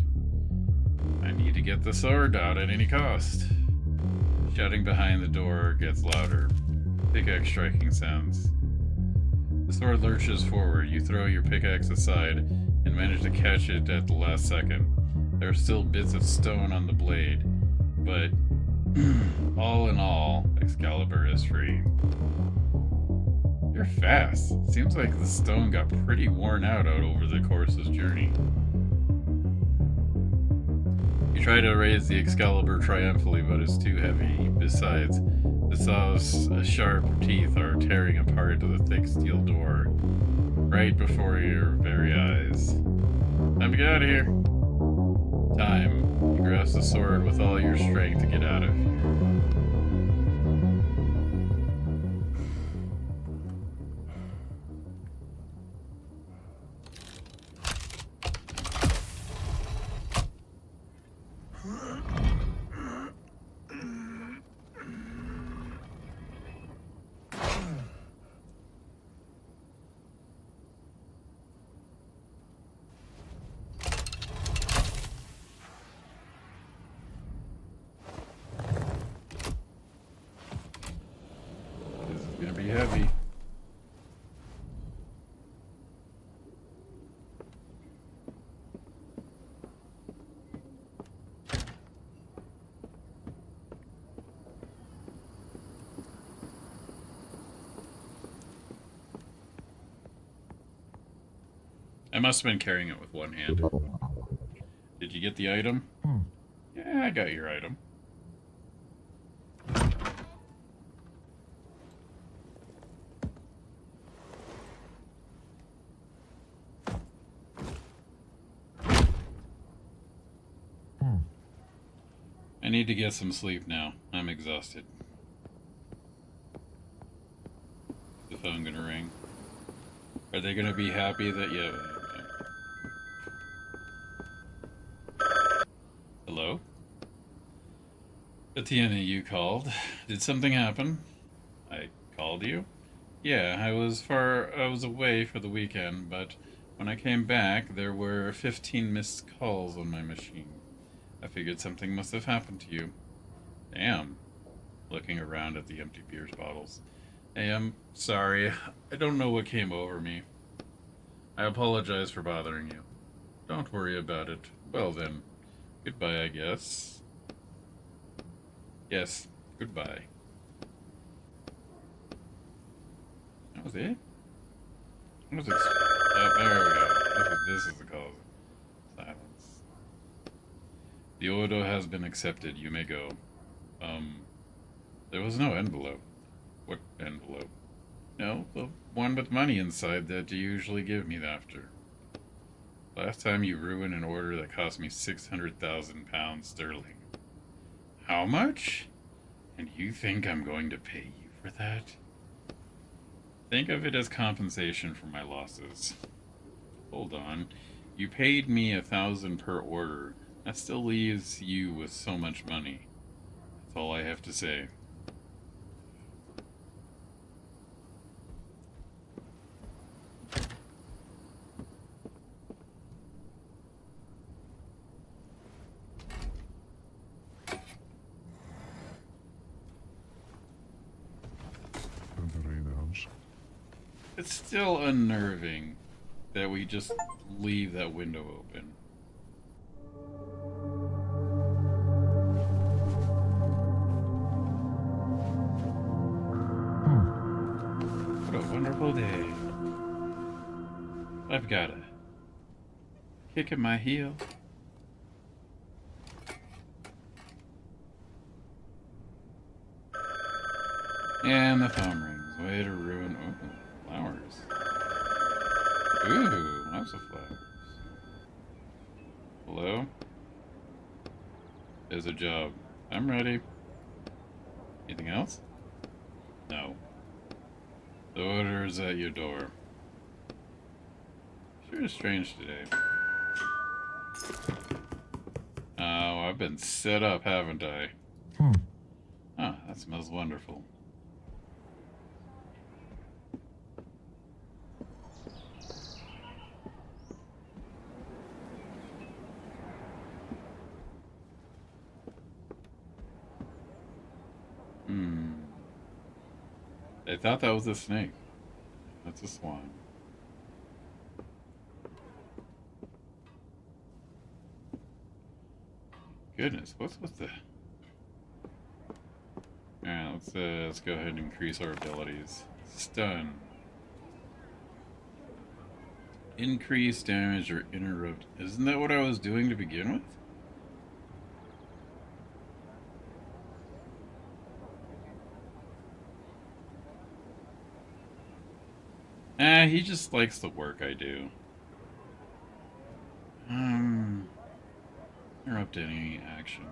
I need to get the sword out at any cost. Shouting behind the door gets louder. Pickaxe striking sounds. The sword lurches forward. You throw your pickaxe aside and manage to catch it at the last second. There are still bits of stone on the blade, but All in all, Excalibur is free. You're fast. Seems like the stone got pretty worn out over the course's journey. You try to raise the Excalibur triumphantly, but it's too heavy. Besides, the saw's sharp teeth are tearing apart the thick steel door right before your very eyes. Time to get out of here. Time. You grasp the sword with all your strength to get out of here. This is gonna be heavy. I must have been carrying it with one hand. Did you get the item? Yeah, I got your item. I need to get some sleep now. I'm exhausted. The phone gonna ring. Are they gonna be happy that you... Hello? Tatiana, you called. Did something happen? I called you? Yeah, I was away for the weekend, but when I came back, there were 15 missed calls on my machine. I figured something must have happened to you. Damn. Looking around at the empty beer bottles. Hey, I'm sorry. I don't know what came over me. I apologize for bothering you. Don't worry about it. Well then. Goodbye, I guess. Yes, goodbye. That was it? What was it? There we go. This is the cause. Silence. The order has been accepted. You may go. There was no envelope. What envelope? No, the one with money inside that you usually give me after. Last time you ruined an order that cost me 600,000 pounds sterling. How much? And you think I'm going to pay you for that? Think of it as compensation for my losses. Hold on. You paid me 1,000 per order. That still leaves you with so much money. That's all I have to say. It's still unnerving that we just leave that window open. What a wonderful day. I've got a kick in my heel. And the phone rings. Way to ruin... Oh, flowers. Ooh, lots of flowers. Hello? There's a job. I'm ready. Anything else? No. The order is at your door. Sure is strange today. Oh, I've been set up, haven't I? Ah, that smells wonderful. I thought that was a snake. That's a swan. Goodness, what's with the... Let's go ahead and increase our abilities. Stun. Increase damage or interrupt. Isn't that what I was doing to begin with? He just likes the work I do. Interrupt any action.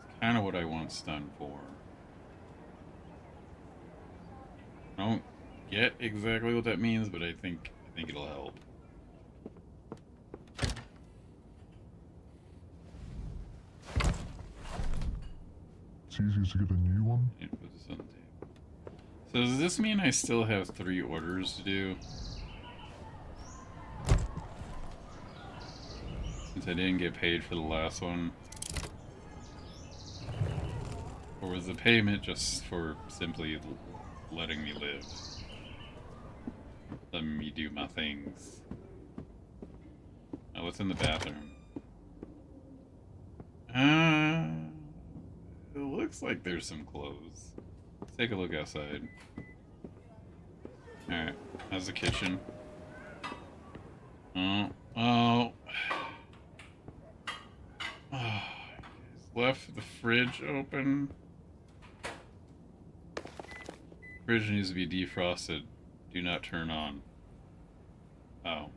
It's kind of what I want stun for. I don't get exactly what that means, but I think it'll help. It's easier to get a new one. Need to put this on the table. So does this mean I still have 3 orders to do? Since I didn't get paid for the last one. Or was the payment just for simply letting me live? Letting me do my things. Oh, what's in the bathroom? It looks like there's some clothes. Let's take a look outside. Alright, how's the kitchen? Oh. Left the fridge open. Fridge needs to be defrosted. Do not turn on. Oh.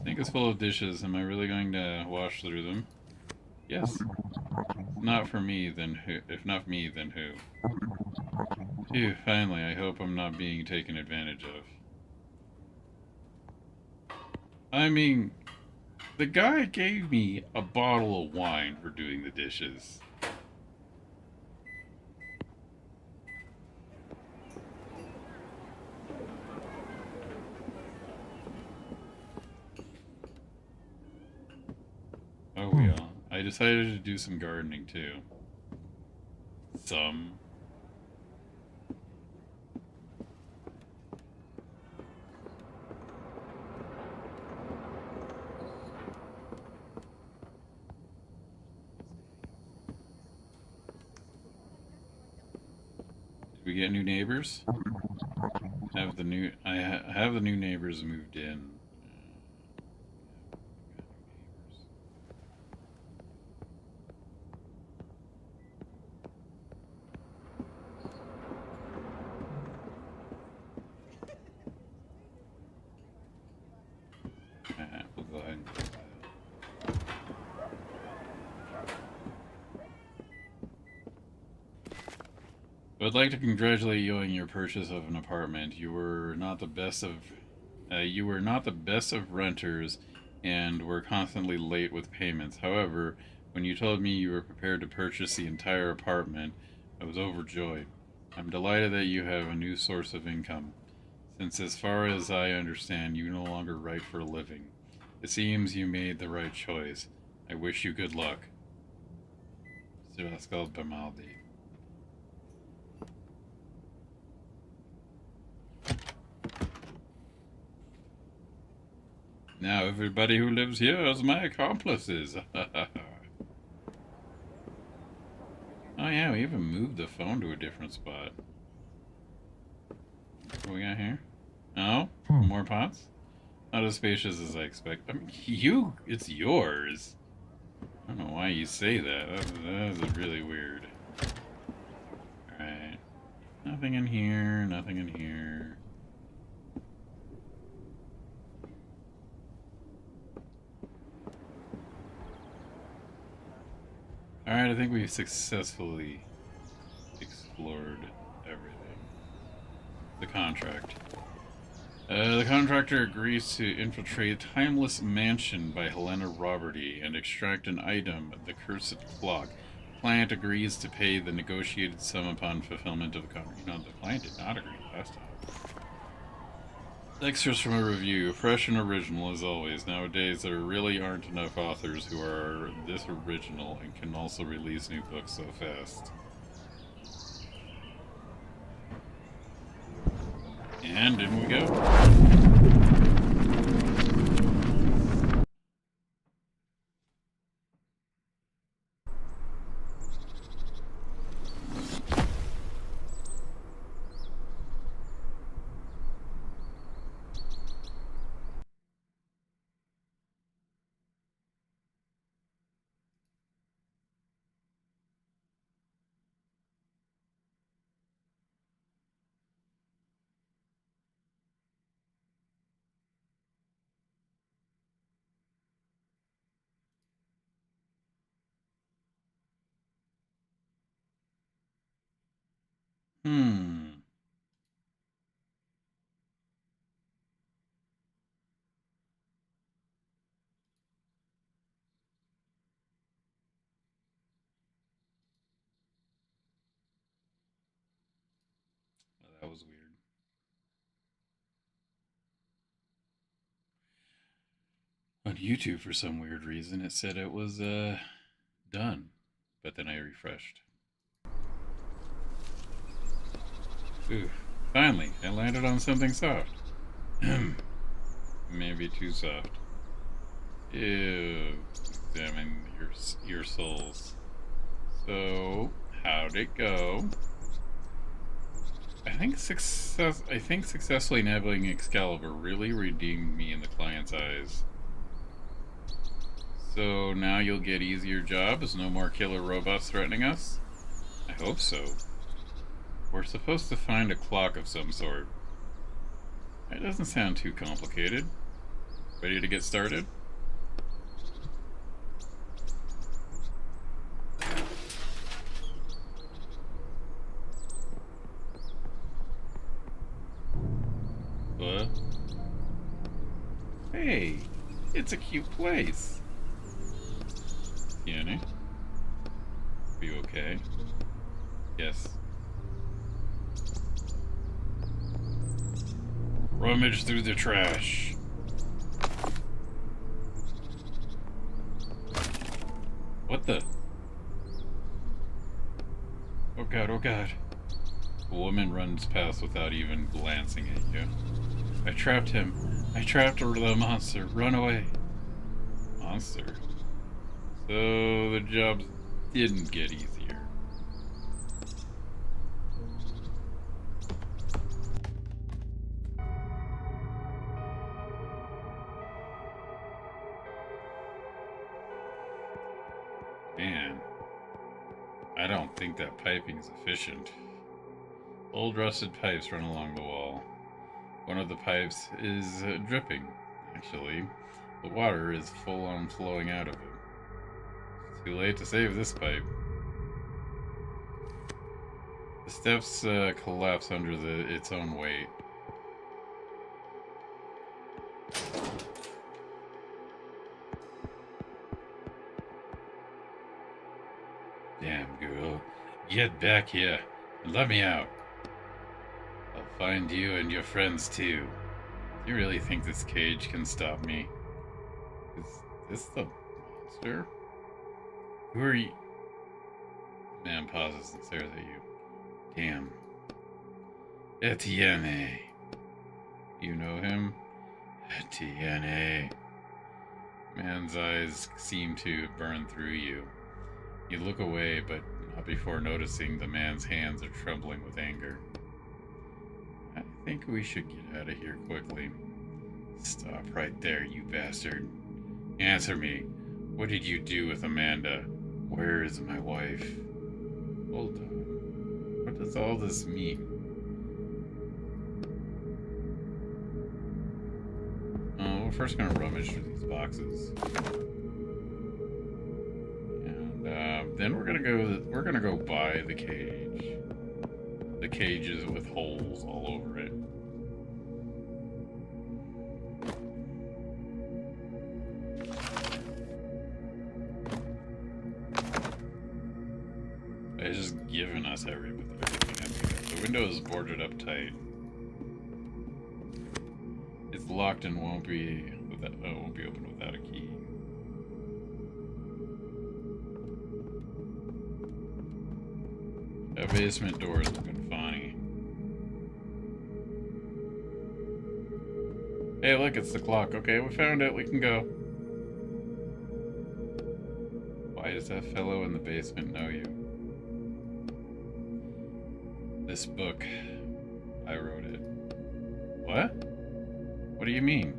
Sink is full of dishes. Am I really going to wash through them? Yes. Not for me, then who? If not me, then who? Phew, finally, I hope I'm not being taken advantage of. I mean, the guy gave me a bottle of wine for doing the dishes. Oh, yeah. I decided to do some gardening, too. Some. Did we get new neighbors? I have the new neighbors moved in. We'll go ahead and do that. I would like to congratulate you on your purchase of an apartment. You were not the best of renters, and were constantly late with payments. However, when you told me you were prepared to purchase the entire apartment, I was overjoyed. I'm delighted that you have a new source of income, since as far as I understand, you no longer write for a living. It seems you made the right choice. I wish you good luck. Pascal Bamaldi. Now everybody who lives here is my accomplices. Oh yeah, we even moved the phone to a different spot. What we got here? Oh, more pots? Not as spacious as I expect. I mean, it's yours. I don't know why you say that. That is really weird. Alright. Nothing in here, nothing in here. Alright, I think we've successfully explored everything. The contract. The contractor agrees to infiltrate Timeless Mansion by Helena Roberty and extract an item, the Cursed Clock. Client agrees to pay the negotiated sum upon fulfillment of the contract. You know, the client did not agree last time. Extras from a review, fresh and original as always. Nowadays, there really aren't enough authors who are this original and can also release new books so fast. And in we go. Hmm. Well, that was weird. On YouTube, for some weird reason, it said it was done, but then I refreshed. Ooh, finally, I landed on something soft. Maybe too soft. Ew. Examine your souls. So, how'd it go? I think successfully navigating Excalibur really redeemed me in the client's eyes. So now you'll get easier jobs, no more killer robots threatening us? I hope so. We're supposed to find a clock of some sort. It doesn't sound too complicated. Ready to get started? What? Hey, it's a cute place. Tiene? Are you okay? Yes. Rummage through the trash. What the? Oh god, oh god. A woman runs past without even glancing at you. I trapped him. I trapped the monster. Run away. Monster? So the job didn't get easier. Man, I don't think that piping is efficient. Old rusted pipes run along the wall. One of the pipes is dripping, actually. The water is full on flowing out of it. It's too late to save this pipe. The steps collapse under its own weight. Damn, girl. Get back here and let me out. I'll find you and your friends too. Do you really think this cage can stop me? Is this the monster? Who are you? Man pauses and stares at you. Damn. Etienne. You know him? Etienne. Man's eyes seem to burn through you. You look away, but not before noticing the man's hands are trembling with anger. I think we should get out of here quickly. Stop right there, you bastard. Answer me. What did you do with Amanda? Where is my wife? Hold on. What does all this mean? We're first gonna rummage through these boxes. Then we're gonna go buy the cage. The cage is with holes all over it. It's just giving us everything. The window is boarded up tight. It's locked and won't be opened without a key. That basement door is looking funny. Hey, look, it's the clock. Okay, we found it. We can go. Why does that fellow in the basement know you? This book. I wrote it. What? What do you mean?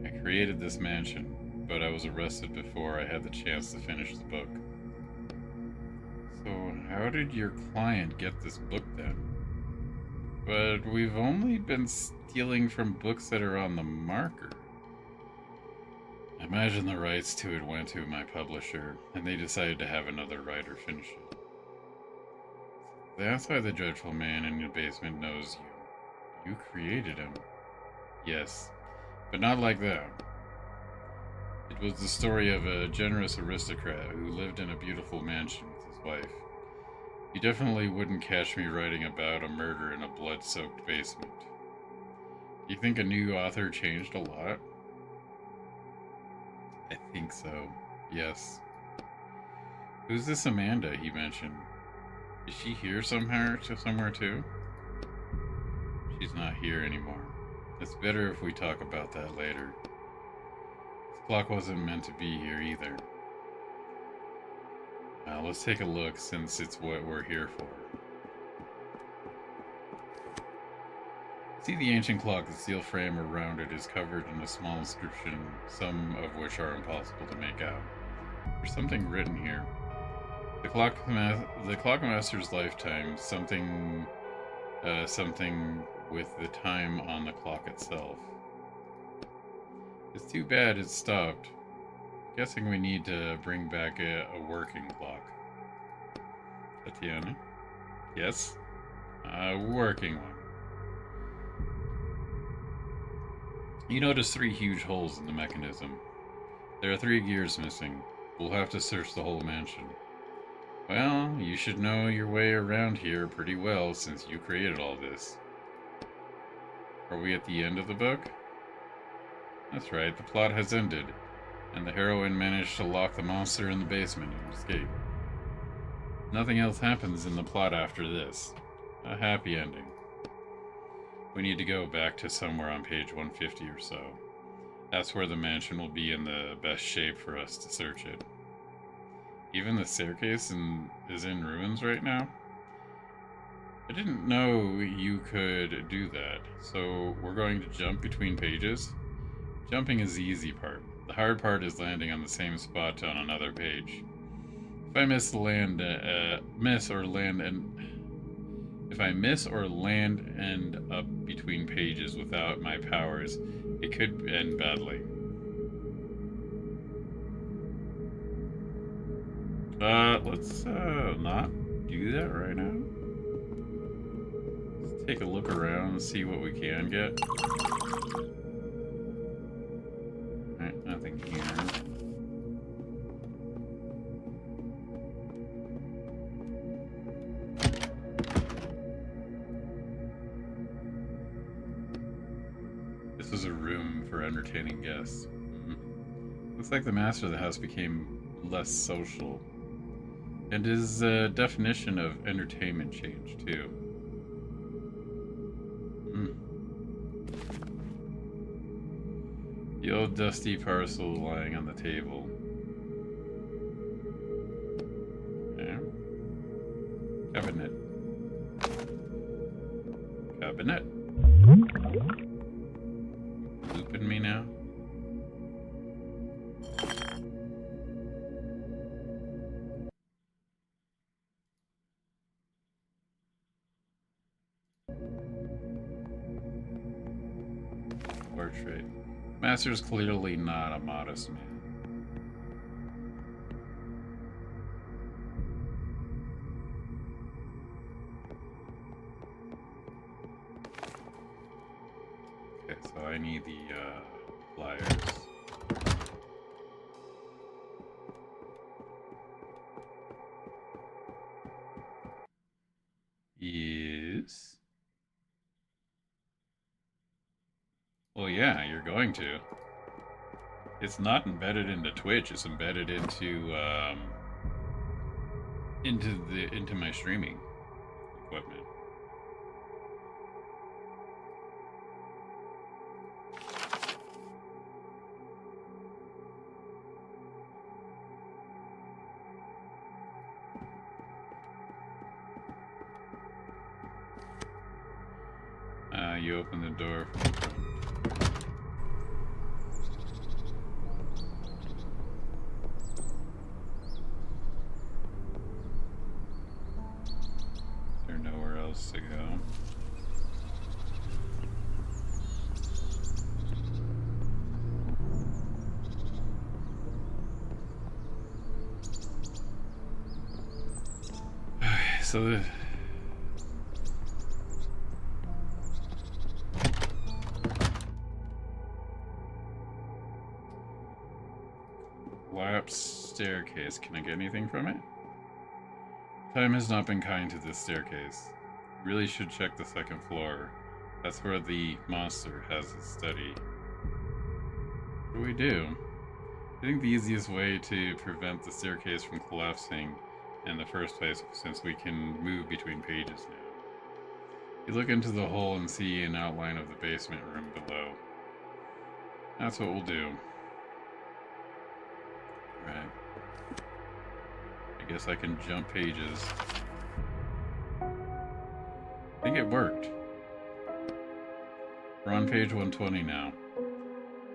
I created this mansion, but I was arrested before I had the chance to finish the book. So, how did your client get this book then? But we've only been stealing from books that are on the marker. I imagine the rights to it went to my publisher, and they decided to have another writer finish it. That's why the dreadful man in your basement knows you. You created him. Yes, but not like that. It was the story of a generous aristocrat who lived in a beautiful mansion with his wife. You definitely wouldn't catch me writing about a murder in a blood-soaked basement. Do you think a new author changed a lot? I think so. Yes. Who's this Amanda he mentioned? Is she here somewhere too? She's not here anymore. It's better if we talk about that later. This clock wasn't meant to be here either. Let's take a look since it's what we're here for. See the ancient clock, the steel frame around it is covered in a small inscription, some of which are impossible to make out. There's something written here. The clockmaster's lifetime, something with the time on the clock itself. It's too bad it stopped. Guessing we need to bring back a working clock. Tatiana? Yes? A working one. You notice 3 huge holes in the mechanism. There are 3 gears missing. We'll have to search the whole mansion. Well, you should know your way around here pretty well since you created all this. Are we at the end of the book? That's right, the plot has ended, and the heroine managed to lock the monster in the basement and escape. Nothing else happens in the plot after this. A happy ending. We need to go back to somewhere on page 150 or so. That's where the mansion will be in the best shape for us to search it. Even the staircase is in ruins right now? I didn't know you could do that, so we're going to jump between pages? Jumping is the easy part. The hard part is landing on the same spot on another page. If I miss or land end up between pages without my powers, it could end badly. Let's not do that right now. Let's take a look around and see what we can get. Alright, nothing here. This is a room for entertaining guests. Looks like the master of the house became less social. And his definition of entertainment changed, too. The old dusty parcel lying on the table. Yeah. Cabinet. Cabinet. Looping me now? Portrait. Master's clearly not a modest man. Okay, so I need the pliers. Yes. Well, yeah, you're going to. It's not embedded into Twitch. It's embedded into my streaming equipment. You open the door from the front. Is there nowhere else to go? Okay, so staircase. Can I get anything from it? Time has not been kind to this staircase. Really should check the second floor. That's where the monster has his study. What do we do? I think the easiest way to prevent the staircase from collapsing in the first place, since we can move between pages now. You look into the hole and see an outline of the basement room below. That's what we'll do. Right. I guess I can jump pages. I think it worked. We're on page 120 now.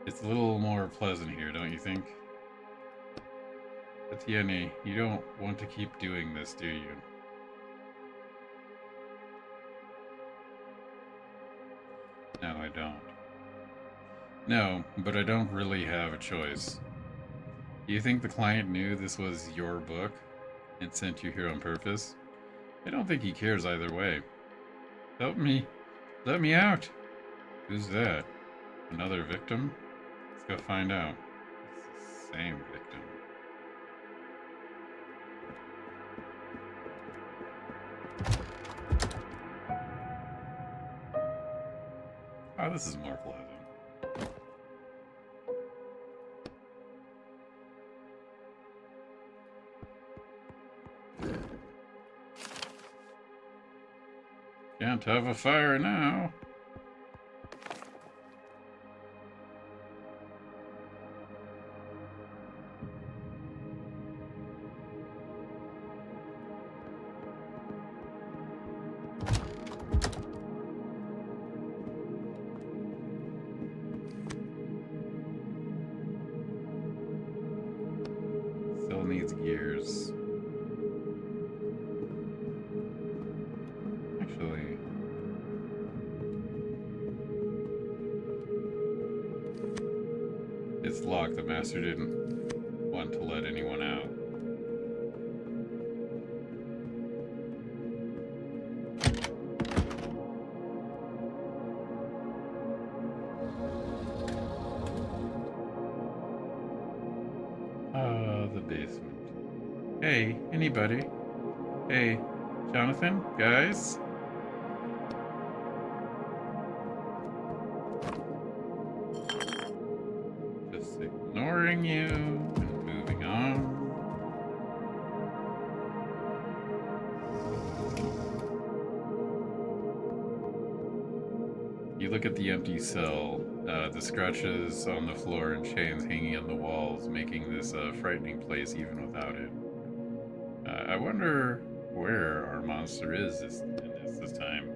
It's a little more pleasant here, don't you think? Etienne, you don't want to keep doing this, do you? No, I don't. No, but I don't really have a choice. Do you think the client knew this was your book and sent you here on purpose? I don't think he cares either way. Help me. Let me out. Who's that? Another victim? Let's go find out. It's the same victim. Oh, this is more pleasant. Can't have a fire now. Still needs gears. Actually, it's locked. The master didn't want to let anyone out. The basement. Hey, anybody? Hey, Jonathan? Guys? Just ignoring you and moving on. You look at the empty cell, the scratches on the floor and chains hanging on the walls, making this a frightening place even without it. I wonder where our monster is this time.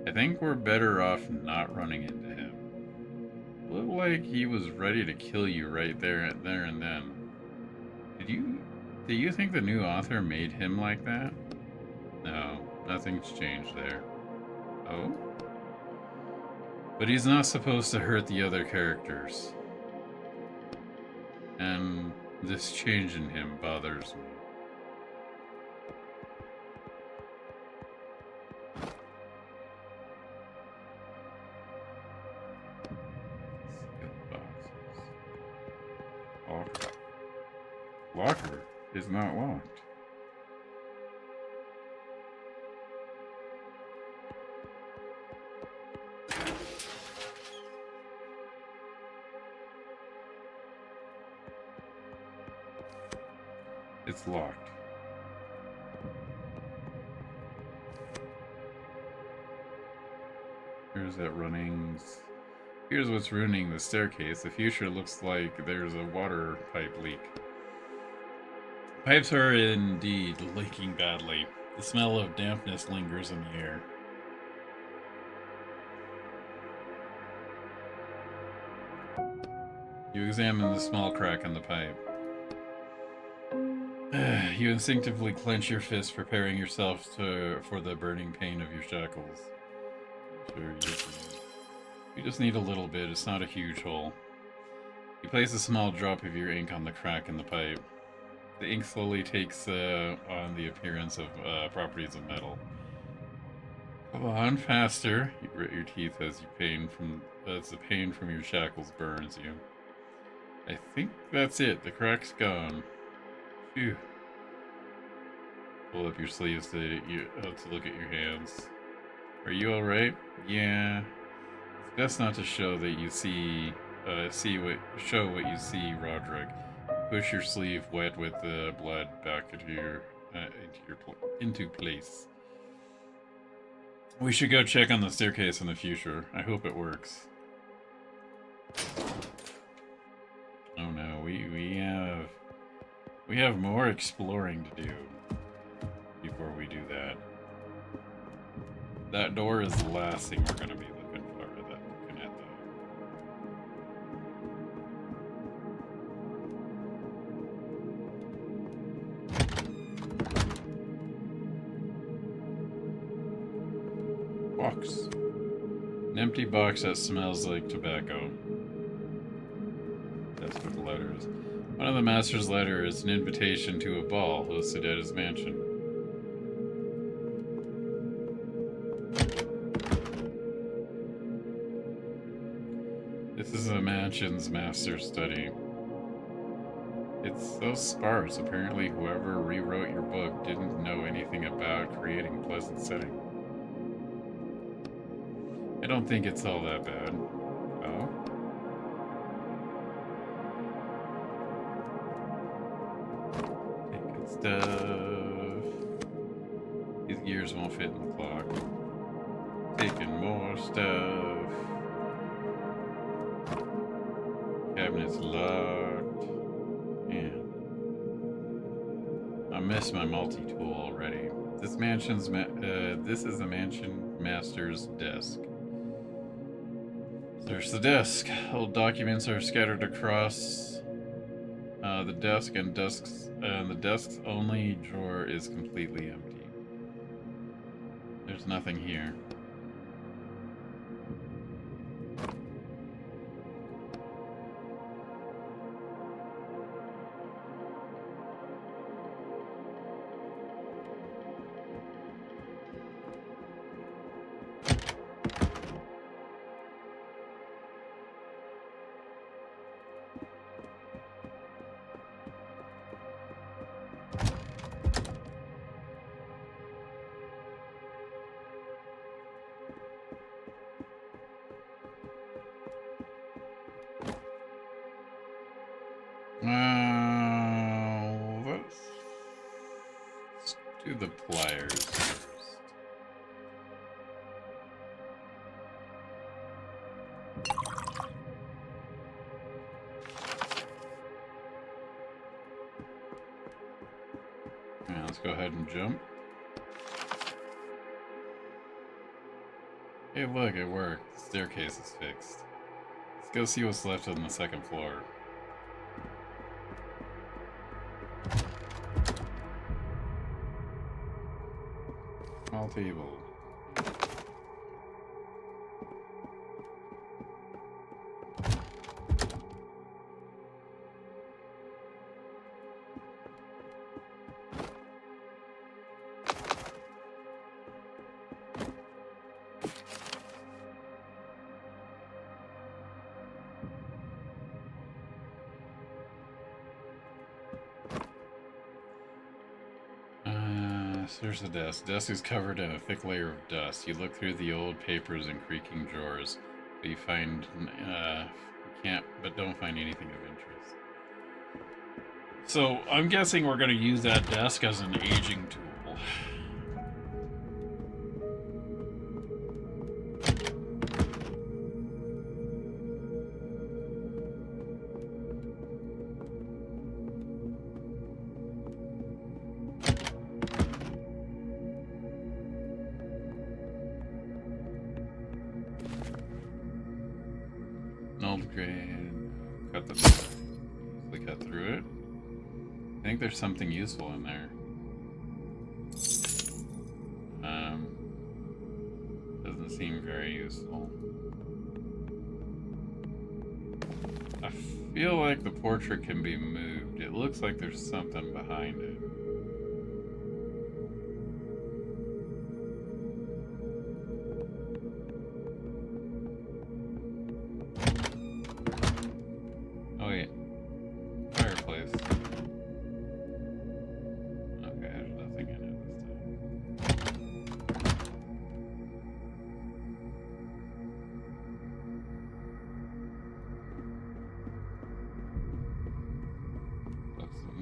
I think we're better off not running into him. It looked like he was ready to kill you right there and then. Do you think the new author made him like that? No, nothing's changed there. Oh? But he's not supposed to hurt the other characters. And this change in him bothers me. Boxes. Locker is not locked. It's locked. Here's what's ruining the staircase. The future looks like there's a water pipe leak. Pipes are indeed leaking badly. The smell of dampness lingers in the air. You examine the small crack in the pipe. You instinctively clench your fist, preparing yourself for the burning pain of your shackles. Sure, you just need a little bit. It's not a huge hole. You place a small drop of your ink on the crack in the pipe. The ink slowly takes on the appearance of properties of metal. Come on, faster! You grit your teeth as the pain from your shackles burns you. I think that's it. The crack's gone. Phew. Pull up your sleeves to look at your hands. Are you all right? Yeah. It's best not to show that you see. Show what you see, Roderick. Push your sleeve wet with the blood back into place. We should go check on the staircase in the future. I hope it works. Oh no, we have more exploring to do before we do that. That door is the last thing we're gonna be looking at though. Box. An empty box that smells like tobacco. That's what the letter is. One of the master's letters is an invitation to a ball hosted at his mansion. This is the mansion's master's study. It's so sparse. Apparently, whoever rewrote your book didn't know anything about creating a pleasant setting. I don't think it's all that bad. Oh? Take good stuff. These gears won't fit in the clock. Taking more stuff. Cabinet's locked. Man. I miss my multi-tool already. This is the mansion master's desk. There's the desk. Old documents are scattered across the desk, and the desk's only drawer is completely empty. There's nothing here. Let's do the pliers first. Now let's go ahead and jump. Hey, look, it worked. The staircase is fixed. Let's go see what's left on the second floor. Small table. So there's the desk. The desk is covered in a thick layer of dust. You look through the old papers and creaking drawers, but you don't find anything of interest. So I'm guessing we're going to use that desk as an aging tool. Cut through it. I think there's something useful in there. Doesn't seem very useful. I feel like the portrait can be moved. It looks like there's something behind it.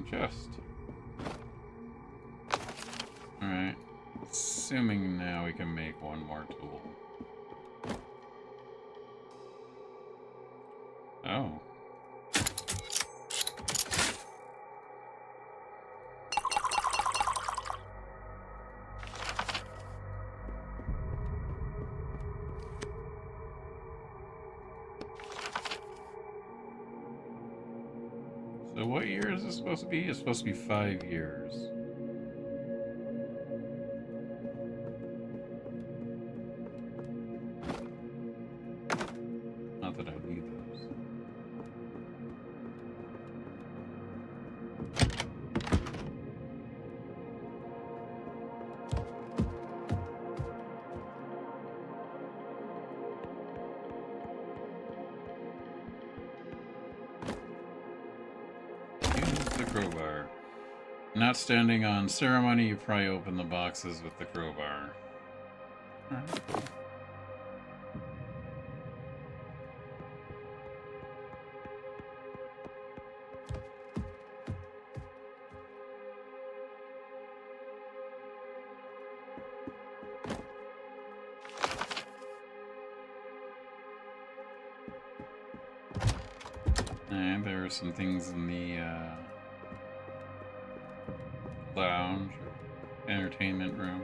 chest. Alright. Assuming now we can make one more tool. Oh. So what year is this supposed to be? It's supposed to be 5 years. Not that I need those. Use the crowbar. Not standing on ceremony, you pry open the boxes with the crowbar. Alright, cool. And there are some things in the lounge or entertainment room.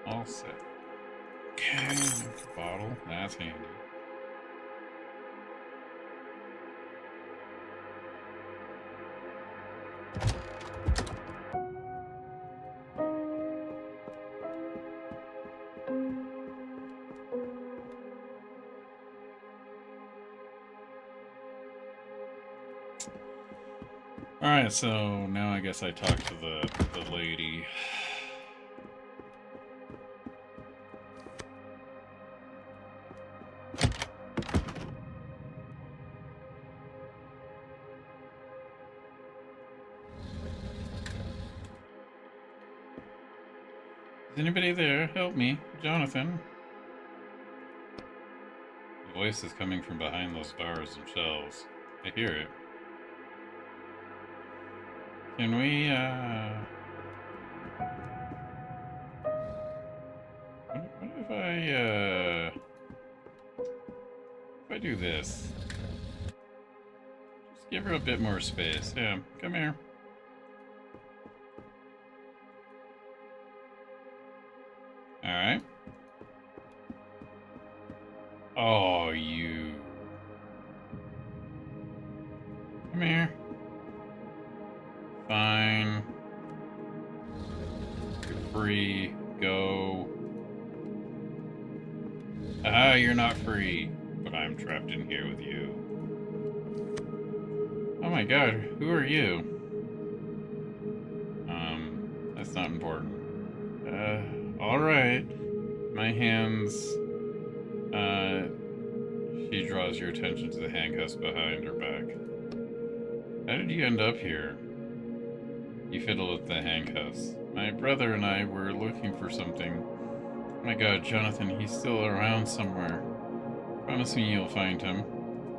All set. Okay, bottle. That's handy. Alright, so now I guess I talk to the lady. Is anybody there? Help me. Jonathan. The voice is coming from behind those bars and shelves. I hear it. Can we, what if I do this? Just give her a bit more space. Yeah, come here. Alright. Oh, you. Come here. Fine. You're free. Go. Ah, you're not free. But I'm trapped in here with you. Oh my god, who are you? That's not important. Alright. My hands... She draws your attention to the handcuffs behind her back. How did you end up here? You fiddle with the handcuffs. My brother and I were looking for something. Oh my god, Jonathan, he's still around somewhere. Promise me you'll find him.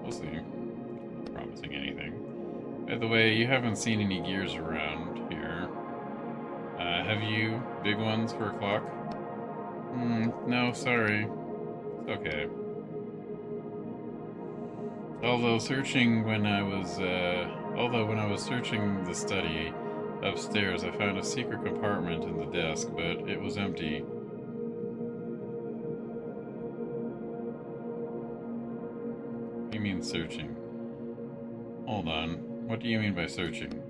We'll see. Not promising anything. By the way, you haven't seen any gears around here. Have you? Big ones for a clock? No, sorry. It's okay. Although when I was searching the study upstairs, I found a secret compartment in the desk, but it was empty. What do you mean searching? Hold on. What do you mean by searching?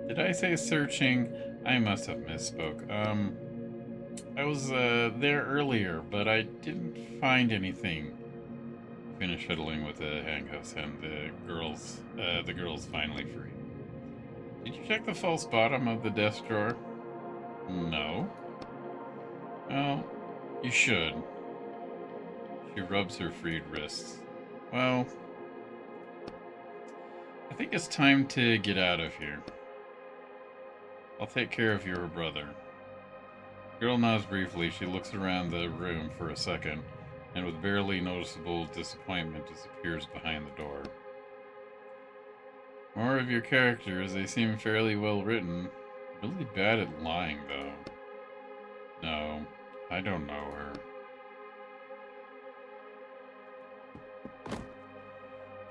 Did I say searching? I must have misspoke. I was there earlier, but I didn't find anything. Finish fiddling with the handcuffs, and the girl's finally free. Did you check the false bottom of the desk drawer? No. Well, you should. She rubs her freed wrists. Well, I think it's time to get out of here. I'll take care of your brother. The Girl nods briefly. She looks around the room for a second, and with barely noticeable disappointment disappears behind the door. More of your characters. They seem fairly well written. Really bad at lying, though. No, I don't know her.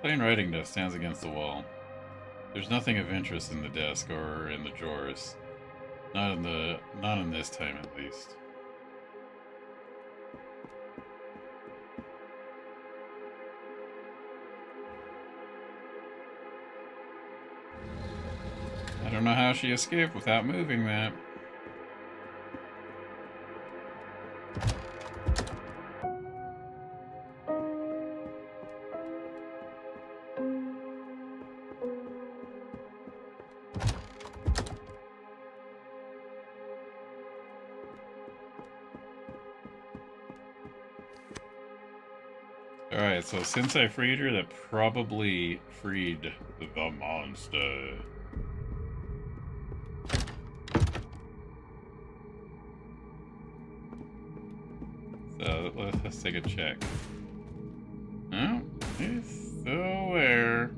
Plain writing desk stands against the wall. There's nothing of interest in the desk or in the drawers. Not in this time, at least. I don't know how she escaped without moving that. Alright, so since I freed her, that probably freed the monster. So let's take a check. Oh, he's still there.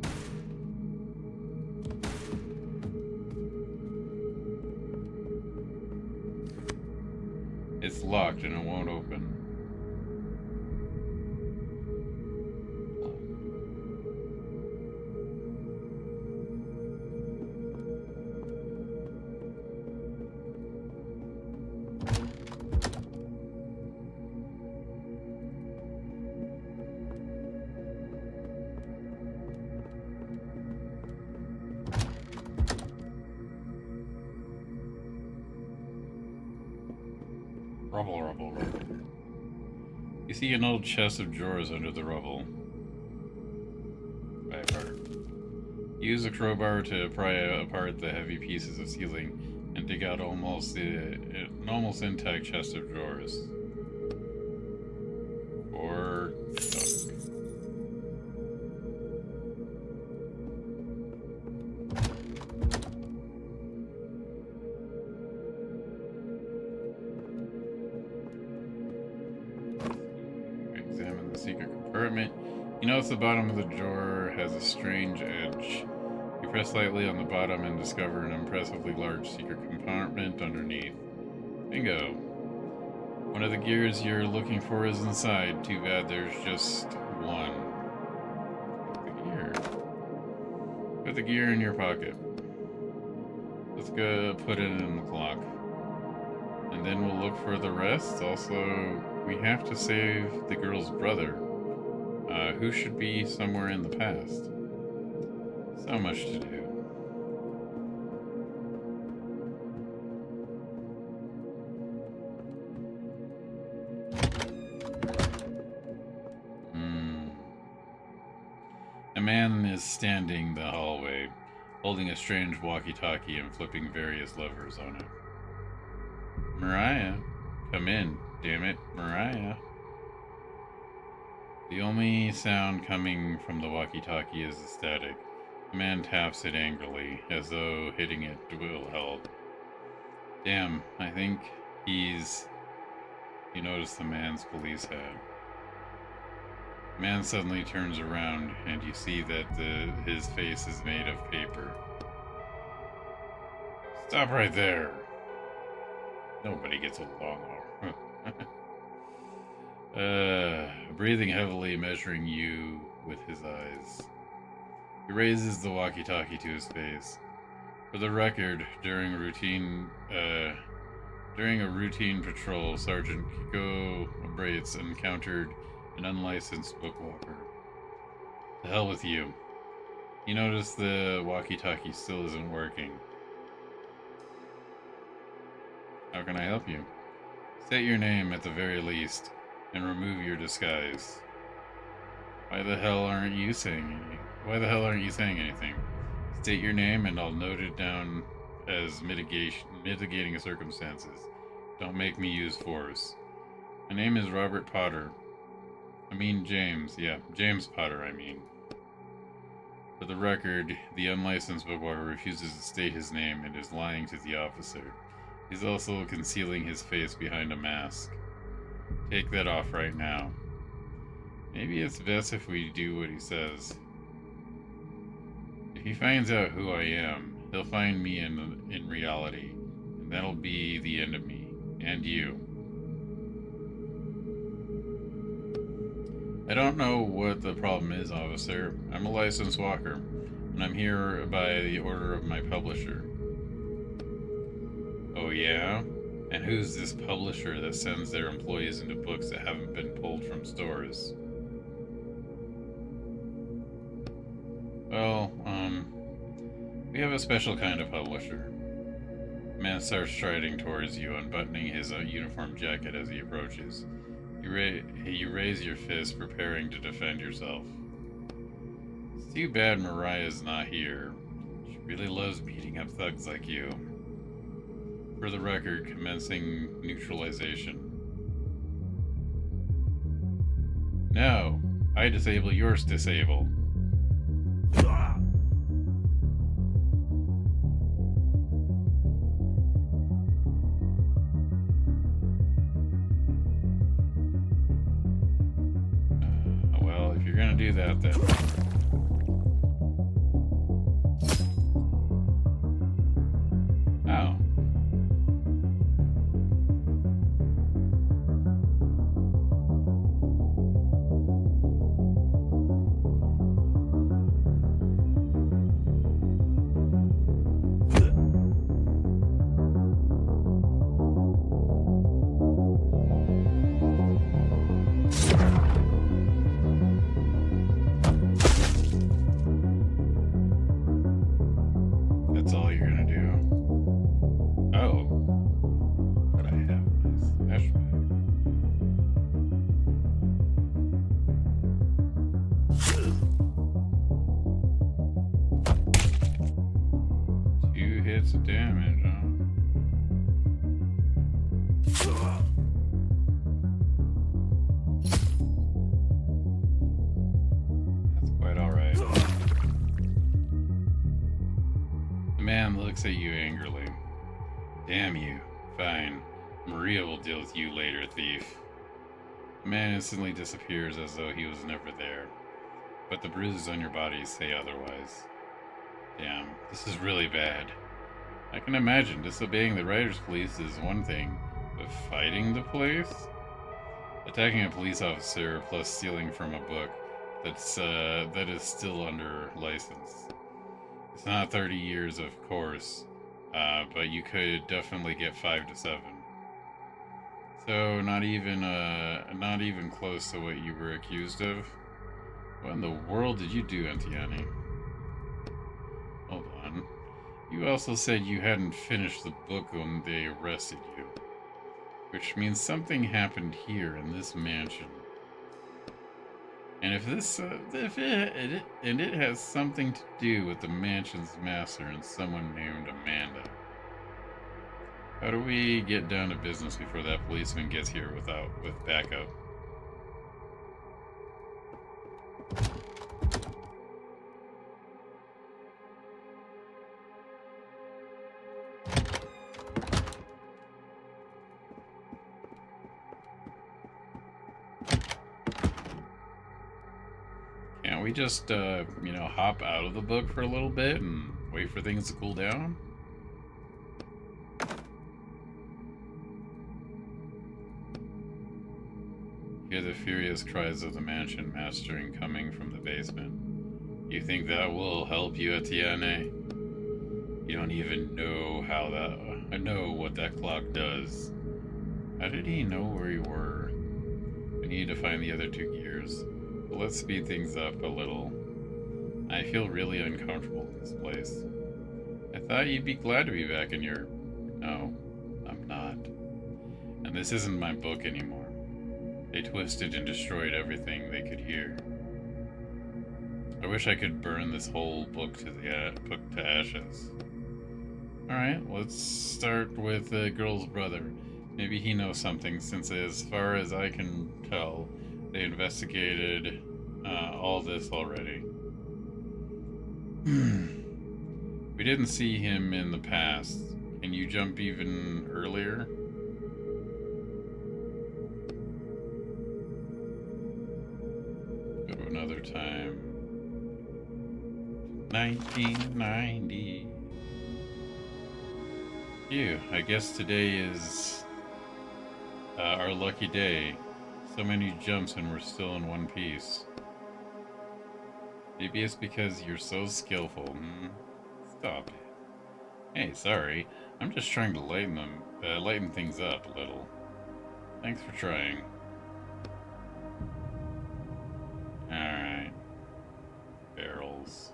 It's locked and it won't open. Rubble, rubble, rubble. You see an old chest of drawers under the rubble. Pry apart. Use a crowbar to pry apart the heavy pieces of ceiling and dig out an almost intact chest of drawers. Or duck. Examine the secret compartment. You notice the bottom of the drawer has a strange edge. You press lightly on the bottom and discover an impressively large secret compartment underneath. Bingo! One of the gears you're looking for is inside. Too bad there's just one. The gear. Put the gear in your pocket. Let's go put it in the clock. And then we'll look for the rest. Also, we have to save the girl's brother, who should be somewhere in the past. So much to do. A man is standing the hallway, holding a strange walkie-talkie and flipping various levers on it. Mariah, come in, damn it, Mariah. The only sound coming from the walkie-talkie is the static. The man taps it angrily, as though hitting it will help. Damn, I think he's... You notice the man's police hat. The man suddenly turns around, and you see that his face is made of paper. Stop right there! Nobody gets along. Breathing heavily, measuring you with his eyes. He raises the walkie-talkie to his face. For the record, during a routine patrol, Sergeant Kiko Braitz encountered an unlicensed bookwalker. To hell with you. You notice the walkie-talkie still isn't working. How can I help you? State your name at the very least, and remove your disguise. Why the hell aren't you saying anything? State your name and I'll note it down as mitigating circumstances. Don't make me use force. My name is Robert Potter. James. Yeah, James Potter, I mean. For the record, the unlicensed bookwalker refuses to state his name and is lying to the officer. He's also concealing his face behind a mask. Take that off right now. Maybe it's best if we do what he says. If he finds out who I am, he'll find me in reality, and that'll be the end of me, and you. I don't know what the problem is, officer. I'm a licensed walker, and I'm here by the order of my publisher. Oh yeah? And who's this publisher that sends their employees into books that haven't been pulled from stores? Well, we have a special kind of publisher. The man starts striding towards you, unbuttoning his uniform jacket as he approaches. You raise your fist, preparing to defend yourself. It's too bad Mariah's not here. She really loves beating up thugs like you. For the record, commencing neutralization. No, I disable yours disable. Well, if you're gonna do that, then. Oh. That's all you're gonna do. Oh. But I have my stash bag. Two hits of damage, huh? That's quite alright. The man looks at you angrily. Damn you. Fine. Maria will deal with you later, thief. The man instantly disappears as though he was never there, but the bruises on your body say otherwise. Damn, this is really bad. I can imagine disobeying the Riders Police is one thing, but fighting the police? Attacking a police officer plus stealing from a book that is still under license. It's not 30 years, of course, but you could definitely get 5 to 7. So not even close to what you were accused of. What in the world did you do, Antiani? Hold on. You also said you hadn't finished the book when they arrested you, which means something happened here in this mansion. And if it has something to do with the mansion's master and someone named Amanda. How do we get down to business before that policeman gets here with backup? Can't we just, hop out of the book for a little bit and wait for things to cool down? Hear the furious cries of the mansion mastering coming from the basement. You think that will help you, Etienne? You don't even know what that clock does. How did he know where you were? We need to find the other 2 gears. But let's speed things up a little. I feel really uncomfortable in this place. I thought you'd be glad to be back in your... No, I'm not. And this isn't my book anymore. They twisted and destroyed everything they could hear. I wish I could burn this whole book to ashes. Alright, let's start with the girl's brother. Maybe he knows something, since as far as I can tell, they investigated all this already. We didn't see him in the past. Can you jump even earlier? Go to another time. 1990. Phew, I guess today is our lucky day. So many jumps and we're still in one piece. Maybe it's because you're so skillful. Stop it. Hey, sorry. I'm just trying to lighten things up a little. Thanks for trying. Alright. Barrels.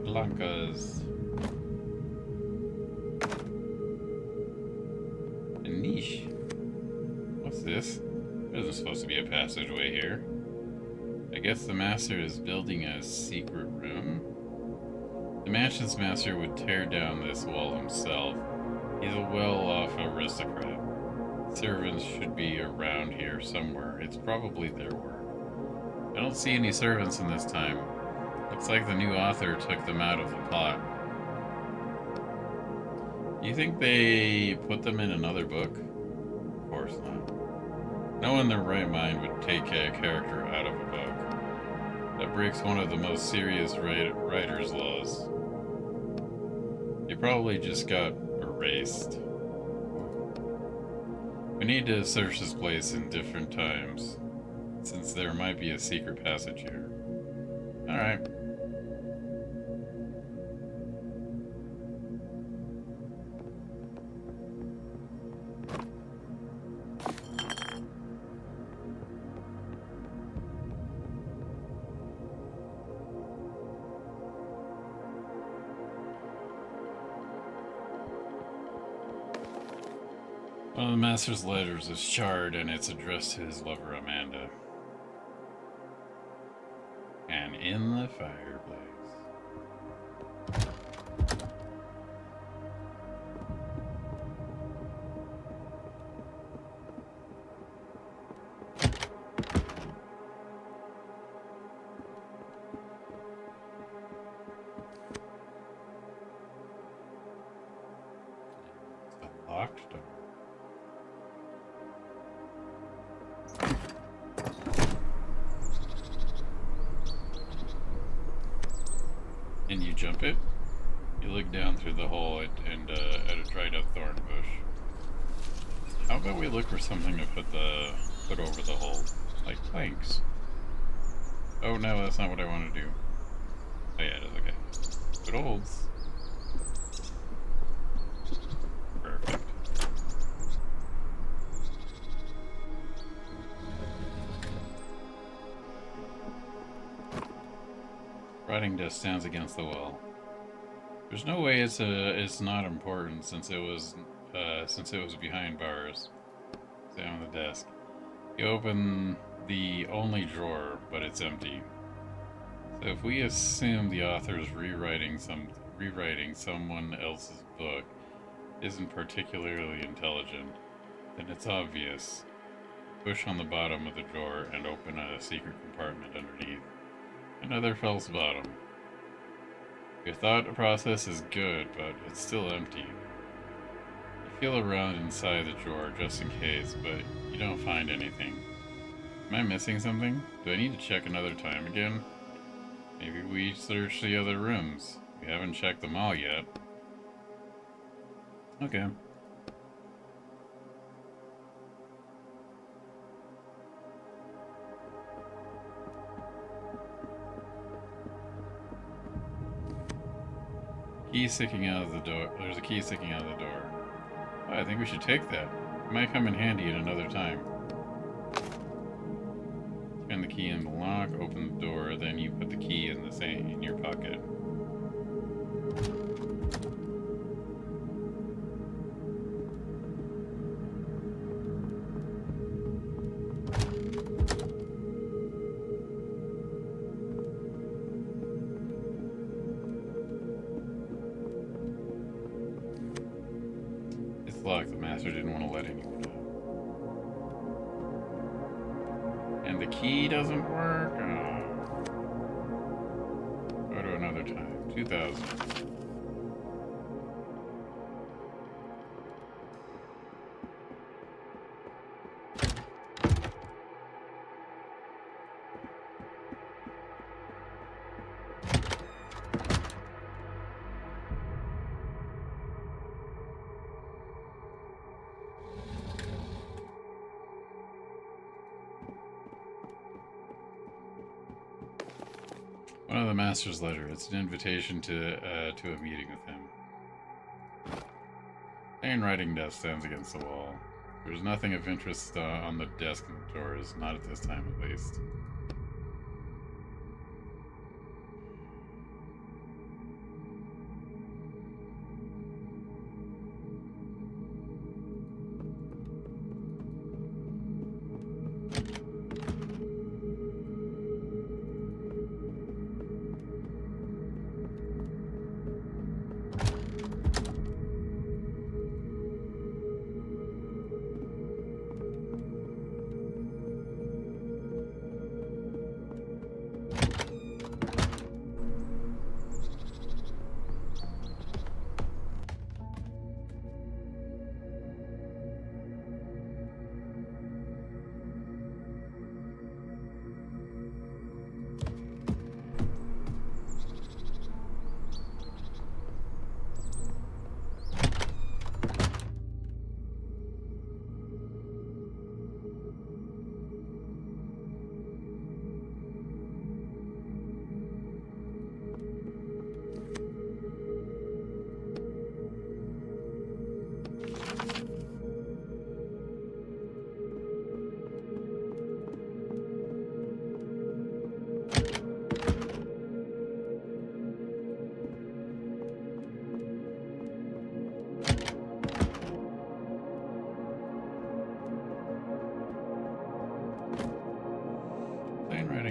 Blancas. A niche. What's this? There isn't supposed to be a passageway here. I guess the master is building a secret room? The mansion's master would tear down this wall himself. He's a well-off aristocrat. Servants should be around here somewhere. It's probably their work. I don't see any servants in this time. Looks like the new author took them out of the plot. You think they put them in another book? Of course not. No one in their right mind would take a character out of a book. That breaks one of the most serious writer's laws. They probably just got erased. We need to search this place in different times, since there might be a secret passage here. Alright. One of the master's letters is charred and it's addressed to his lover Amanda. And in the fireplace. It's a locked door. And you jump it. You look down through the hole and at a dried up thorn bush. How about we look for something to put over the hole, like planks? Oh no, that's not what I want to do. Oh yeah, it is okay. Good holds. Perfect. Writing desk stands against the wall. There's no way it's not important since it was behind bars. Stay on the desk. You open the only drawer, but it's empty. So if we assume the author is rewriting someone else's book isn't particularly intelligent, then it's obvious. Push on the bottom of the drawer and open a secret compartment underneath. Another false bottom. Your thought process is good, but it's still empty. You feel around inside the drawer just in case, but you don't find anything. Am I missing something? Do I need to check another time again? Maybe we search the other rooms. We haven't checked them all yet. Okay. Key sticking out of the door. There's a key sticking out of the door. Oh, I think we should take that. It might come in handy at another time. Turn the key in the lock, open the door, then you put the key in the same in your pocket. Locked. The master didn't want to let anyone out. And the key doesn't work? Oh. Go to another time. 2000. One of the master's letter. It's an invitation to a meeting with him. Plain writing desk stands against the wall. There's nothing of interest on the desk and the doors, not at this time at least.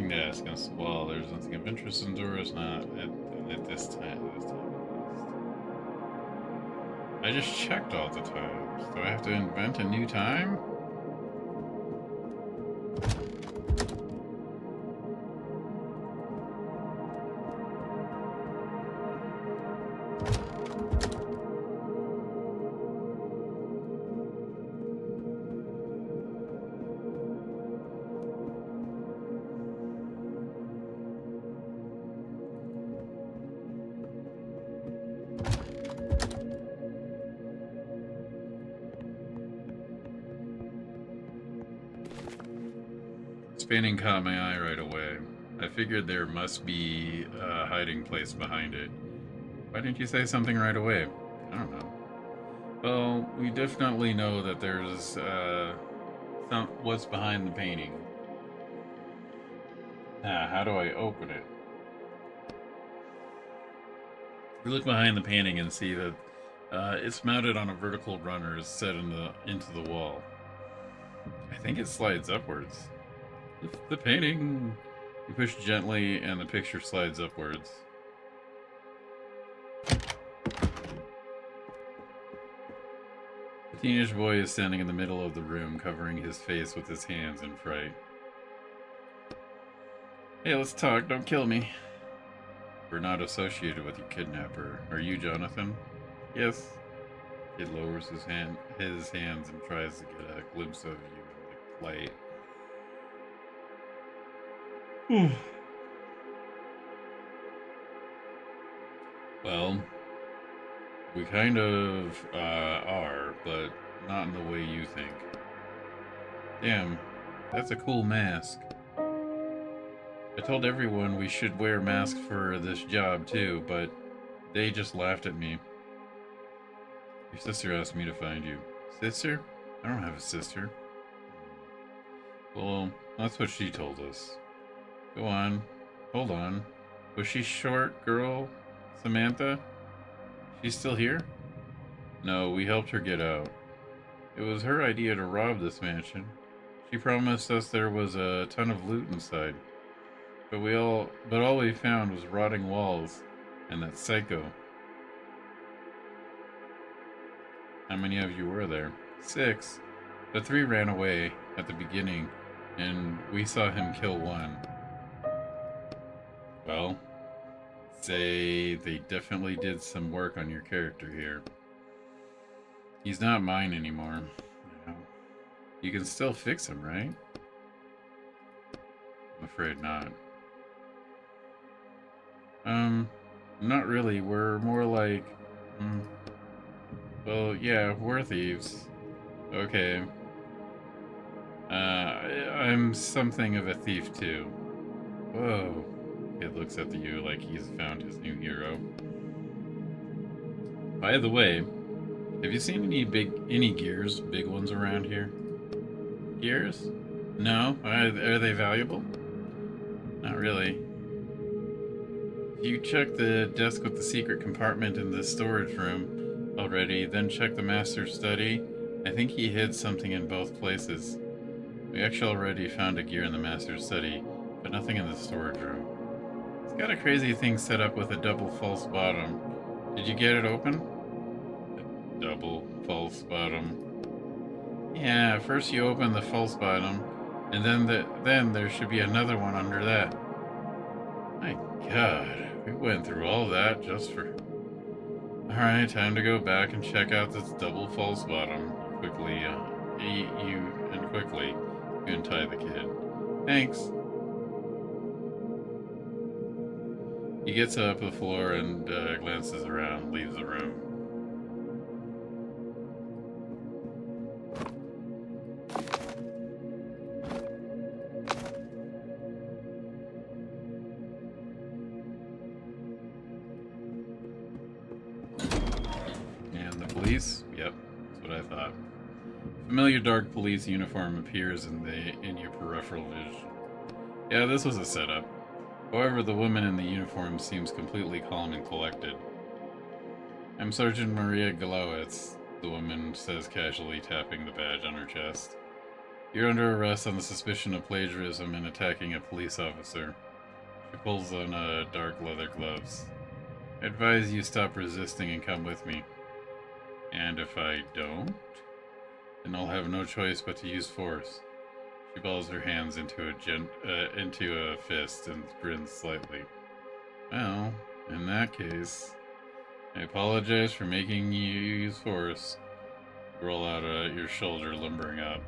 Desk against the wall. There's nothing of interest in doors, not at this time. At least. I just checked all the times. Do I have to invent a new time? Painting caught my eye right away. I figured there must be a hiding place behind it. Why didn't you say something right away? I don't know. Well, we definitely know that there's what's behind the painting. How do I open it? We look behind the painting and see that it's mounted on a vertical runner set into the wall. I think it slides upwards. The painting, you push gently and the picture slides upwards. The teenage boy is standing in the middle of the room, covering his face with his hands in fright. Hey, let's talk, don't kill me. We're not associated with your kidnapper. Are you Jonathan? Yes. He lowers his hands and tries to get a glimpse of you in the light. Well, we kind of are, but not in the way you think. Damn, that's a cool mask. I told everyone we should wear masks for this job too, but they just laughed at me. Your sister asked me to find you. Sister? I don't have a sister. Well, that's what she told us. Go on. Hold on. Was she short, girl? Samantha? She's still here? No, we helped her get out. It was her idea to rob this mansion. She promised us there was a ton of loot inside. But all we found was rotting walls and that psycho. How many of you were there? 6. The 3 ran away at the beginning, and we saw him kill 1. Well, say they definitely did some work on your character here. He's not mine anymore. You can still fix him, right? I'm afraid not. Not really. We're more like... well, yeah, we're thieves. Okay. I'm something of a thief, too. Whoa. It looks at you like he's found his new hero. By the way, have you seen any gears, big ones around here? Gears? No? Are they valuable? Not really. If you check the desk with the secret compartment in the storage room already, then check the master's study. I think he hid something in both places. We actually already found a gear in the master's study, but nothing in the storage room. It's got a crazy thing set up with a double false bottom. Did you get it open? A double false bottom. Yeah, first you open the false bottom, and then there should be another one under that. My god, we went through all that just for... Alright, time to go back and check out this double false bottom. Quickly, quickly, you untie the kid. Thanks. He gets up the floor and glances around, leaves the room. And the police? Yep, that's what I thought. Familiar dark police uniform appears in your peripheral vision. Yeah, this was a setup. However, the woman in the uniform seems completely calm and collected. I'm Sergeant Maria Galowitz, the woman says casually, tapping the badge on her chest. You're under arrest on the suspicion of plagiarism and attacking a police officer. She pulls on dark leather gloves. I advise you stop resisting and come with me. And if I don't, then I'll have no choice but to use force. She balls her hands into a fist and grins slightly. Well, in that case, I apologize for making you use force. Roll out your shoulder, limbering up.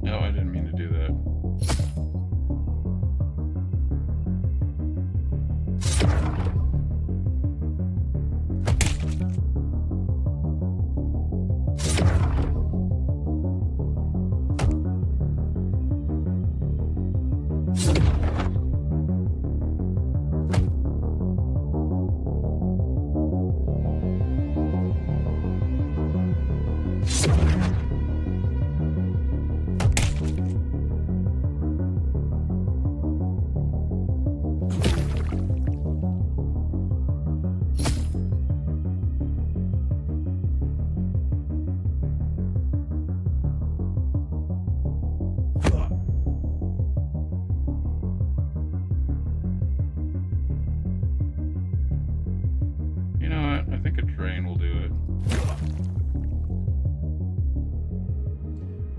No, I didn't mean to do that.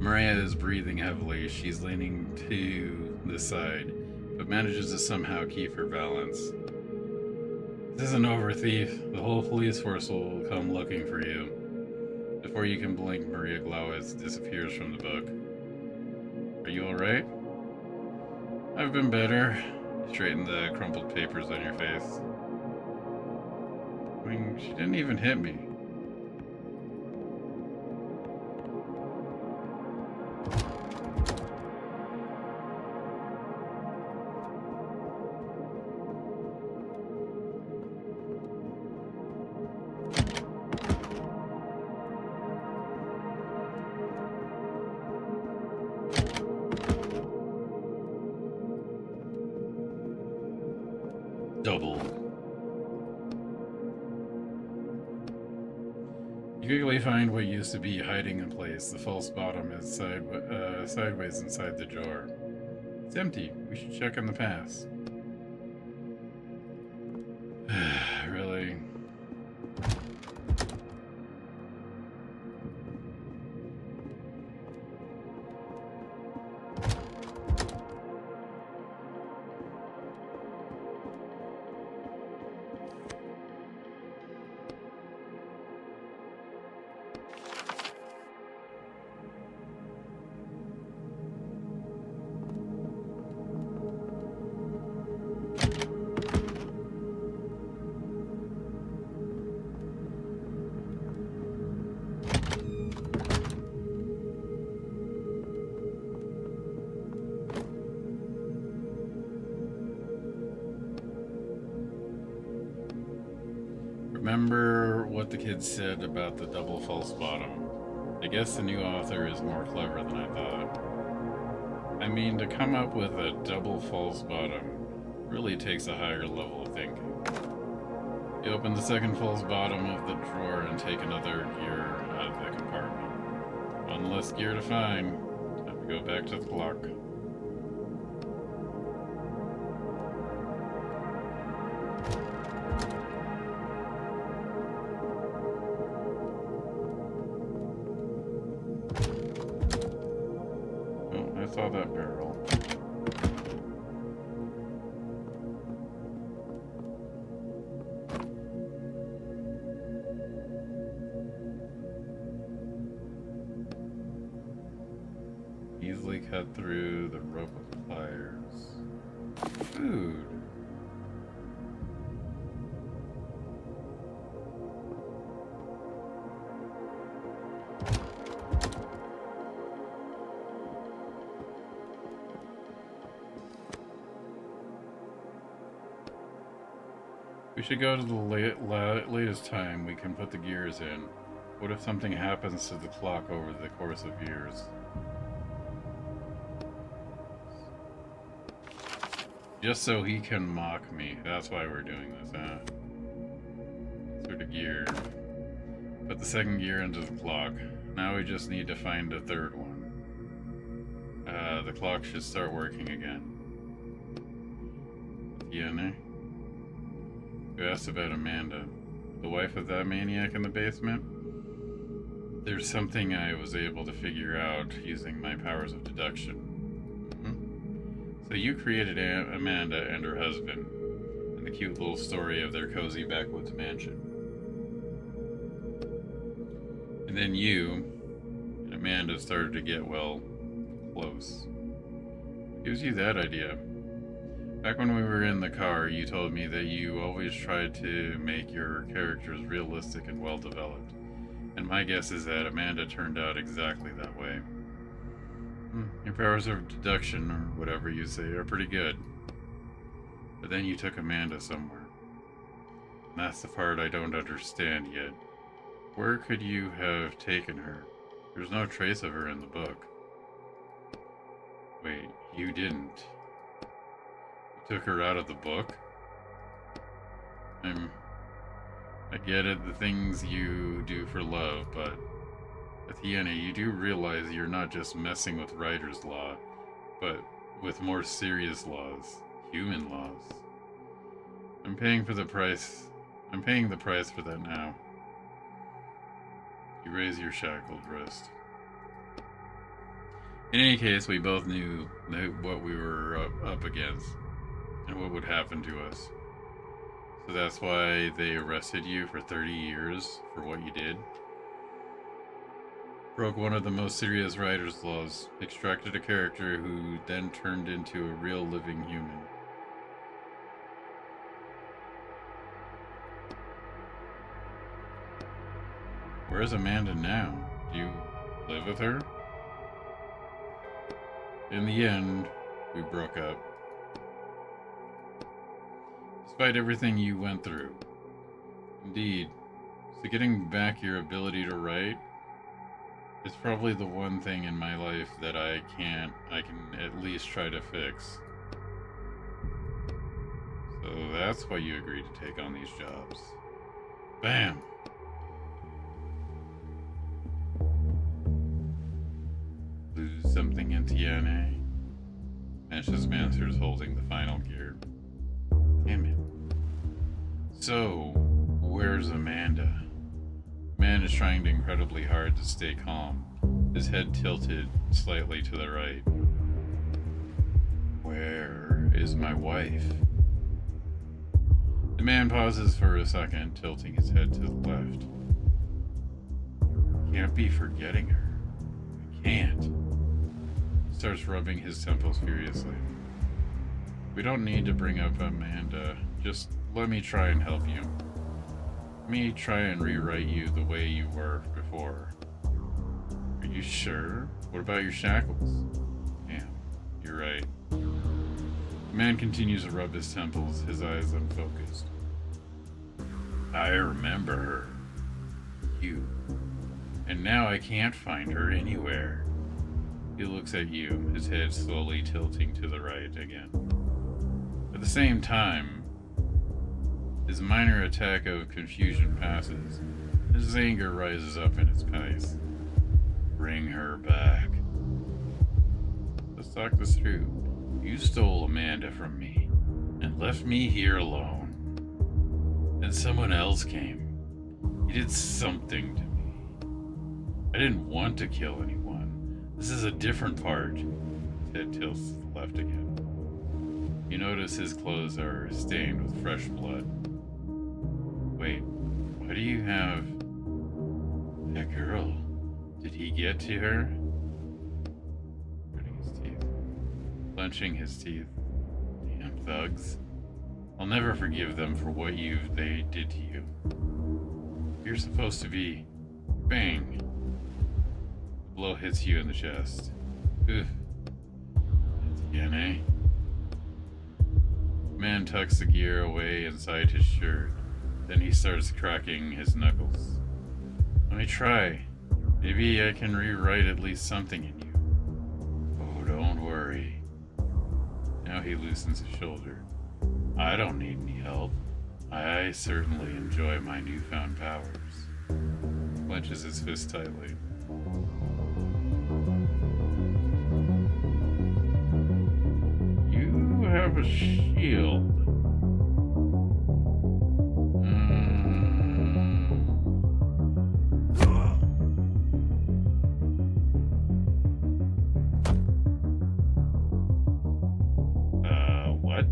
Maria is breathing heavily. She's leaning to the side, but manages to somehow keep her balance. This isn't over, thief. The whole police force will come looking for you. Before you can blink, Maria Glauez disappears from the book. Are you alright? I've been better. You straighten the crumpled papers on your face. I mean, she didn't even hit me. Double. You quickly find what used to be hiding in place. The false bottom is sideways inside the jar. It's empty. We should check on the pass. Really? Remember what the kids said about the double false bottom. I guess the new author is more clever than I thought. I mean, to come up with a double false bottom really takes a higher level of thinking. You open the second false bottom of the drawer and take another gear out of the compartment. One less gear to find. Time to go back to the clock. Saw that barrel. Easily cut through the rope of pliers. Food. We should go to the latest time we can put the gears in. What if something happens to the clock over the course of years? Just so he can mock me. That's why we're doing this, huh? Insert a gear. Put the second gear into the clock. Now we just need to find a third one. The clock should start working again. DNA? You asked about Amanda, the wife of that maniac in the basement? There's something I was able to figure out using my powers of deduction. So you created Amanda and her husband, and the cute little story of their cozy backwoods mansion. And then you and Amanda started to get, well, close. Who gives you that idea? Back when we were in the car, you told me that you always tried to make your characters realistic and well-developed. And my guess is that Amanda turned out exactly that way. Your powers of deduction, or whatever you say, are pretty good. But then you took Amanda somewhere. And that's the part I don't understand yet. Where could you have taken her? There's no trace of her in the book. Wait, you didn't. Took her out of the book? I get it, the things you do for love, but Athena, you do realize you're not just messing with writer's law, but with more serious laws, human laws. I'm paying the price for that now. You raise your shackled wrist. In any case, we both knew what we were up against and what would happen to us. So that's why they arrested you for 30 years for what you did. Broke one of the most serious writer's laws, extracted a character who then turned into a real living human. Where's Amanda now? Do you live with her? In the end, we broke up. Despite everything you went through. Indeed. So getting back your ability to write is probably the one thing in my life that I can at least try to fix. So that's why you agreed to take on these jobs. Bam! Lose something in TNA. Manch's Master's holding the final gear. Damn it. So, where's Amanda? Man is trying incredibly hard to stay calm, his head tilted slightly to the right. Where is my wife? The man pauses for a second, tilting his head to the left. Can't be forgetting her. I can't. He starts rubbing his temples furiously. We don't need to bring up Amanda. Just let me try and help you. Let me try and rewrite you the way you were before. Are you sure? What about your shackles? Damn, you're right. The man continues to rub his temples, his eyes unfocused. I remember her. You. And now I can't find her anywhere. He looks at you, his head slowly tilting to the right again. At the same time, his minor attack of confusion passes. His anger rises up in his face. Bring her back. Let's talk this through. You stole Amanda from me and left me here alone. Then someone else came. He did something to me. I didn't want to kill anyone. This is a different part. His head tilts to the left again. You notice his clothes are stained with fresh blood. Wait, why do you have... That girl? Did he get to her? Gritting his teeth. Clenching his teeth. Damn thugs. I'll never forgive them for what they did to you. You're supposed to be... Bang! The blow hits you in the chest. Oof. DNA. Man tucks the gear away inside his shirt. Then he starts cracking his knuckles. Let me try. Maybe I can rewrite at least something in you. Oh, don't worry. Now he loosens his shoulder. I don't need any help. I certainly enjoy my newfound powers. Clenches his fist tightly. You have a shield. What?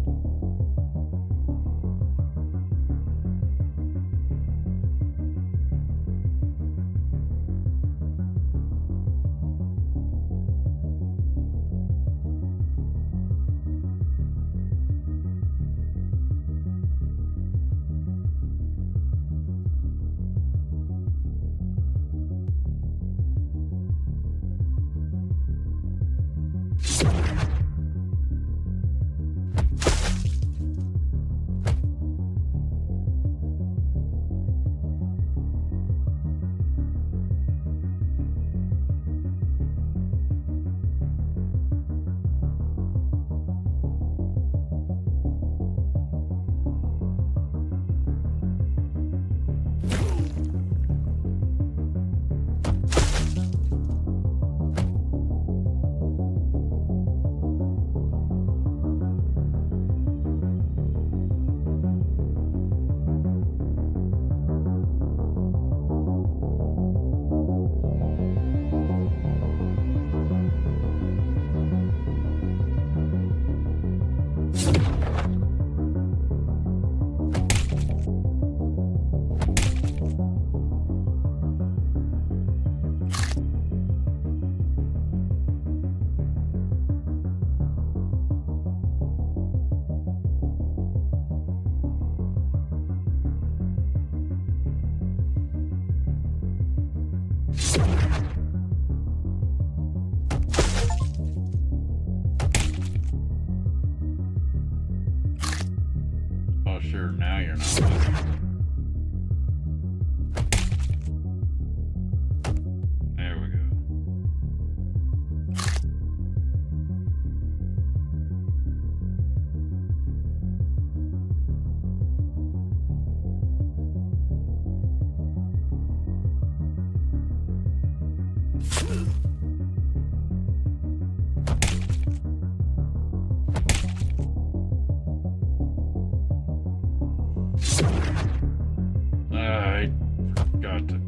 I forgot to.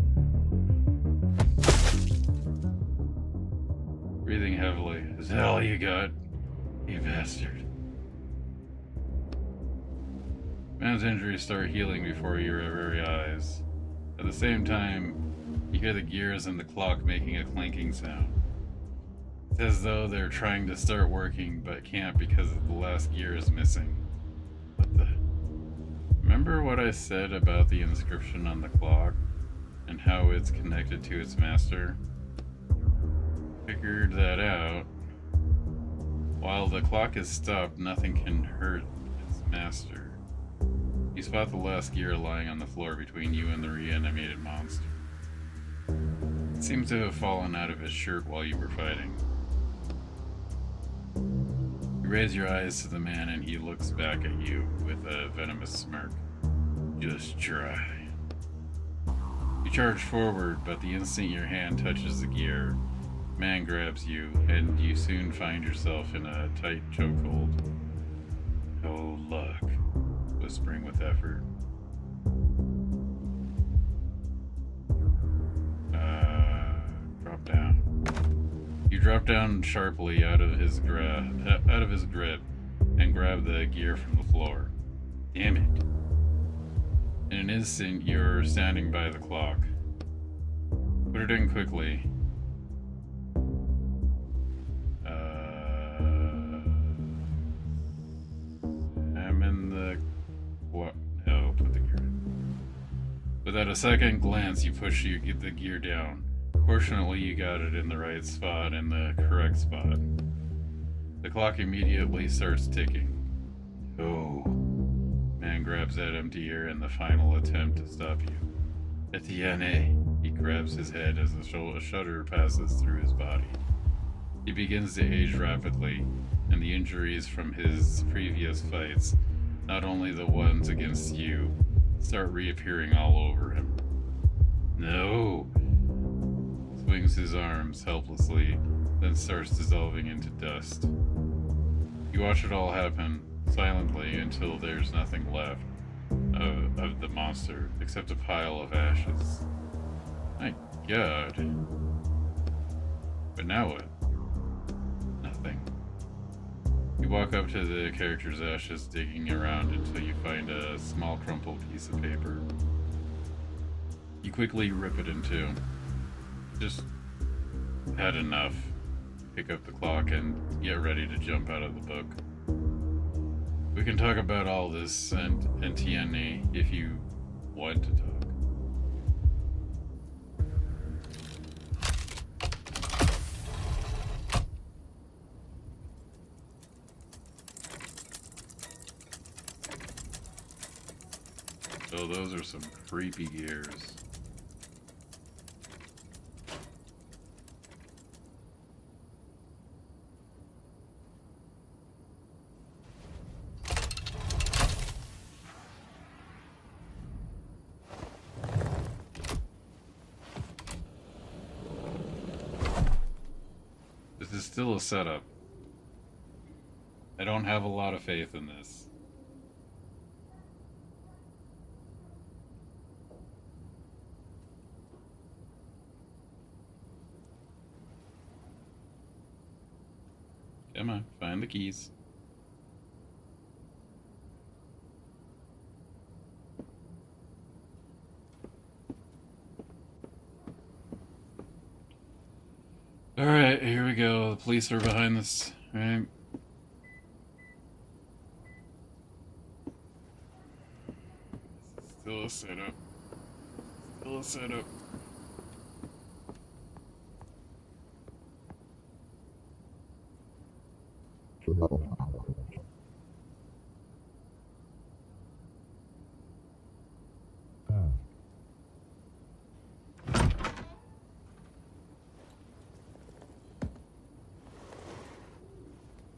Breathing heavily. Is that all you got? You bastard. Man's injuries start healing before your very eyes. At the same time, you hear the gears in the clock making a clanking sound. It's as though they're trying to start working but can't because the last gear is missing. What the? Remember what I said about the inscription on the clock and how it's connected to its master? Figured that out. While the clock is stopped, nothing can hurt its master. You spot the last gear lying on the floor between you and the reanimated monster. It seems to have fallen out of his shirt while you were fighting. You raise your eyes to the man and he looks back at you with a venomous smirk. Just try. You charge forward, but the instant your hand touches the gear, man grabs you, and you soon find yourself in a tight chokehold. Oh, luck. Whispering with effort. Drop down. You drop down sharply out of his grip and grab the gear from the floor. Damn it. In an instant, you're standing by the clock. Put it in quickly. I'm in the... What? No, put the gear in. Without a second glance, you push the gear down. Fortunately, you got it in the right spot, in the correct spot. The clock immediately starts ticking. Oh. Man grabs that empty air in the final attempt to stop you. Etienne. He grabs his head as a shudder passes through his body. He begins to age rapidly, and the injuries from his previous fights, not only the ones against you, start reappearing all over him. No! Swings his arms helplessly, then starts dissolving into dust. You watch it all happen, silently, until there's nothing left of the monster except a pile of ashes. My god. But now what? Nothing. You walk up to the character's ashes, digging around until you find a small crumpled piece of paper. You quickly rip it in two. Just had enough. Pick up the clock and get ready to jump out of the book. We can talk about all this and TNA if you want to talk. So those are some creepy gears. This is still a setup. I don't have a lot of faith in this. Come on, find the keys. Alright, here we go. The police are behind this, right? Still a setup. Still a setup.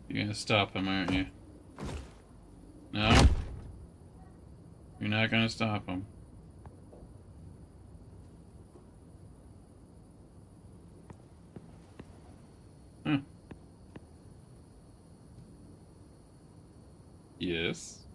You're gonna stop him, aren't you? No? You're not gonna stop him. Yes.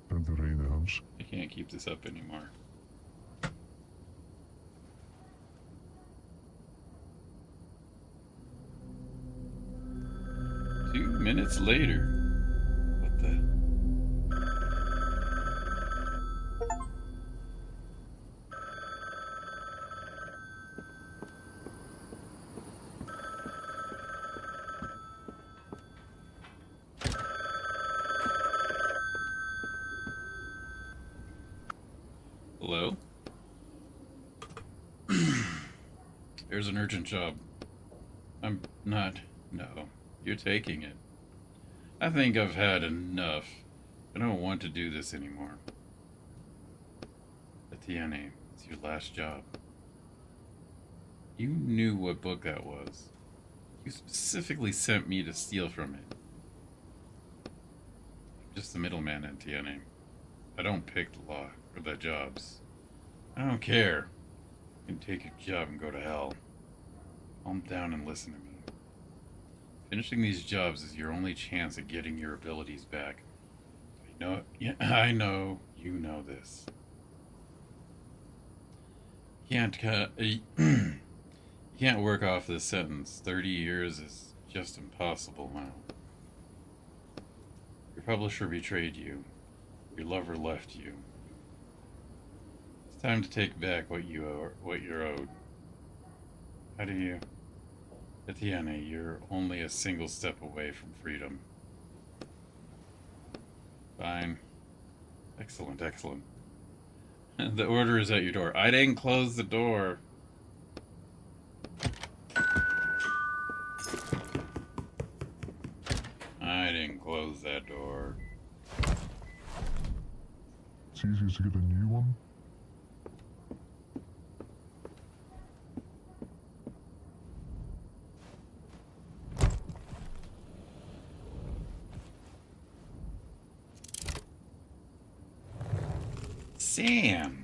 En de reden, Hans. I can't keep this up anymore. Two minutes later. What the? Hello? There's an urgent job. I'm not. No, you're taking it. I think I've had enough. I don't want to do this anymore. Etienne, it's your last job. You knew what book that was. You specifically sent me to steal from it. I'm just the middleman, Etienne. I don't pick the lock or the jobs. I don't care. You can take your job and go to hell. Calm down and listen to me. Finishing these jobs is your only chance at getting your abilities back. I know you know this. You can't work off this sentence. 30 years is just impossible now. Your publisher betrayed you. Your lover left you. It's time to take back what you're owed. How do you... Etienne, you're only a single step away from freedom. Fine. Excellent, excellent. The order is at your door. I didn't close the door. I didn't close that door. It's easier to get a new one. Sand.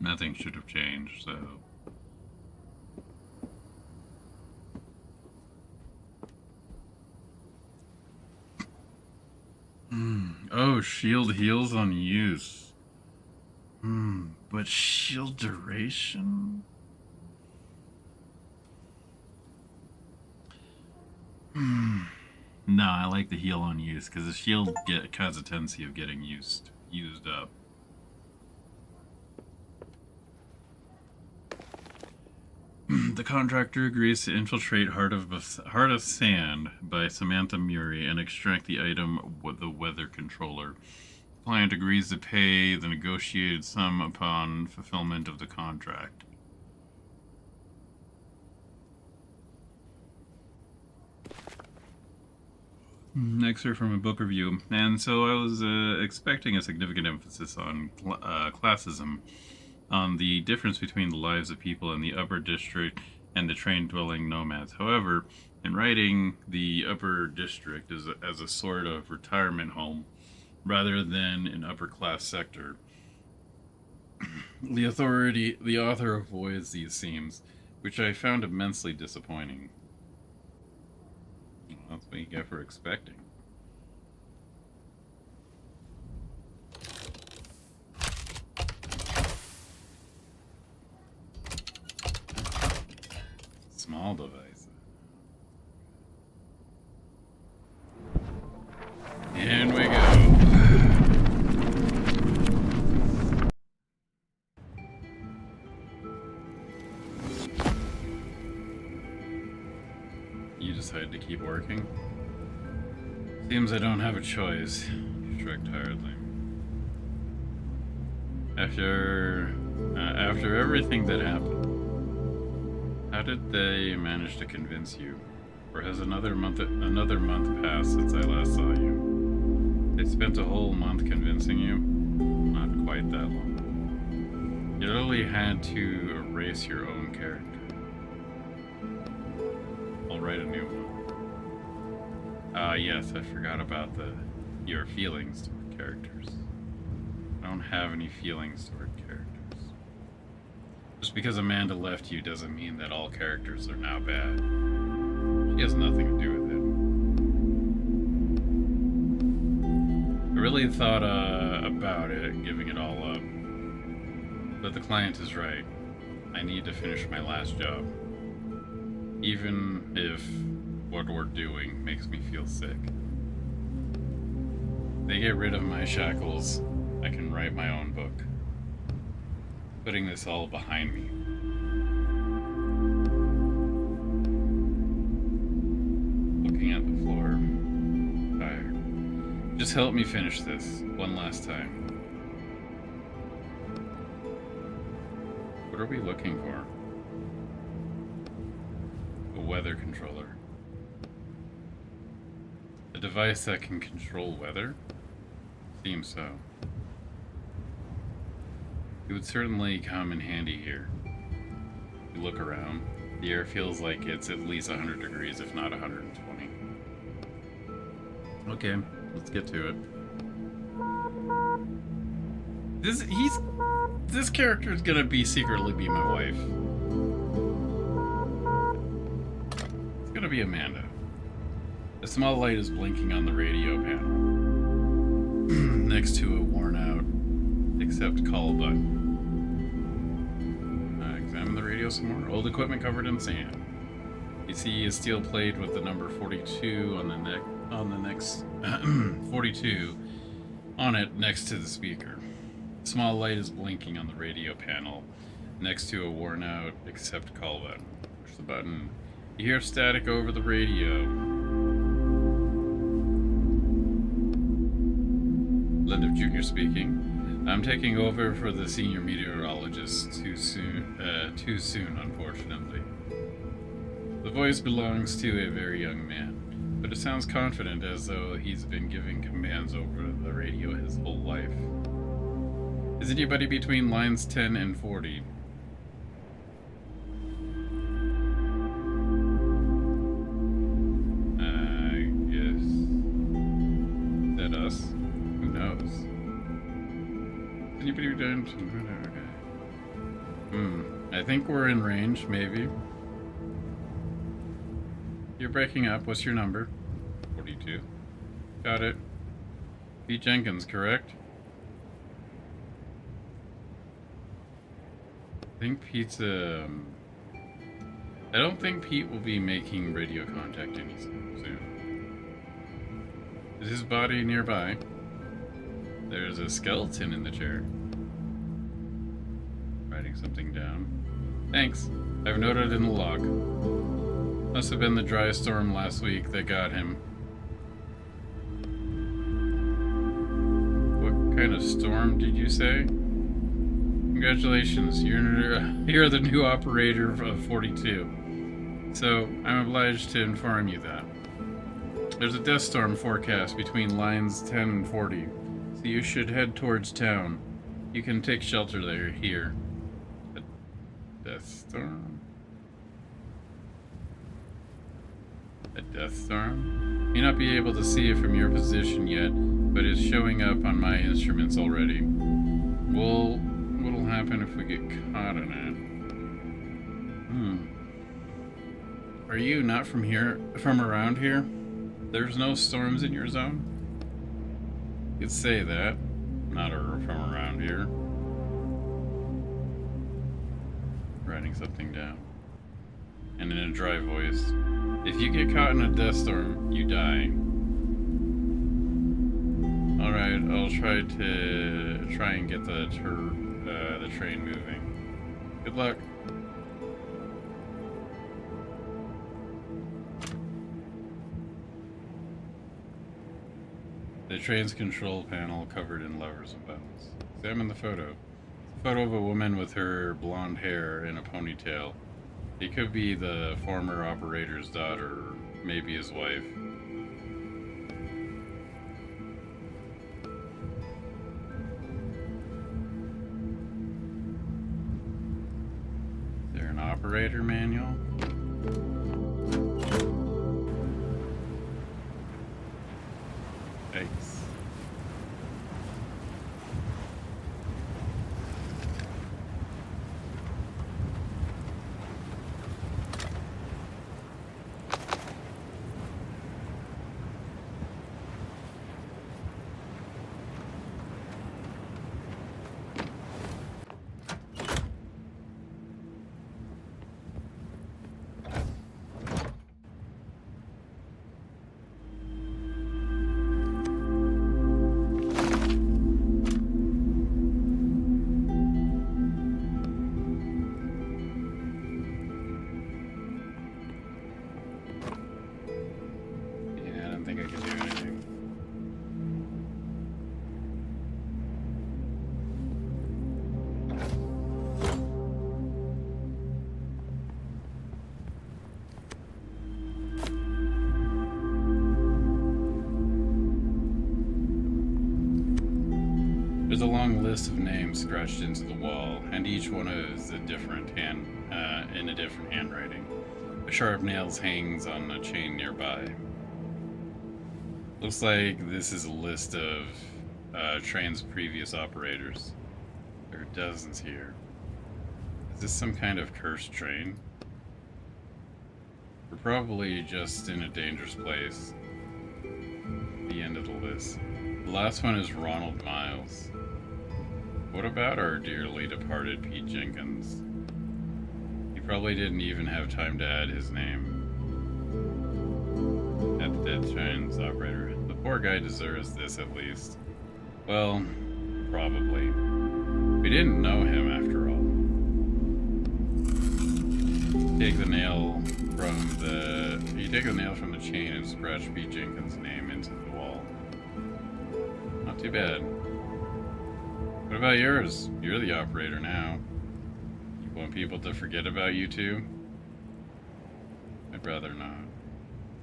Nothing should have changed, so... Oh, shield heals on use. But shield duration? No, I like the heal on use, because the shield has a tendency of getting used up. The contractor agrees to infiltrate Heart of Sand by Samantha Murray and extract the item with the weather controller. The client agrees to pay the negotiated sum upon fulfillment of the contract. Excerpt from a book review. And so I was expecting a significant emphasis on classism, on the difference between the lives of people in the upper district and the train-dwelling nomads. However, in writing the upper district as a sort of retirement home rather than an upper-class sector, the author avoids these themes, which I found immensely disappointing. Well, that's what you get for expecting. Small device. And we go. You decided to keep working? Seems I don't have a choice. She shrugged tiredly. After everything that happened, how did they manage to convince you? Or has another month passed since I last saw you? They spent a whole month convincing you? Not quite that long. You literally had to erase your own character. I'll write a new one. Yes, I forgot about your feelings toward characters. I don't have any feelings toward characters. Just because Amanda left you doesn't mean that all characters are now bad. She has nothing to do with it. I really thought about it, giving it all up. But the client is right. I need to finish my last job. Even if what we're doing makes me feel sick. If they get rid of my shackles, I can write my own book. Putting this all behind me. Looking at the floor. Tired. Just help me finish this one last time. What are we looking for? A weather controller. A device that can control weather? Seems so. It would certainly come in handy here. You look around, the air feels like it's at least 100 degrees, if not 120. Okay, let's get to it. This character is gonna secretly be my wife. It's gonna be Amanda. A small light is blinking on the radio panel, next to a worn-out accept call button. Examine the radio some more. Old equipment covered in sand. You see a steel plate with the number 42 on the next 42 on it next to the speaker. A small light is blinking on the radio panel, next to a worn-out accept call button. Push the button. You hear static over the radio. Linda Jr. speaking. I'm taking over for the senior meteorologist too soon, unfortunately. The voice belongs to a very young man, but it sounds confident as though he's been giving commands over the radio his whole life. Is anybody between lines 10 and 40? I guess. Is that us? Who knows? Anybody done? Okay. I think we're in range, maybe. You're breaking up. What's your number? 42. Got it. Pete Jenkins, correct? I think Pete's I don't think Pete will be making radio contact anytime soon. Is his body nearby? There's a skeleton in the chair. Writing something down. Thanks. I've noted in the log. Must have been the dry storm last week that got him. What kind of storm did you say? Congratulations, you're the new operator of 42. So, I'm obliged to inform you that. There's a death storm forecast between lines 10 and 40, so you should head towards town. You can take shelter there, here. A death storm? A death storm? May not be able to see it from your position yet, but it's showing up on my instruments already. Well, what'll happen if we get caught in it? Are you not from around here? There's no storms in your zone? You could say that. Not from around here. Writing something down. And in a dry voice. If you get caught in a death storm, you die. Alright, I'll try and get the train moving. Good luck. The train's control panel covered in levers and buttons. Examine the photo. It's a photo of a woman with her blonde hair in a ponytail. It could be the former operator's daughter, or maybe his wife. operator manual. Yikes. Yeah, I don't think I can do anything. There's a long list of names scratched into the wall, and each one is a different in a different handwriting. A sharp nails hangs on a chain nearby. Looks like this is a list of train's previous operators. There are dozens here. Is this some kind of cursed train? We're probably just in a dangerous place. The end of the list. The last one is Ronald Miles. What about our dearly departed Pete Jenkins? He probably didn't even have time to add his name. At the dead train's operator. The poor guy deserves this at least. Well, probably. We didn't know him after all. You take the nail from the chain and scratch Pete Jenkins' name into the wall. Not too bad. What about yours? You're the operator now. You want people to forget about you too? I'd rather not.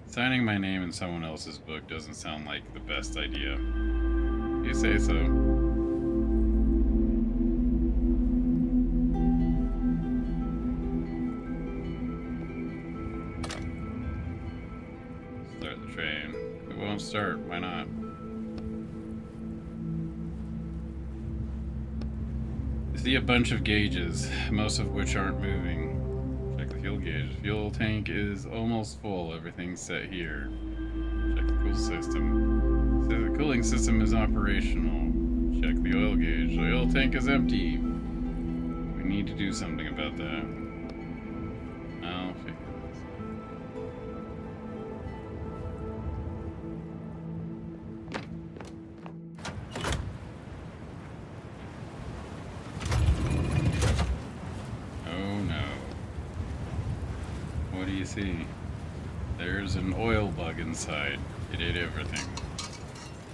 Signing my name in someone else's book doesn't sound like the best idea. You say so. Start the train. It won't start. Why not? You see a bunch of gauges, most of which aren't moving. Check the fuel gauge. Fuel tank is almost full. Everything's set here. Check the cool system. Says the cooling system is operational. Check the oil gauge. The oil tank is empty. We need to do something about that. I'll figure this. Oh no. What do you see? There's an oil bug inside. It ate everything.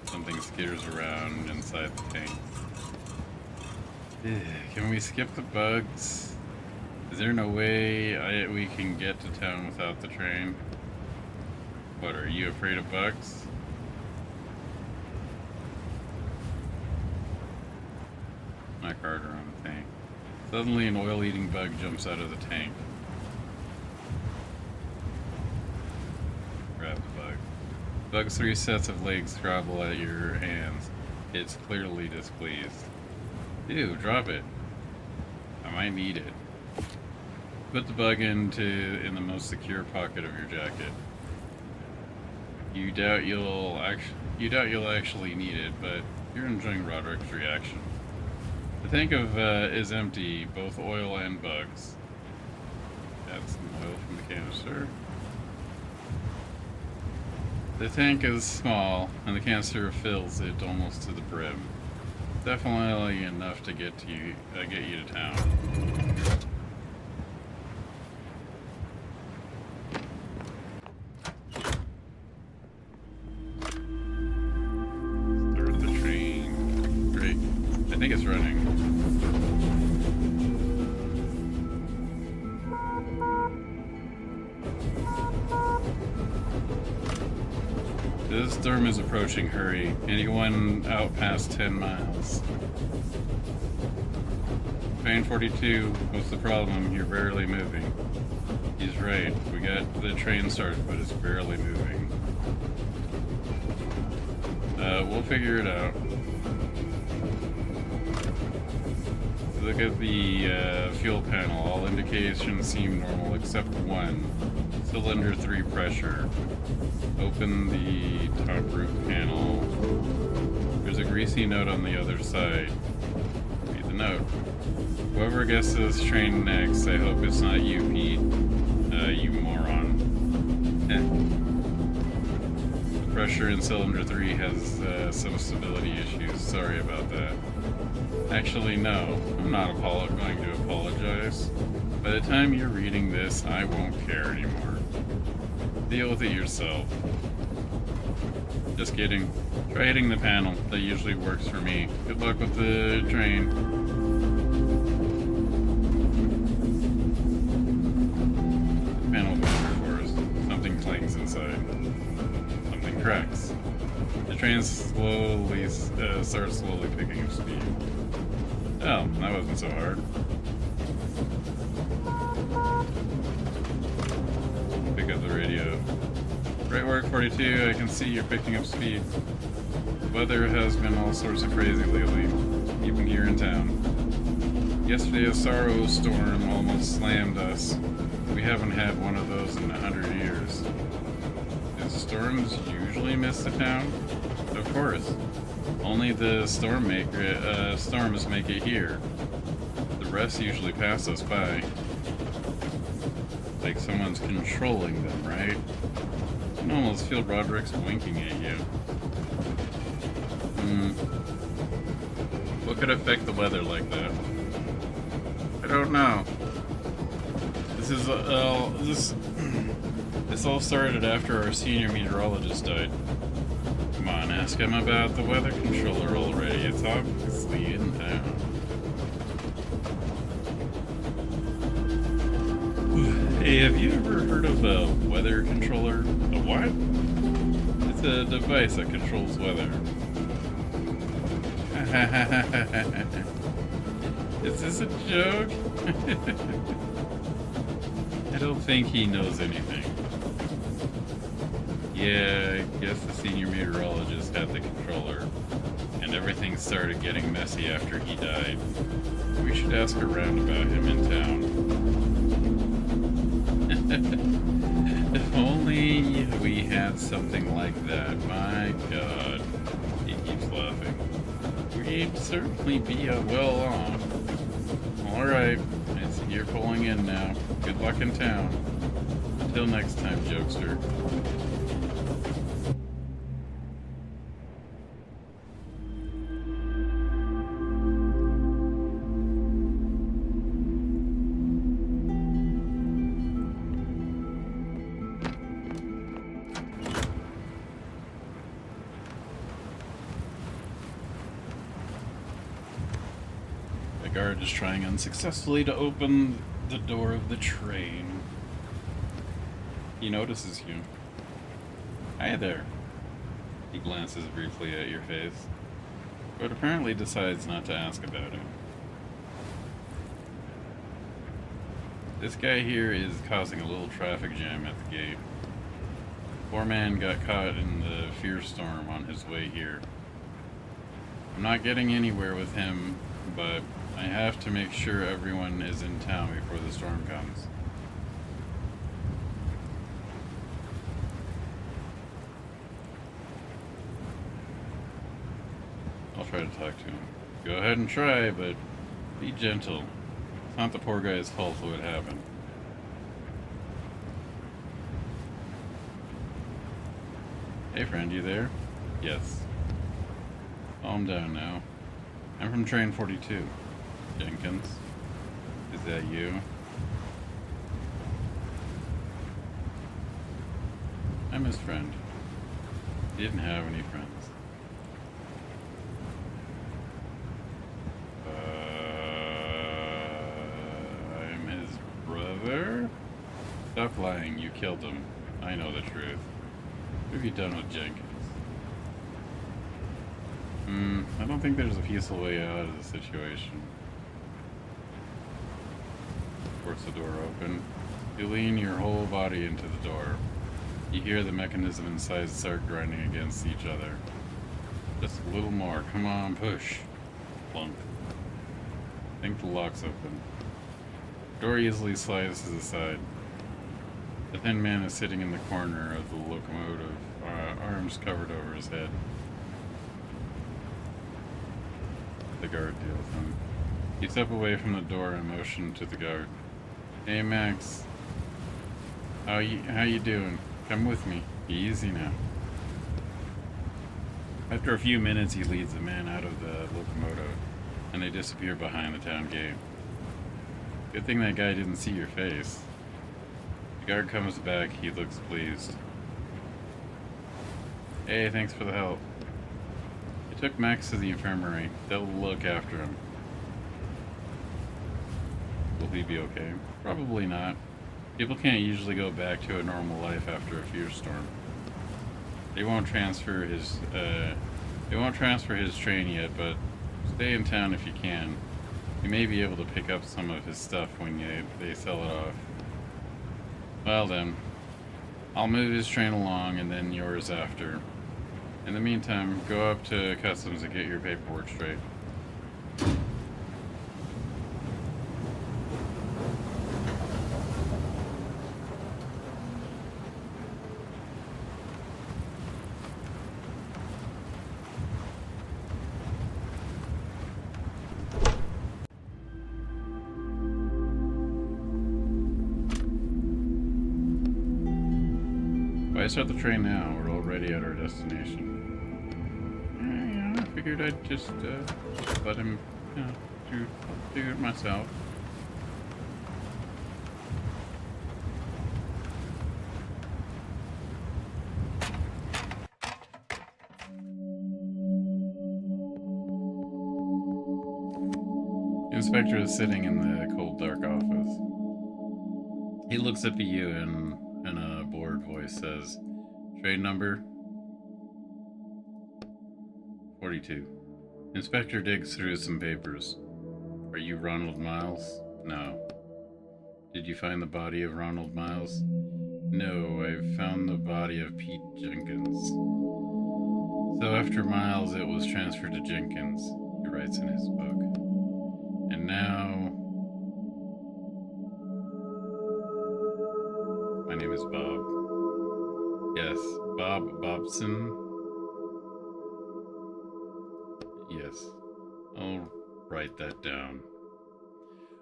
Something skitters around inside the tank. Can we skip the bugs? Is there no way we can get to town without the train? What, are you afraid of bugs? Knock harder on the tank. Suddenly an oil-eating bug jumps out of the tank. Grab the bug. Bug's 3 sets of legs scrabble at your hands. It's clearly displeased. Ew, drop it. I might need it. Put the bug in the most secure pocket of your jacket. You doubt you'll actually need it, but you're enjoying Roderick's reaction. The tank is empty, both oil and bugs. Add some oil from the canister. The tank is small, and the canister fills it almost to the brim. Definitely enough to get you to town. Start the train. Great. I think it's running. This storm is approaching. Hurry. Anyone out past 10 miles? Train 42, what's the problem? You're barely moving. He's right. We got the train started, but it's barely moving. We'll figure it out. Look at the fuel panel. All indications seem normal except one. Cylinder 3 pressure. Open the top roof panel. There's a greasy note on the other side. Read the note. Whoever gets this train next, I hope it's not you, Pete. You moron. The pressure in cylinder 3 has some stability issues. Sorry about that. Actually, no. I'm not going to apologize. By the time you're reading this, I won't care anymore. Deal with it yourself. Just kidding. Try hitting the panel. That usually works for me. Good luck with the train. The panel goes for us. Something clangs inside. Something cracks. The train starts slowly picking up speed. Oh, that wasn't so hard. Pick up the radio. Great work, 42. I can see you're picking up speed. The weather has been all sorts of crazy lately, even here in town. Yesterday, a sorrow storm almost slammed us. We haven't had one of those in 100 years. Do storms usually miss the town? Of course. Only the storms make it here. The rest usually pass us by. Like someone's controlling them, right? I can almost feel Roderick's winking at you. What could affect the weather like that? I don't know. This all started after our senior meteorologist died. Come on, ask him about the weather controller already. It's obviously in town. Hey, have you ever heard of a weather controller? A what? It's a device that controls weather. Is this a joke? I don't think he knows anything. Yeah, I guess the senior meteorologist had the controller, and everything started getting messy after he died. We should ask around about him in town. If only we had something like that. My God. He keeps laughing. We'd certainly be well off. Alright, I see you're pulling in now. Good luck in town. Until next time, jokester. The guard is trying unsuccessfully to open the door of the train. He notices you. Hi there. He glances briefly at your face, but apparently decides not to ask about it. This guy here is causing a little traffic jam at the gate. Poor man got caught in the fear storm on his way here. I'm not getting anywhere with him, but I have to make sure everyone is in town before the storm comes. I'll try to talk to him. Go ahead and try, but be gentle. It's not the poor guy's fault what happened. Hey friend, you there? Yes. Calm down now. I'm from Train 42. Jenkins, is that you? I'm his friend. He didn't have any friends. I'm his brother? Stop lying, you killed him. I know the truth. What have you done with Jenkins? I don't think there's a peaceful way out of the situation. force the door open. You lean your whole body into the door. You hear the mechanism inside start grinding against each other. Just a little more. Come on, push. Plunk. I think the lock's open. The door easily slides to the side. The thin man is sitting in the corner of the locomotive, arms covered over his head. The guard deals him. You step away from the door and motion to the guard. Hey Max, how you doing? Come with me. Be easy now. After a few minutes, he leads the man out of the locomotive, and they disappear behind the town gate. Good thing that guy didn't see your face. The guard comes back. He looks pleased. Hey, thanks for the help. I took Max to the infirmary. They'll look after him. Will he be okay? Probably not. People can't usually go back to a normal life after a fear storm. They won't transfer his train yet, but stay in town if you can. You may be able to pick up some of his stuff when they sell it off. Well then, I'll move his train along and then yours after. In the meantime, go up to customs and get your paperwork straight. Why start the train now? We're already at our destination. Yeah, I figured I'd just let him, do it myself. The inspector is sitting in the cold, dark office. He looks up at you and in a bored voice says, "Trade number 42. Inspector digs through some papers. Are you Ronald Miles? No. Did you find the body of Ronald Miles? No, I found the body of Pete Jenkins. So after Miles, it was transferred to Jenkins, he writes in his book. And now... My name is Bob. Yes, Bob Bobson. Yes, I'll write that down.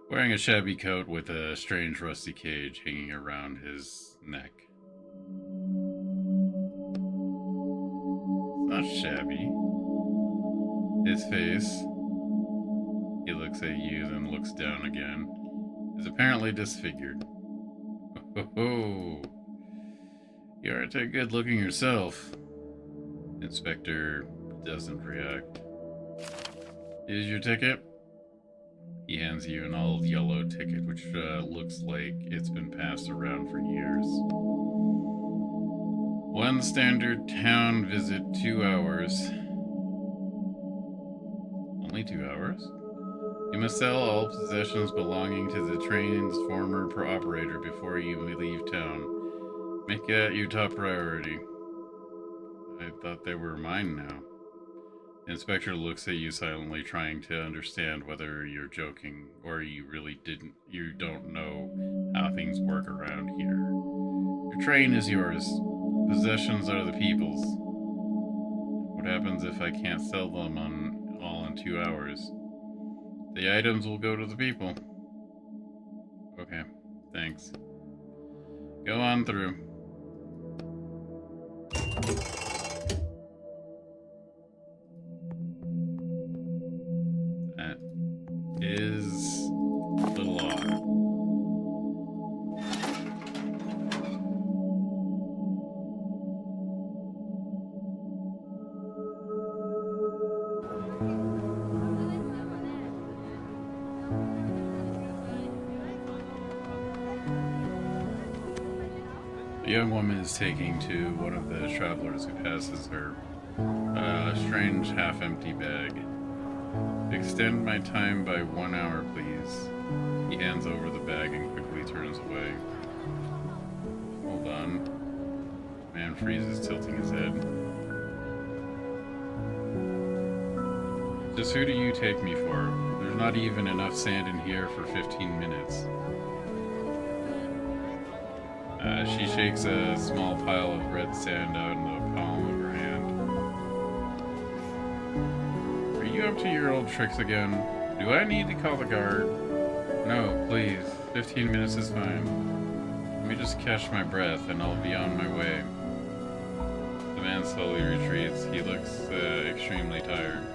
Wearing a shabby coat with a strange rusty cage hanging around his neck. It's not shabby. His face, he looks at you, then looks down again, is apparently disfigured. Oh, you aren't that good looking yourself. Inspector doesn't react. Here's your ticket. He hands you an all yellow ticket, which looks like it's been passed around for years. One standard town visit, 2 hours. Only 2 hours? You must sell all possessions belonging to the train's former operator before you leave town. Make that your top priority. I thought they were mine now. The inspector looks at you silently, trying to understand whether you're joking or you really don't know how things work around here. Your train is yours. Possessions are the people's. What happens if I can't sell them all in 2 hours? The items will go to the people. Okay, thanks. Go on through. That is a little odd. The young woman is taking to one of the travelers who passes her a strange half-empty bag. Extend my time by 1 hour, please. He hands over the bag and quickly turns away. Hold on. Man freezes, tilting his head. Just who do you take me for? There's not even enough sand in here for 15 minutes. She shakes a small pile of red sand out in the palm of her hand. Are you up to your old tricks again? Do I need to call the guard? No, please. 15 minutes is fine. Let me just catch my breath and I'll be on my way. The man slowly retreats. He looks extremely tired.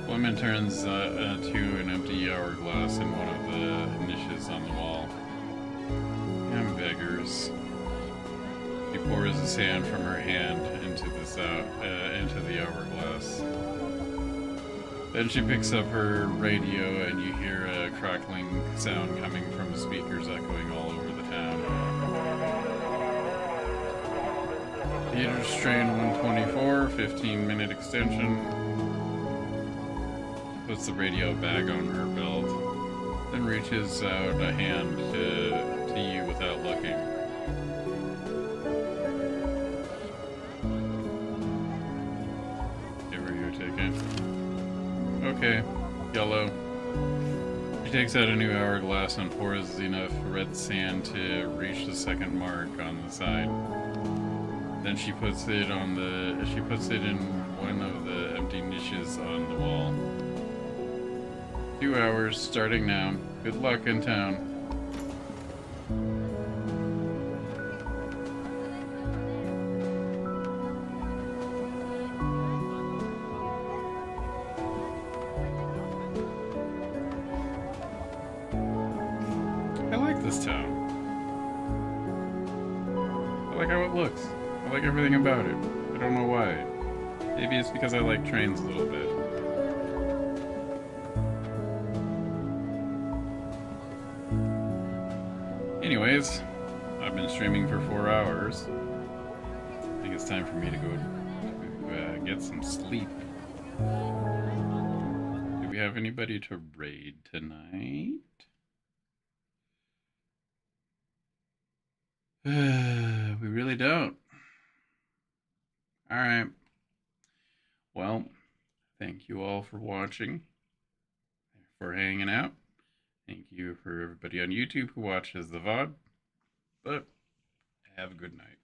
The woman turns to an empty hourglass in one of the niches on the wall. Damn beggars. She pours the sand from her hand into the hourglass. Then she picks up her radio and you hear a crackling sound coming from the speakers echoing all over the town. Theater strain 124, 15-minute extension. Puts the radio bag on her belt, then reaches out a hand to you without looking. Give her your ticket. Okay, yellow. She takes out a new hourglass and pours enough red sand to reach the second mark on the side. Then she puts it in one of the empty niches on the wall. 2 hours, starting now. Good luck in town. I like this town. I like how it looks. I like everything about it. I don't know why. Maybe it's because I like trains a little bit. Anyways, I've been streaming for 4 hours. I think it's time for me to go to get some sleep. Do we have anybody to raid tonight? We really don't. Alright. Well, thank you all for watching, for hanging out. Thank you for everybody on YouTube who watches the VOD. But have a good night.